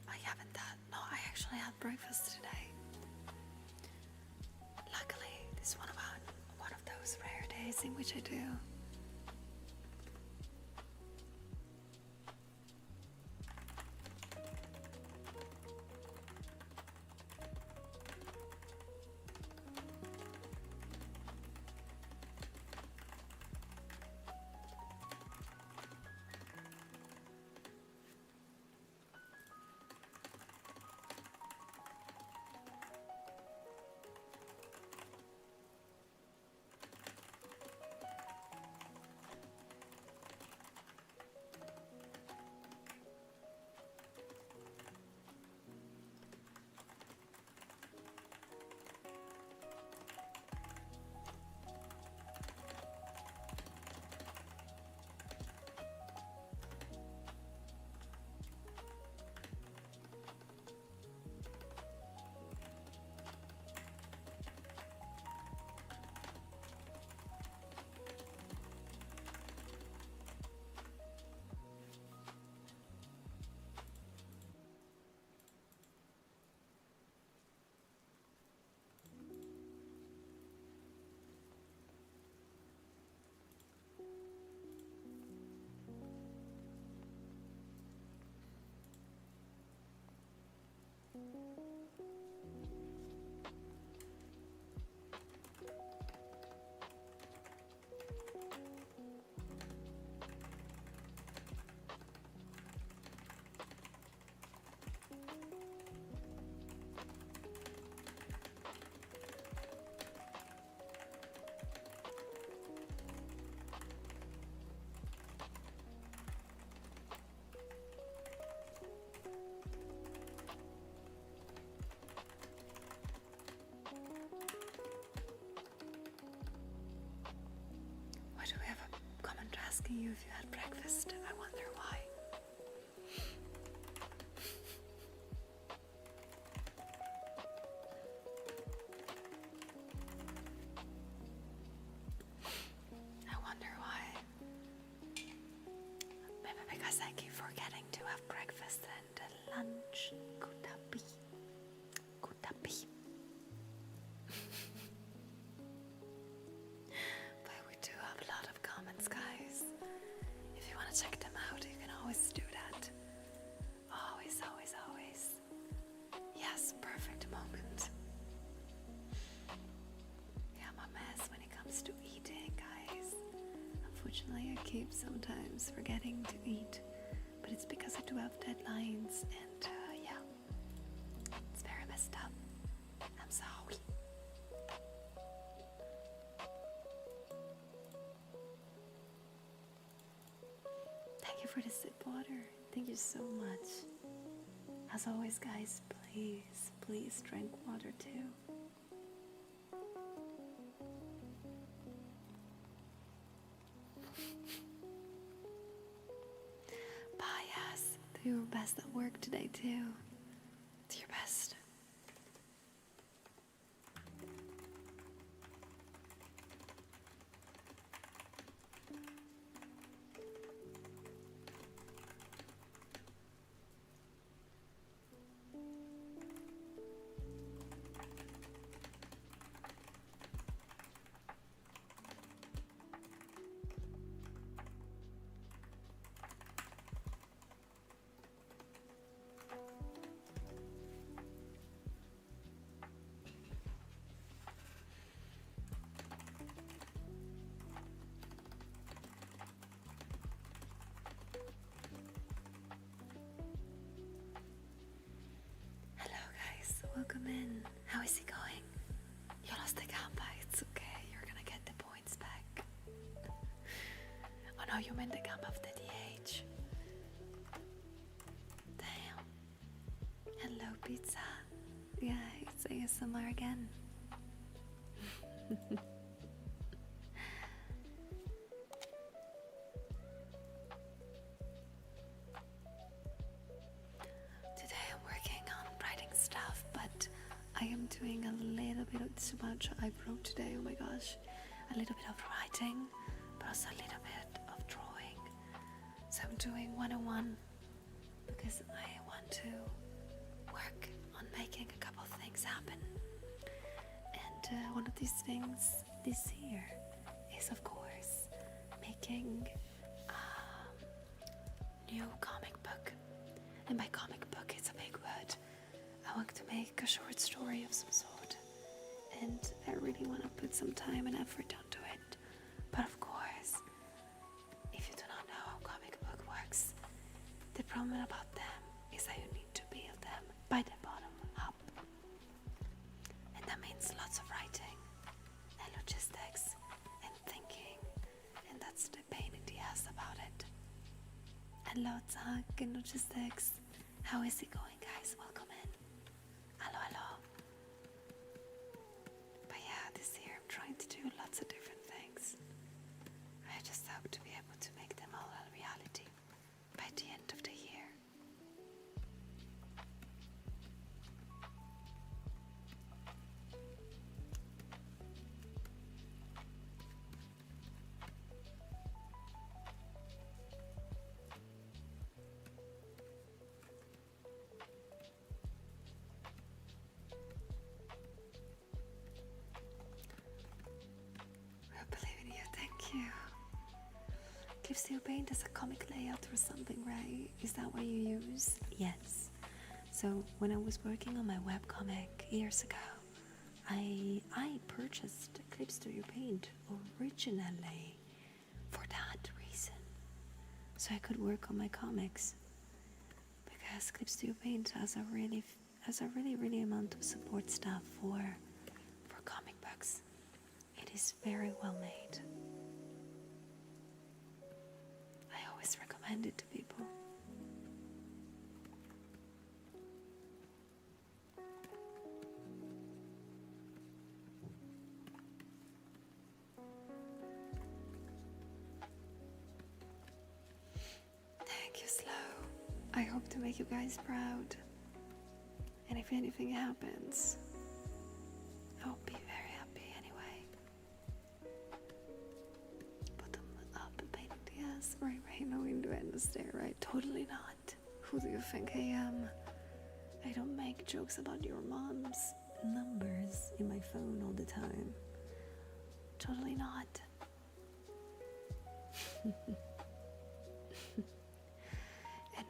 I haven't had, no, I actually had breakfast today. Luckily, this is one of those rare days in which I do. Why do we have a comment asking you if you had breakfast? I wonder why. I wonder why. check them out, you can always do that. Always, always, always. Yes, perfect moment. Yeah, I'm a mess when it comes to eating, guys. Unfortunately, I keep sometimes forgetting to eat, but it's because I do have deadlines, and yeah, it's very messed up. I'm sorry. Thank you for the sip water. Thank you so much. As always, guys, please drink water too. Bye, yes. Do your best at work today too. Do your best. Welcome in. How is it going? You lost the gamba. It's okay. You're gonna get the points back. Oh no, you meant the gamba of the DH. Damn. Hello, pizza. Yeah, it's ASMR again. Today I'm working on writing stuff, but I am doing a little bit of this much I wrote today. Oh my gosh, a little bit of writing, but also a little bit of drawing. So I'm doing 101 because I want to work on making a couple things happen. And one of these things this year is, of course, making a new comic book. And by comic book, it's a big word. I want to make a short story of some sort, and I really want to put some time and effort onto it. But of course, if you do not know how comic book works, the problem about them is that you need to build them by the bottom up. And that means lots of writing and logistics and thinking, and that's the pain in the ass about it. Hello, Zach, and logistics. How is it going, guys? Welcome in. Hello, hello. But yeah, this year I'm trying to do lots of different things. I just hope to be able to make them all a reality by the end of the year. Clipsteel Paint is a comic layout or something, right? Is that what you use? Yes. So when I was working on my webcomic years ago, I purchased Clipsteel Paint originally for that reason, so I could work on my comics. Because Clipsteel Paint has a really amount of support stuff for comic books. It is very well made. I always recommend it to people. Thank you, Slow. I hope to make you guys proud. And if anything happens, I'll be very happy anyway. Bottom up, pain in the ass. Right, no innuendos there, right? Totally not. Who do you think I am? I don't make jokes about your mom's numbers in my phone all the time. Totally not.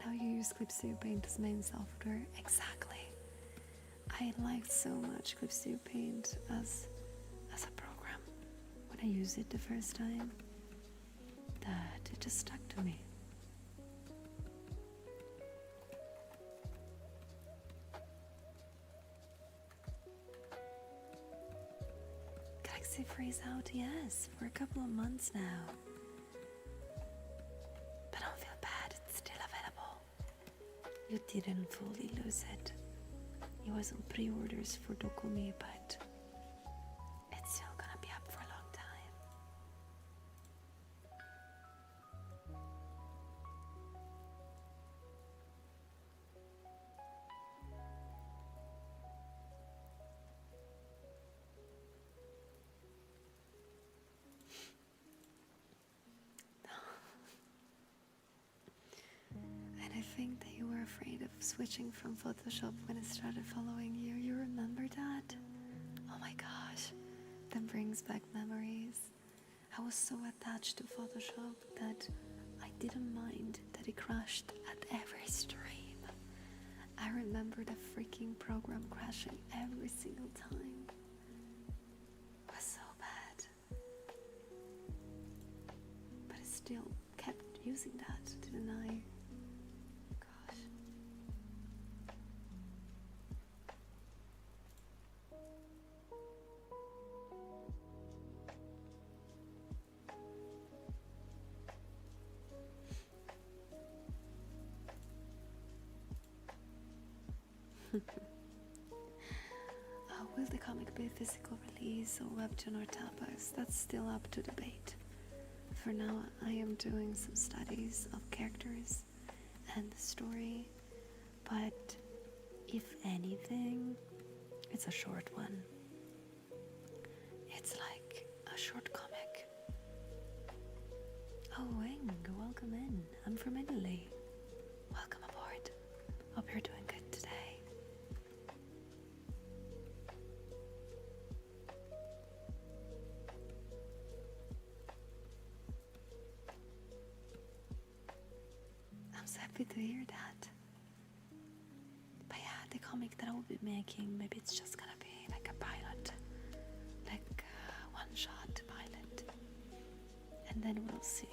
Now you use Clip Studio Paint as main software. Exactly. I liked so much Clip Studio Paint as a program when I used it the first time that it just stuck to me. Galaxy Freeze out, yes, for a couple of months now. But don't feel bad, it's still available. You didn't fully lose it. It was on pre-orders for Dokumi, but it's still gonna be up for a long time. And I think that you were afraid of switching from Photoshop when I started following you. You remember that? Oh my gosh, that brings back memories. I was so attached to Photoshop that I didn't mind that it crashed at every stream. I remember the freaking program crashing every single time. It was so bad. But I still kept using that, didn't I? Gosh. Will the comic be a physical release or webtoon or tapas? That's still up to debate. For now, I am doing some studies of characters and the story, but if anything, it's a short one. It's like a short comic. Oh, Wing, welcome in. I'm from Italy. Welcome aboard. Hope you're doing good today. I'm so happy to hear that. But yeah, the comic that I will be making, maybe it's just gonna be like a pilot, like a one-shot pilot, and then we'll see.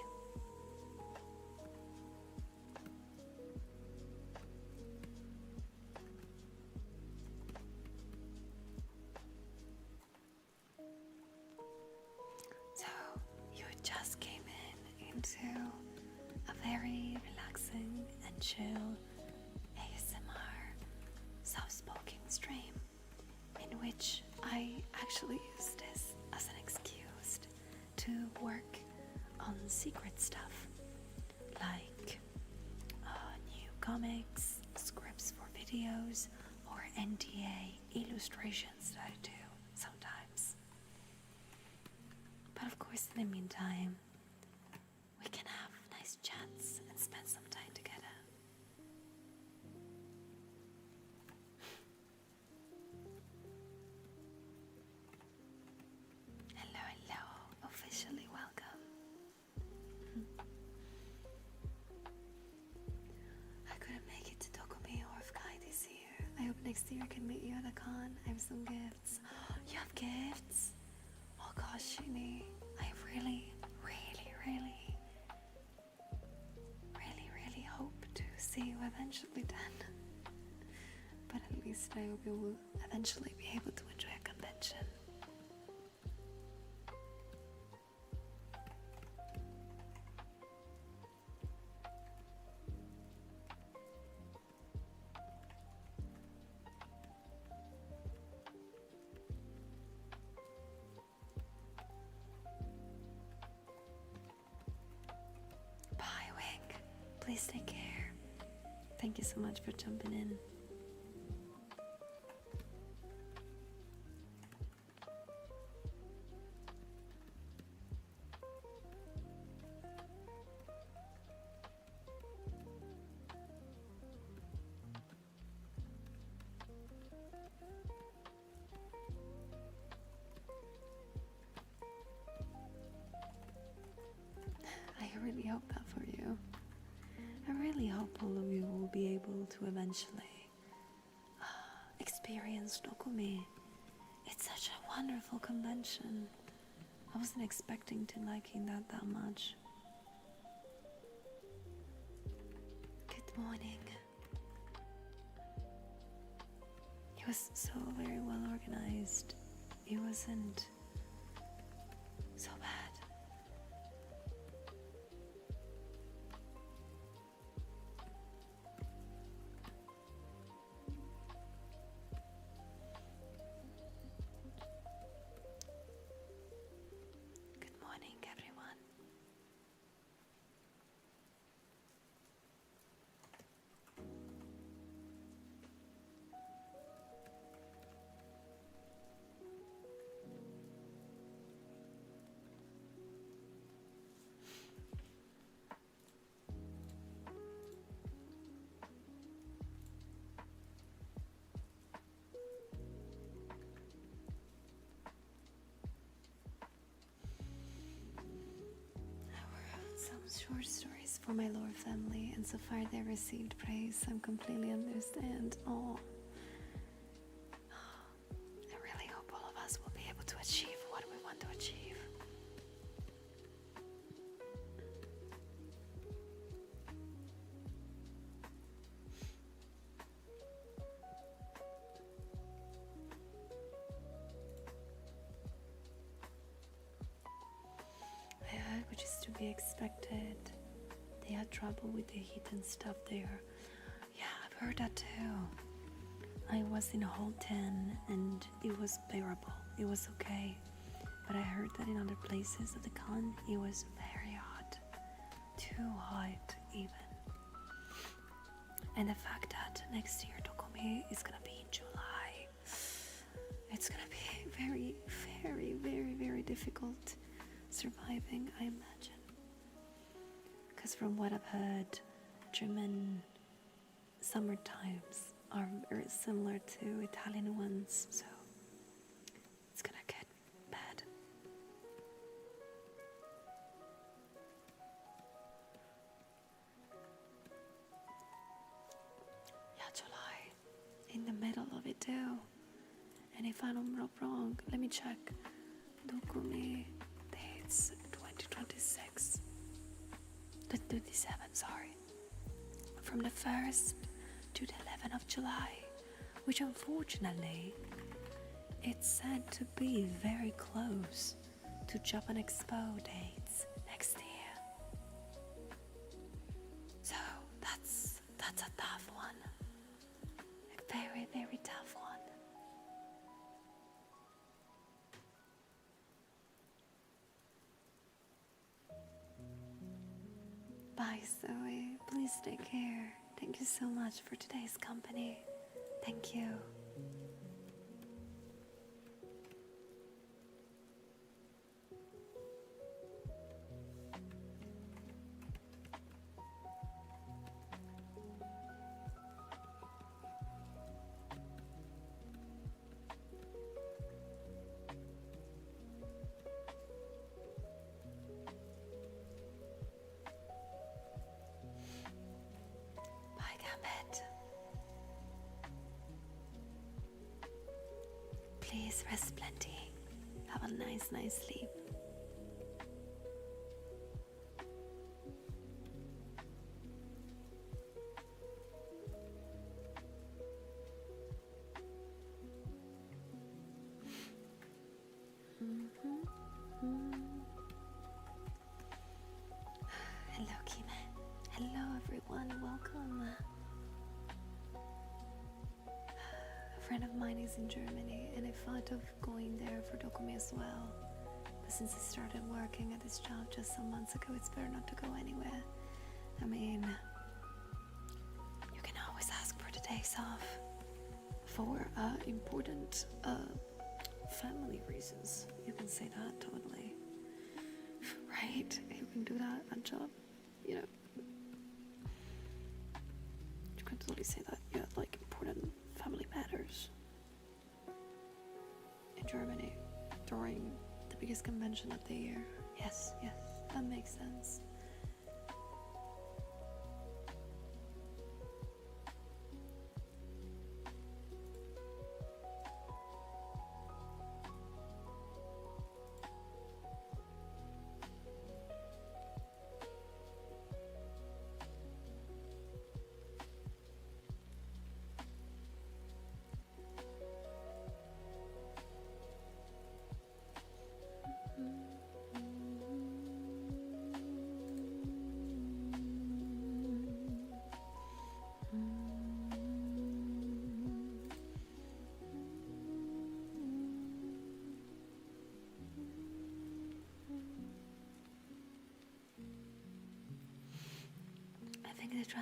So you just came into a very relaxing and chill ASMR soft-spoken stream in which I actually use this as an excuse to work on secret stuff like new comics, scripts for videos, or NDA illustrations that I do sometimes. But of course, in the meantime, we can have nice chats and spend some time together. Hello, hello, officially welcome. I couldn't make it to Dokumi or Kai this year. I hope next year I can meet you at a con. I have some gifts. You have gifts? Oh gosh, Shinny, I really hope to see you eventually then. But at least I hope you will eventually be able to enjoy a convention. Bye, Wing. Please take care. Thank you so much for jumping in. I really hope that for you. I really hope all of you able to eventually experience Dokumi. It's such a wonderful convention. I wasn't expecting to liking that much. Good morning. It was so very well organized. It wasn't so bad. Good morning, everyone. Some short stories for my lore family, and so far they received praise. I'm completely understand. Oh, I really hope all of us will be able to achieve what we want to achieve. I heard, which is to be expected. They had trouble with the heat and stuff there. Yeah, I've heard that too. I was in Hall 10 and it was bearable. It was okay. But I heard that in other places of the con, it was very hot. Too hot, even. And the fact that next year Dokumi is gonna be in July, it's gonna be very, very, very, very difficult surviving, I imagine. Because from what I've heard, German summer times are very similar to Italian ones, so it's gonna get bad. Yeah, July, in the middle of it too. And if I'm not wrong, let me check. Dokumi dates 2026. The 27, sorry. From the 1st to the 11th of July, which unfortunately, it's said to be very close to Japan Expo dates next year. So that's a tough one. A very, very tough one. Bye, Zoe. Please take care. Thank you so much for today's company. Thank you. Please rest plenty. Have a nice sleep. Hello, Kime. Hello, everyone. Welcome. A friend of mine is in Germany, and I thought of going there for Dokumi as well. But since I started working at this job just some months ago, it's better not to go anywhere. I mean, you can always ask for the days off for important family reasons. You can say that totally. Right? You can do that at job, you know. You can totally say that, yeah, like important family matters in Germany during the biggest convention of the year. Yes, that makes sense.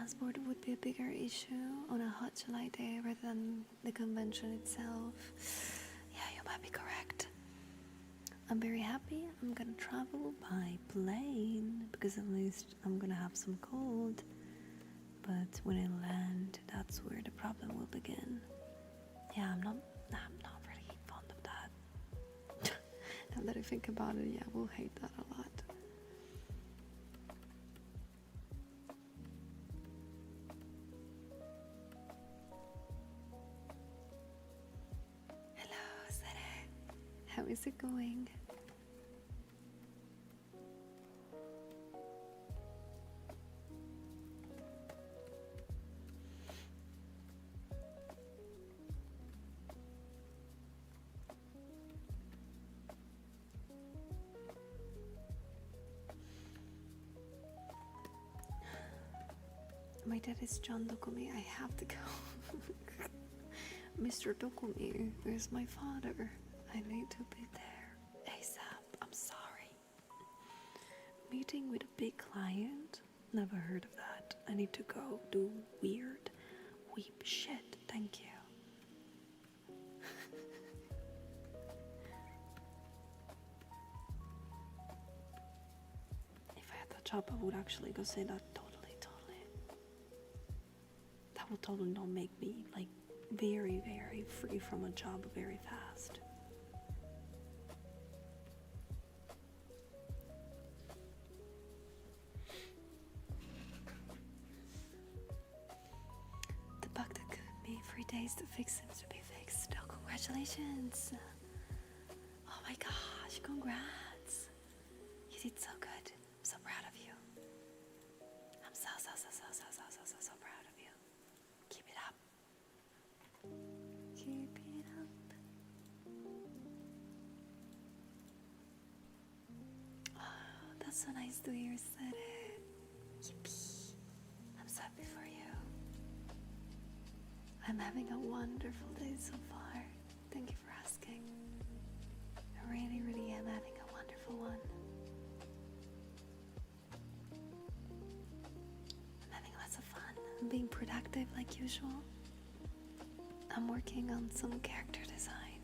transport would be a bigger issue on a hot July day rather than the convention itself. Yeah, you might be correct. I'm very happy I'm gonna travel by plane because at least I'm gonna have some cold. But when I land, that's where the problem will begin. Yeah, I'm not really fond of that. Now that I think about it, yeah, we'll hate that a lot. Hello, Sere. How is it going? My dad is John Dokumi. I have to go. Mr. Dokumi, where's my father? I need to be there ASAP. I'm sorry. Meeting with a big client? Never heard of that. I need to go do weird weep shit. Thank you. If I had that job, I would actually go say that. Totally. That would totally not make me like very, very free from a job very fast. The bug that took me 3 days to fix seems to be fixed. Oh, congratulations! Oh my gosh, congrats! You did so good. I'm so proud of you. I'm so proud of you. Keep it up. Keep it up. Oh, that's so nice to hear, Sere. Yippee. I'm so happy for you. I'm having a wonderful day so far. Thank you for asking. I really, really am having a wonderful one. I'm having lots of fun. I'm being productive like usual. I'm working on some character design.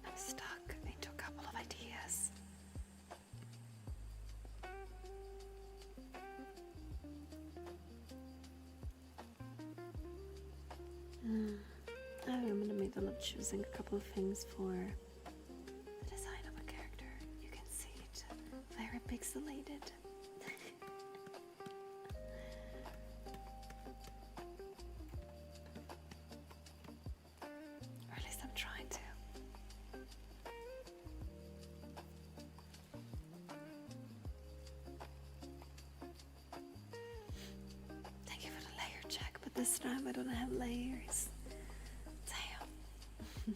I'm stuck into a couple of ideas. I'm in the middle of choosing a couple of things for the design of a character. You can see it very pixelated. Or at least I'm trying to. Thank you for the layer check, but this time I don't have layers. Damn.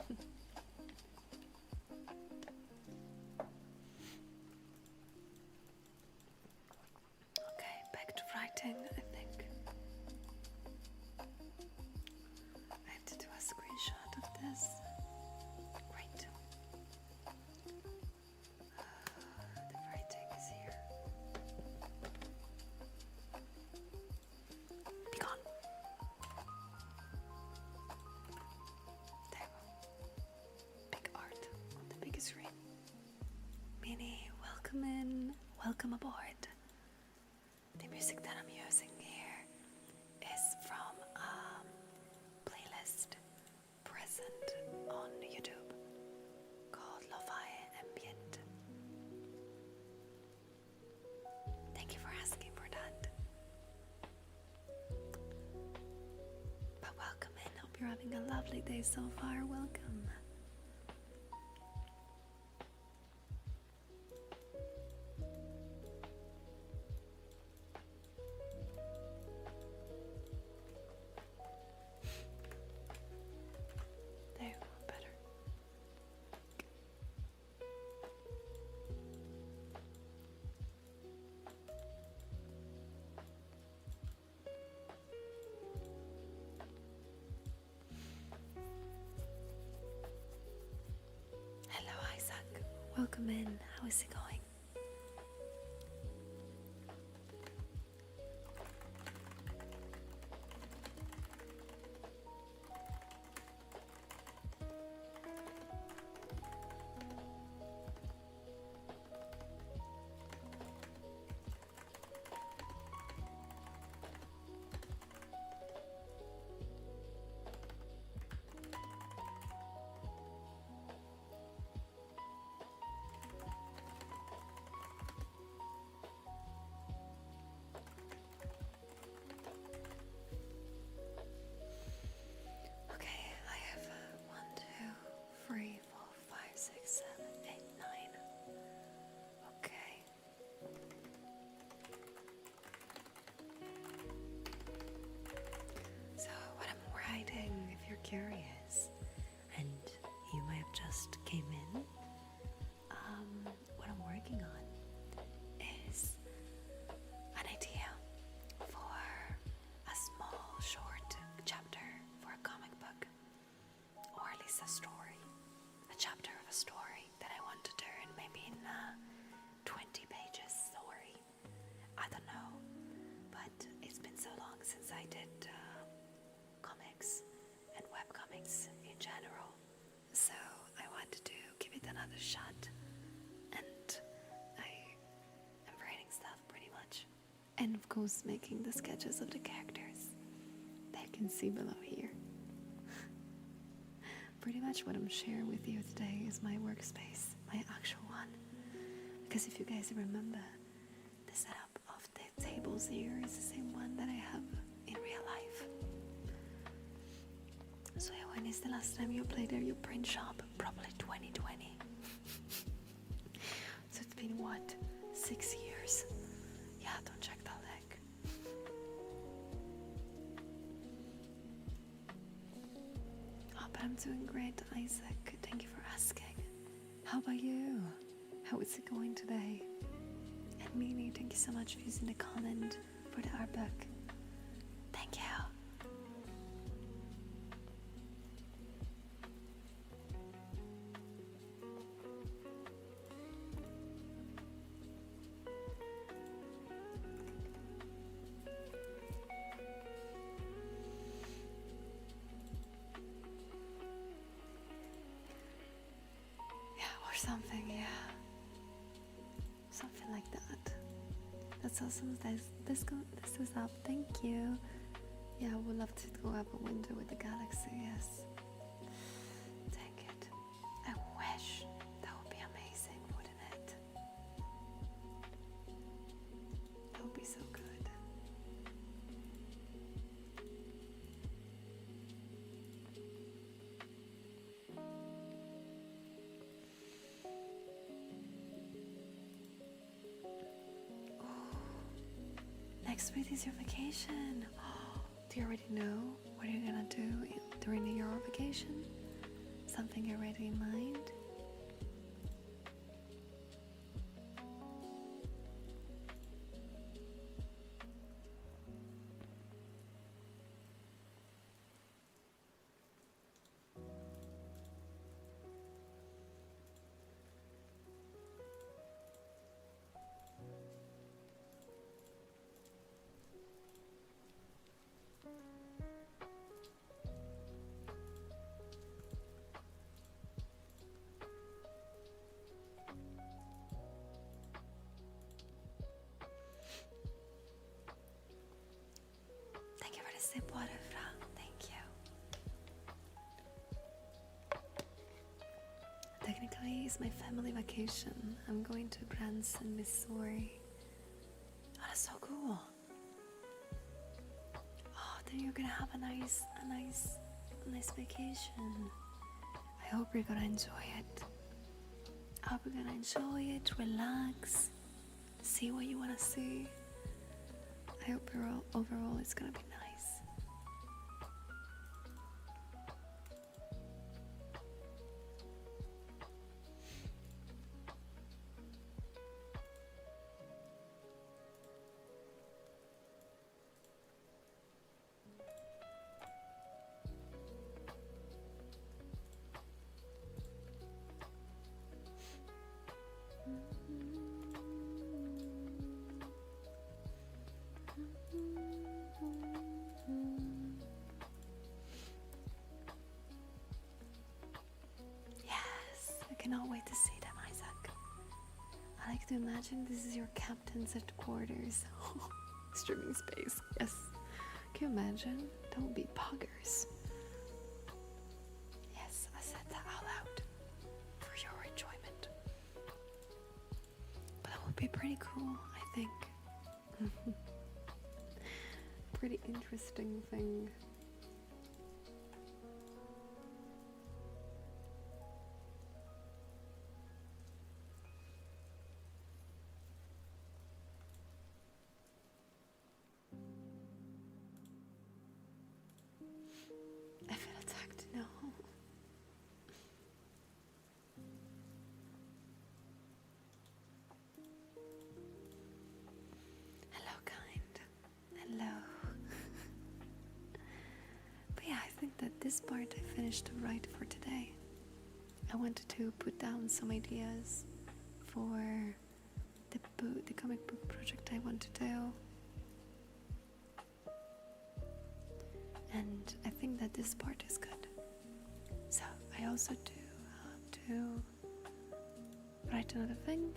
Okay, back to writing, I think. I have to do a screenshot of this. Great. The writing is here. Be gone. There we go. Big art on the big screen. Minnie, welcome in. Welcome aboard. The music that I'm using here is from a playlist present on YouTube called Lo-Fi Ambient. Thank you for asking for that. But welcome in. Hope you're having a lovely day so far. Welcome. There, better. welcome in. How is it going? Curious, and you might have just came in. What I'm working on is an idea for a small short chapter for a comic book, or at least a story, a chapter of a story that I want to turn maybe in a 20 pages story. I don't know, but it's been so long since I did comics and webcomics in general, so I wanted to give it another shot, and I am writing stuff pretty much, and of course making the sketches of the characters that you can see below here. Pretty much what I'm sharing with you today is my workspace, my actual one, because if you guys remember, the setup of the tables here is the same one that I have in real life. So yeah, when is the last time you played at your print shop? Probably 2020. So it's been what, 6 years? Yeah, don't check that link. Oh, but I'm doing great, Isaac. Thank you for asking. How about you? How is it going today? And Mimi, thank you so much for using the comment for the art book. Thank you. Something, yeah. Something like that. That's awesome. This is up. Thank you. Yeah, I would love to go up a window with the galaxy, yes. Take it. I wish. That would be amazing, wouldn't it? That would be so good. Next week is your vacation. Do you already know what you're gonna do during your vacation? Something you're already in mind? Sip water, Fra. Thank you. Technically, it's my family vacation. I'm going to Branson, Missouri. Oh, that's so cool. Oh, then you're gonna have a nice vacation. I hope you're gonna enjoy it. I hope you're gonna enjoy it, relax, see what you wanna see. I hope overall it's gonna be nice. cannot wait to see them, Isaac. I like to imagine this is your captain's headquarters. Streaming space, yes. Can you imagine? That would be poggers. Yes, I said that out loud for your enjoyment. But that would be pretty cool, I think. Pretty interesting thing. I feel attacked now. Hello, kind. Hello. But yeah, I think that this part I finished to write for today. I wanted to put down some ideas for the comic book project I want to do. And I think that this part is good. So I also do have to write another thing.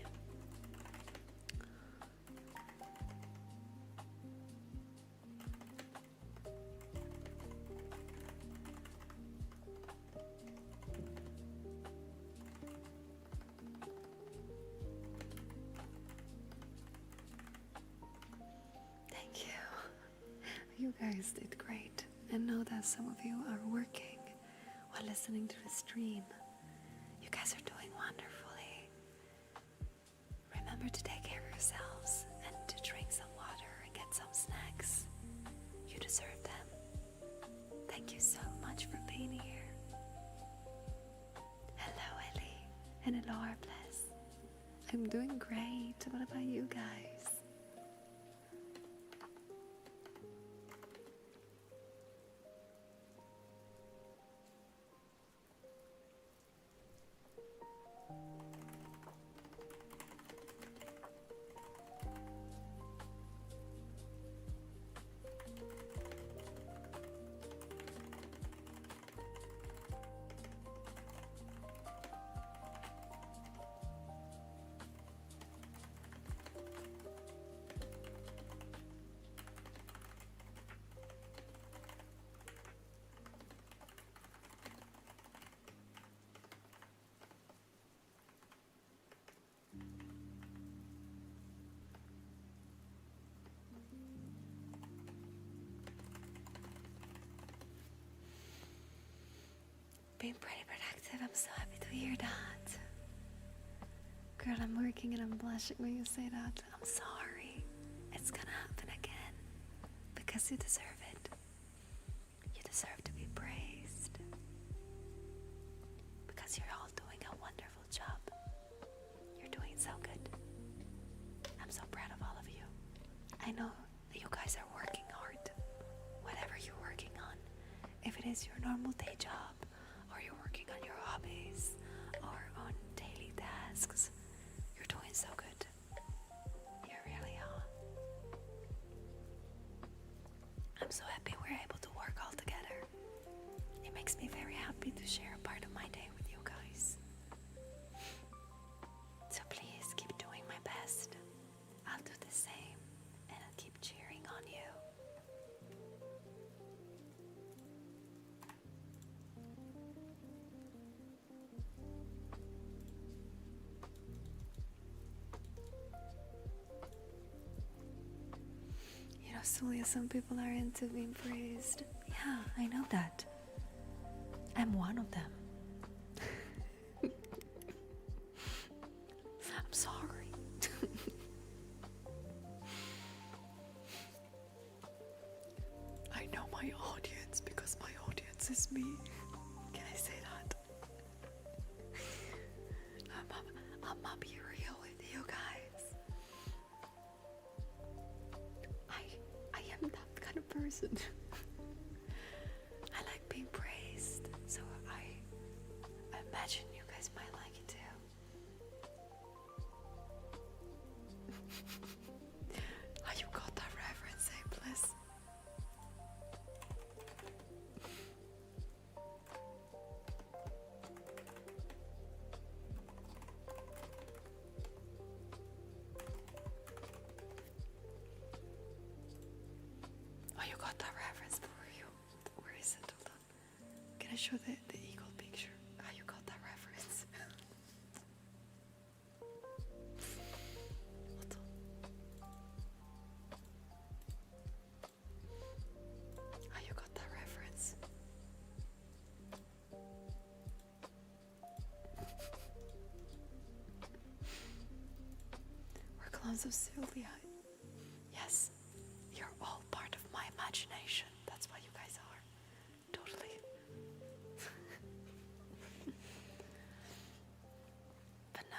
Thank you. You guys did great. I know that some of you are working while listening to the stream. You guys are doing wonderfully. Remember to take care of yourselves and to drink some water and get some snacks. You deserve them. Thank you so much for being here. Hello, Ellie. And hello, Arbless. I'm doing great. What about you guys? Being pretty productive. I'm so happy to hear that. Girl, I'm working and I'm blushing when you say that. I'm sorry. It's gonna happen again. Because you deserve it. You deserve to be praised. Because you're all doing a wonderful job. You're doing so good. I'm so proud of all of you. I know that you guys are working hard. Whatever you're working on. If it is your normal day job, on your hobbies or on daily tasks, you're doing so good. You really are. I'm so happy we're able to work all together. It makes me very happy to share a part of my day with you guys. So please keep doing my best. I'll do the same and I'll keep cheering on you. Sulia, some people are into being praised. Yeah, I know that. I'm one of them. I'm sorry. I know my audience because my audience is me. Can I say that? I'm be real with you guys. I am that kind of person. I like being praised, so I imagine you guys might like it too. Oh, you got that reference, eh, Bliss? I show the eagle picture? How you got that reference? Hold on. How you got that reference? We're clones of Sylvia. Yes, you're all part of my imagination. That's what you guys are. Totally. But no,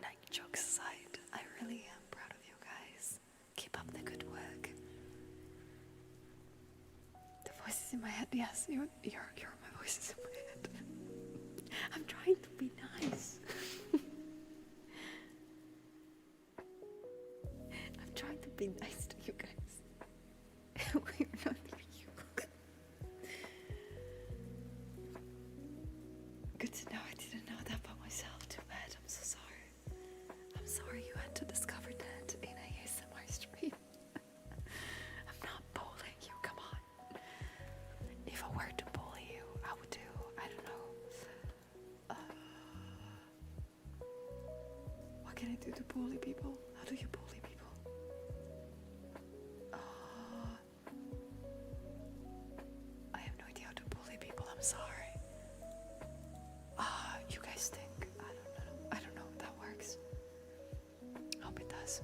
like, jokes aside, I really am proud of you guys. Keep up the good work. The voices in my head, yes, you're my voices in my head. I'm trying to be nice. I'm trying to be nice to you guys. We're not for you. Good to know. I didn't know that about myself. Too bad. I'm so sorry. I'm sorry you had to discover that in a ASMR stream. I'm not bullying you. Come on. If I were to bully you, I would do, I don't know. What can I do to bully people? How do you bully people? I have no idea how to bully people. I'm sorry. You guys think? I don't know if that works. Hope it does.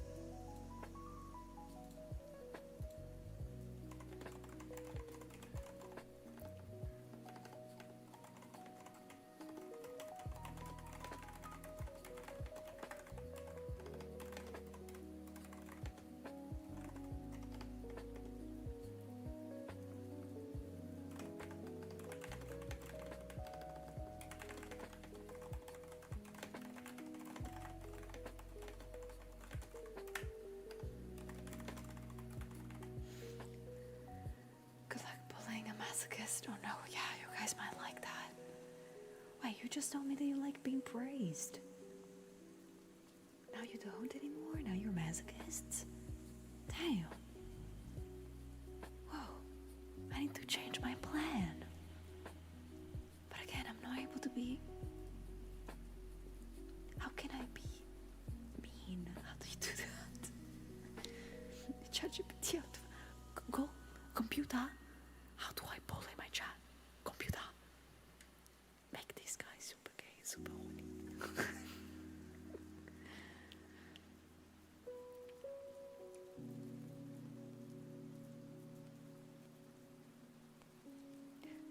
Good luck bullying a masochist. Oh no, yeah, you guys might like that. Wait, you just told me that you like being praised. Now you don't anymore? Now you're masochists? Damn. Whoa. I need to change my plan. But again, I'm not able to be... How can I be mean? How do you do that? ChatGPT, go, computer. How do I bully my chat? Computer. Make this guy super gay, super horny.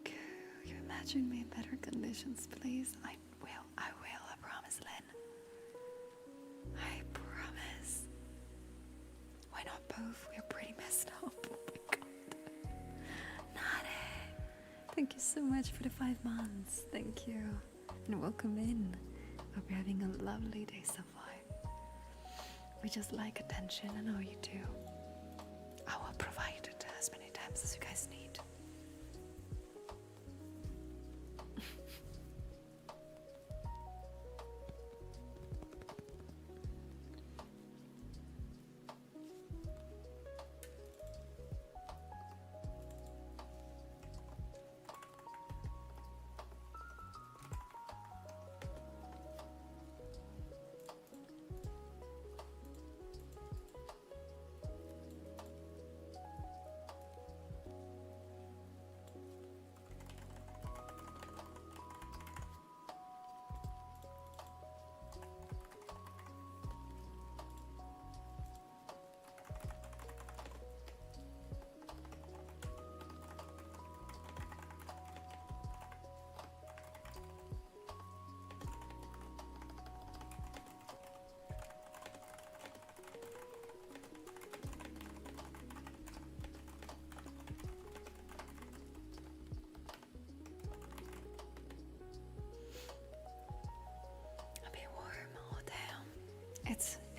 Could you imagine me in better conditions, please? I will, I promise, Lynn. I promise. Why not both? We're pretty messed up. Oh my god. Nade. Thank you so much for the 5 months. Thank you. And welcome in. Hope you're having a lovely day so far. We just like attention, I know you do. I will provide it as many times as you guys need.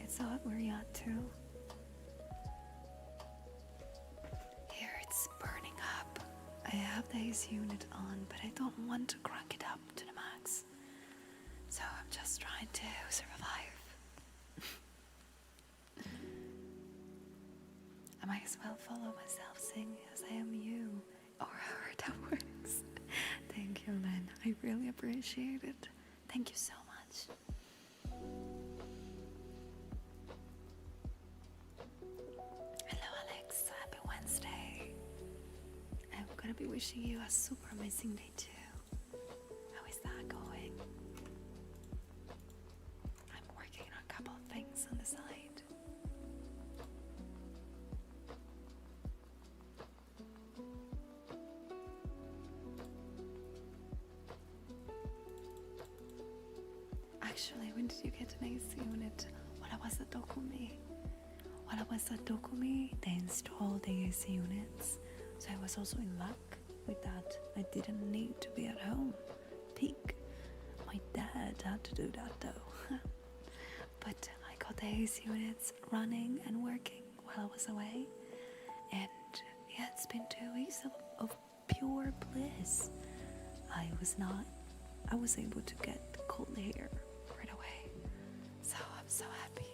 It's hot where you're at too. Here it's burning up. I have the AC unit on, but I don't want to crank it up to the max. So I'm just trying to survive. I might as well follow myself sing as I am you. Or however that works. Thank you. really appreciate it. Thank you so much. Hello Alex, happy Wednesday. I'm gonna be wishing you a super amazing day too. How is that going? I'm working on a couple of things on the side. Actually, when did you get an AC unit? While I was at Dokumi. While I was at Dokumi, they installed the AC units. So I was also in luck with that. I didn't need to be at home. Peak. My dad had to do that though. But I got the AC units running and working while I was away. And yeah, it's been 2 weeks of pure bliss. I was able to get cold hair right away. So I'm so happy.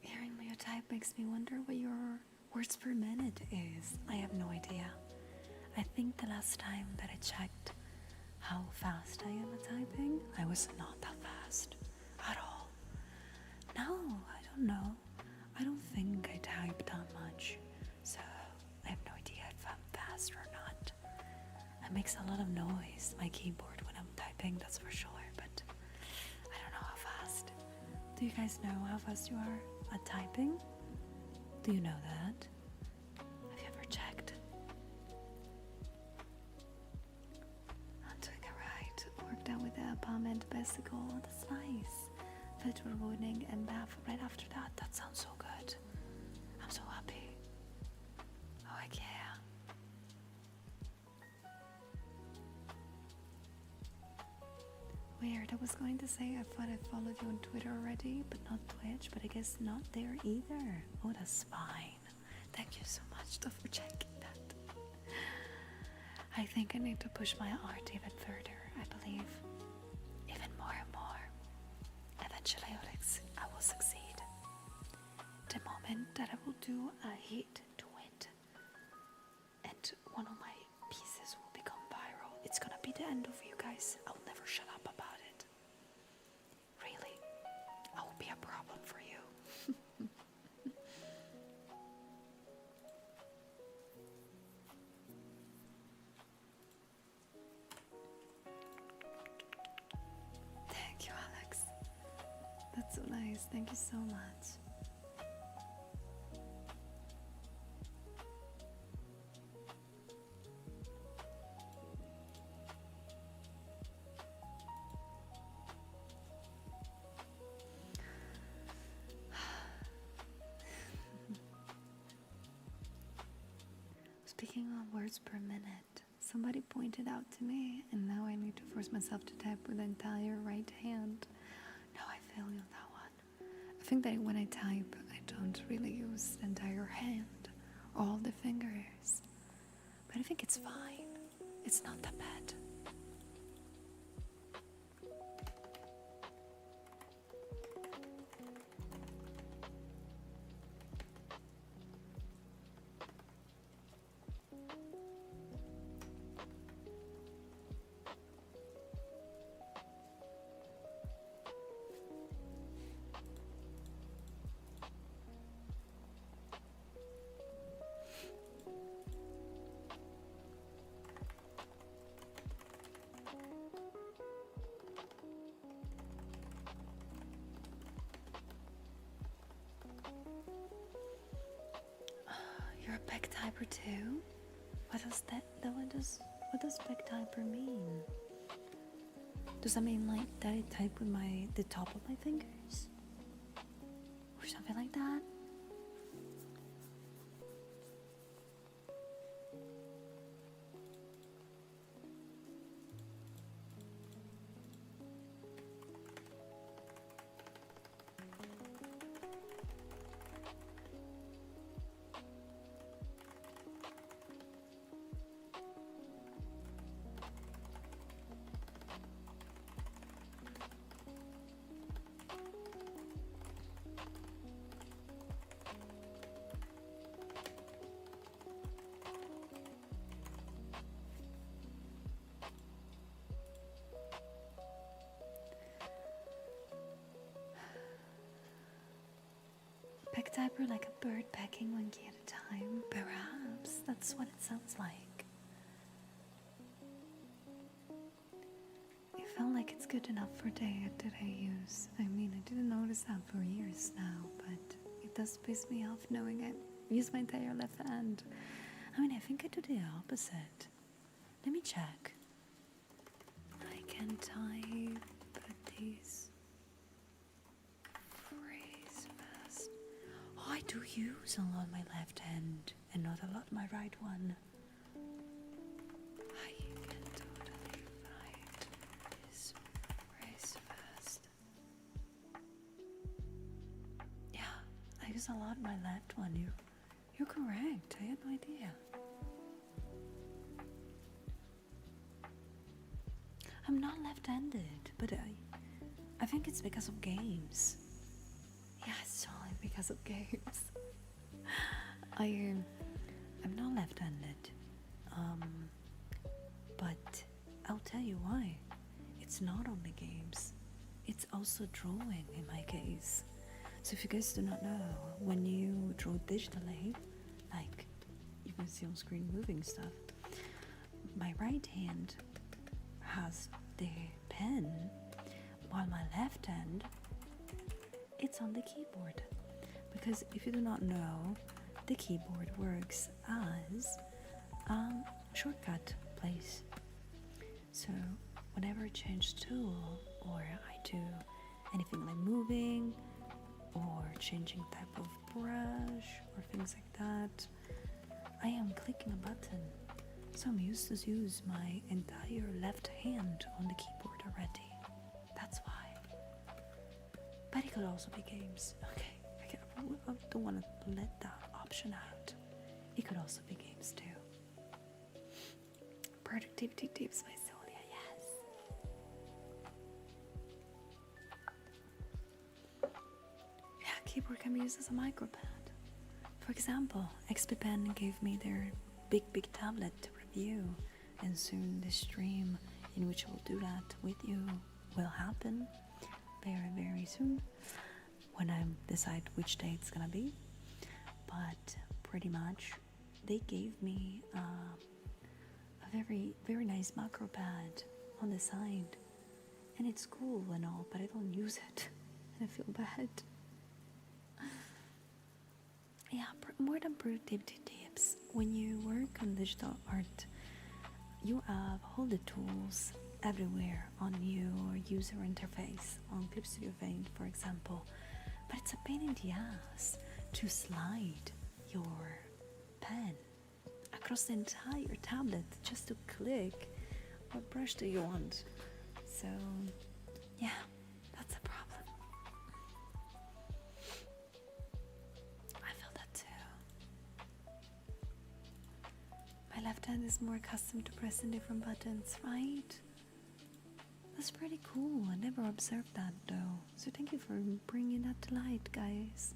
Hearing you type makes me wonder what your words per minute is. I have no idea. I think the last time that I checked how fast I am at typing, I was not that fast at all. No, I don't know. I don't think I type that much. So I have no idea if I'm fast or not. It makes a lot of noise, my keyboard, when I'm typing, that's for sure. But I don't know how fast. Do you guys know how fast you are at typing? Do you know that? Have you ever checked? I'm doing alright. Worked out with the palm and vesicle. That's nice. Virtual voting and bath right after that. That sounds so good. I'm so happy. Oh heck yeah. Weird, I was going to say I thought I followed you on Twitter already, but not Twitch, but I guess not there either. Oh, that's fine. Thank you so much for checking that. I think I need to push my art even further, I believe. Even more and more. Eventually I will succeed. The moment that I will do a hit to it, and one of my pieces will become viral, it's gonna be the end of you guys. I'll never shut up about it. Really, I will be a problem for you. Thank you, Alex. That's so nice. Thank you so much. Speaking of words per minute, somebody pointed out to me, and now I need to force myself to type with the entire right hand. No, I fail on that one. I think that when I type, I don't really use the entire hand, all the fingers. But I think it's fine. It's not that bad. big typer too? What does what does big typer mean? Does that mean like that I type with the top of my fingers? Or something like that? Peck typer like a bird pecking one key at a time. Perhaps that's what it sounds like. It felt like it's good enough for day-to-day use. I mean, I didn't notice that for years now, but it does piss me off knowing I use my entire left hand. I mean, I think I do the opposite. Let me check. I can type these. I do use a lot my left hand and not a lot my right one. I can totally write this phrase fast. Yeah, I use a lot my left one. You're correct. I had no idea. I'm not left-handed, but I think it's because of games. Yeah, it's only because of games. I'm not left-handed, but I'll tell you why. It's not only games, it's also drawing in my case. So if you guys do not know, when you draw digitally, like you can see on screen moving stuff, my right hand has the pen, while my left hand, it's on the keyboard. Because if you do not know, the keyboard works as a shortcut place. So whenever I change tool, or I do anything like moving or changing type of brush or things like that, I am clicking a button. So I'm used to use my entire left hand on the keyboard already. That's why. But it could also be games. Okay, I don't want to let that option out. It could also be games too. Productivity tips by Solia, yes. Yeah, keyboard can be used as a micropad. For example, XP gave me their big tablet to review, and soon the stream in which I will do that with you will happen very soon, when I decide which day it's gonna be. But pretty much they gave me a very nice macro pad on the side, and it's cool and all, but I don't use it and I feel bad. Yeah, more than productivity tips, when you work on digital art, you have all the tools everywhere on your user interface, on Clip Studio Paint, for example, but it's a pain in the ass to slide your pen across the entire tablet just to click what brush do you want. So yeah, that's a problem. I feel that too. My left hand is more accustomed to pressing different buttons, right? That's pretty cool. I never observed that though. So thank you for bringing that to light, guys.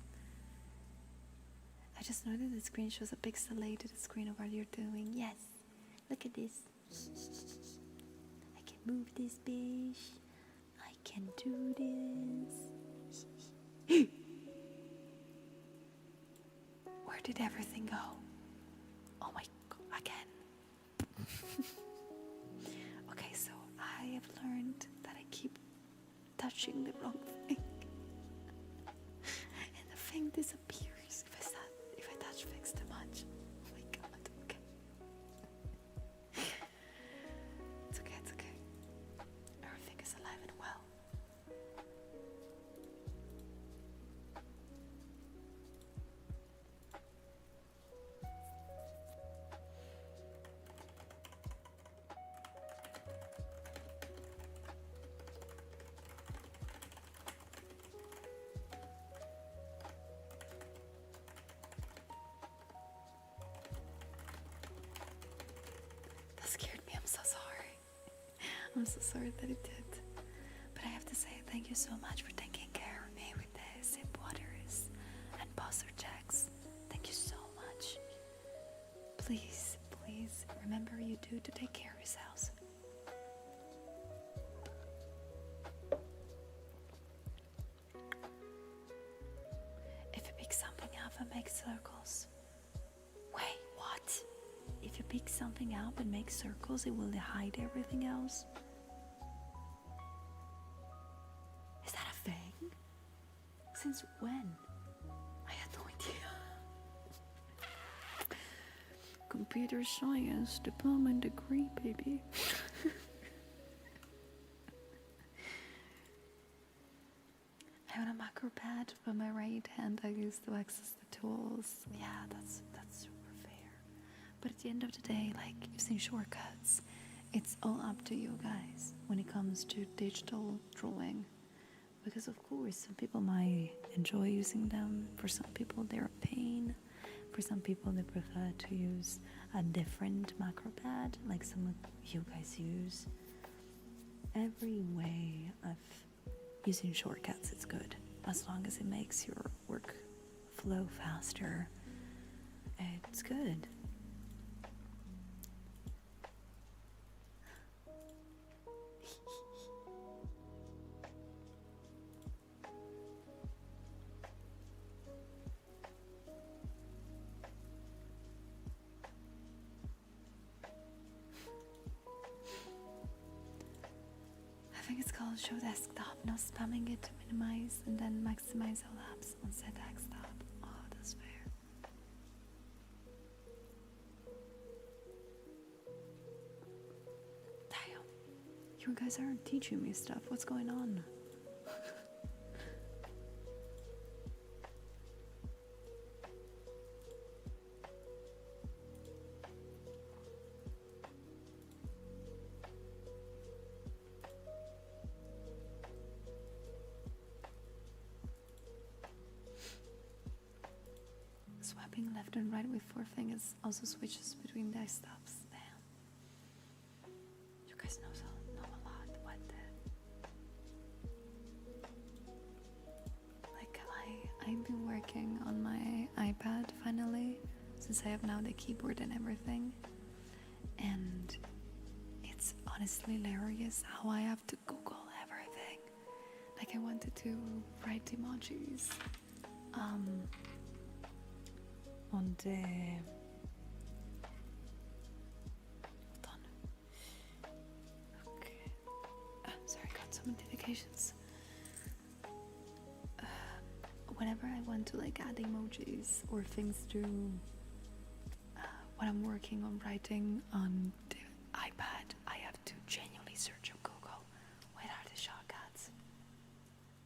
I just noticed the screen shows a pixelated screen of what you're doing. Yes, look at this. I can move this bitch. I can do this. Where did everything go? Oh my god, again. Okay, so I have learned that I keep touching the wrong thing. And the thing disappears if I touch things too much. I'm so sorry that it did. But I have to say thank you so much for taking care of me with the sip waters and posture checks. Thank you so much. Please, please remember you do to take care of yourselves. If you pick something up and make circles. Wait, what? If you pick something up and make circles, it will hide everything else? Is that a thing? Since when? I had no idea. Computer science diploma and degree, baby. I have a macro pad, but my right hand I use to access the tools. Yeah, that's super fair. But at the end of the day, like using shortcuts, it's all up to you guys when it comes to digital drawing. Because of course, some people might enjoy using them. For some people, they're a pain. For some people, they prefer to use a different macro pad, like some of you guys use. Every way of using shortcuts is good, as long as it makes your work flow faster. It's good. I think it's called show desktop, no spamming it to minimize and then maximize all apps on set desktop. Oh, that's fair. Damn, you guys aren't teaching me stuff. What's going on? Swapping left and right with 4 fingers also switches between desktops. Damn. You guys know a lot. What the? Like, I've been working on my iPad finally, since I have now the keyboard and everything. And it's honestly hilarious how I have to Google everything. Like, I wanted to write emojis. On the hold on. Okay. Sorry, got some notifications. Whenever I want to like add emojis or things to when I'm working on writing on the iPad, I have to genuinely search on Google. Where are the shortcuts?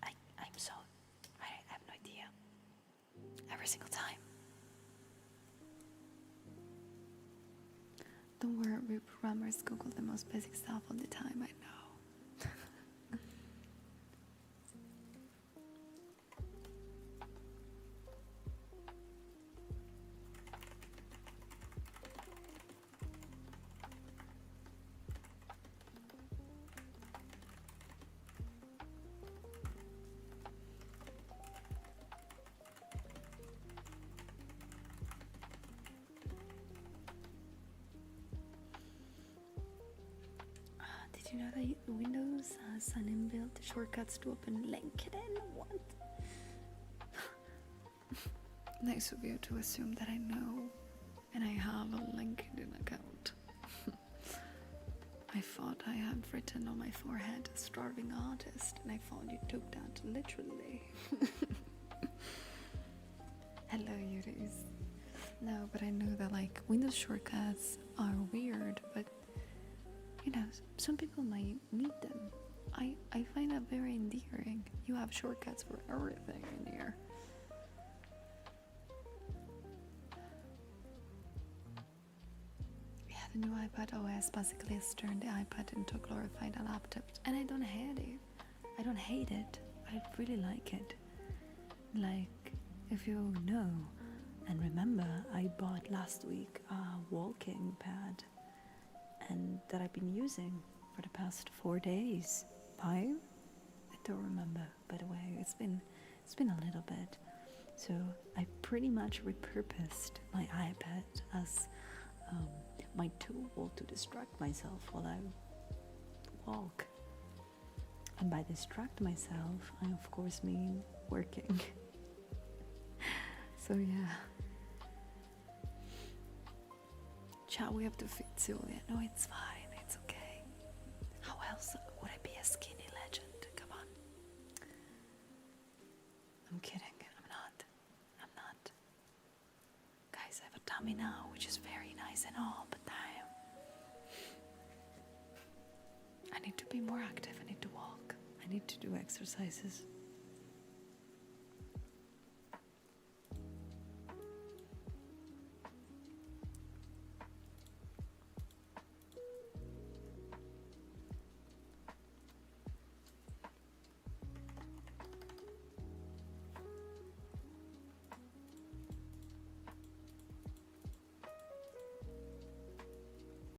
I have no idea. Every single time. Don't worry, we programmers Google the most basic stuff all the time, I know. Did you know that Windows has an inbuilt shortcuts to open LinkedIn? What? Nice of you to assume that I know and I have a LinkedIn account. I thought I had written on my forehead a starving artist, and I thought you took that literally. Hello, Yuris. No, but I know that like Windows shortcuts are weird, but you know, some people might need them. I find that very endearing. You have shortcuts for everything in here. Yeah, the new iPad OS basically has turned the iPad into a glorified laptop, and I don't hate it. I don't hate it. I really like it. Like, if you know and remember, I bought last week a walking pad and that I've been using for the past 4 days. 5? I don't remember, by the way. It's been a little bit. So I pretty much repurposed my iPad as my tool to distract myself while I walk. And by distract myself, I of course mean working. So yeah. Chat, we have to fit Julia. No, it's fine. It's okay. How else would I be a skinny legend? Come on. I'm kidding. I'm not. Guys, I have a tummy now, which is very nice and all, but I need to be more active. I need to walk. I need to do exercises.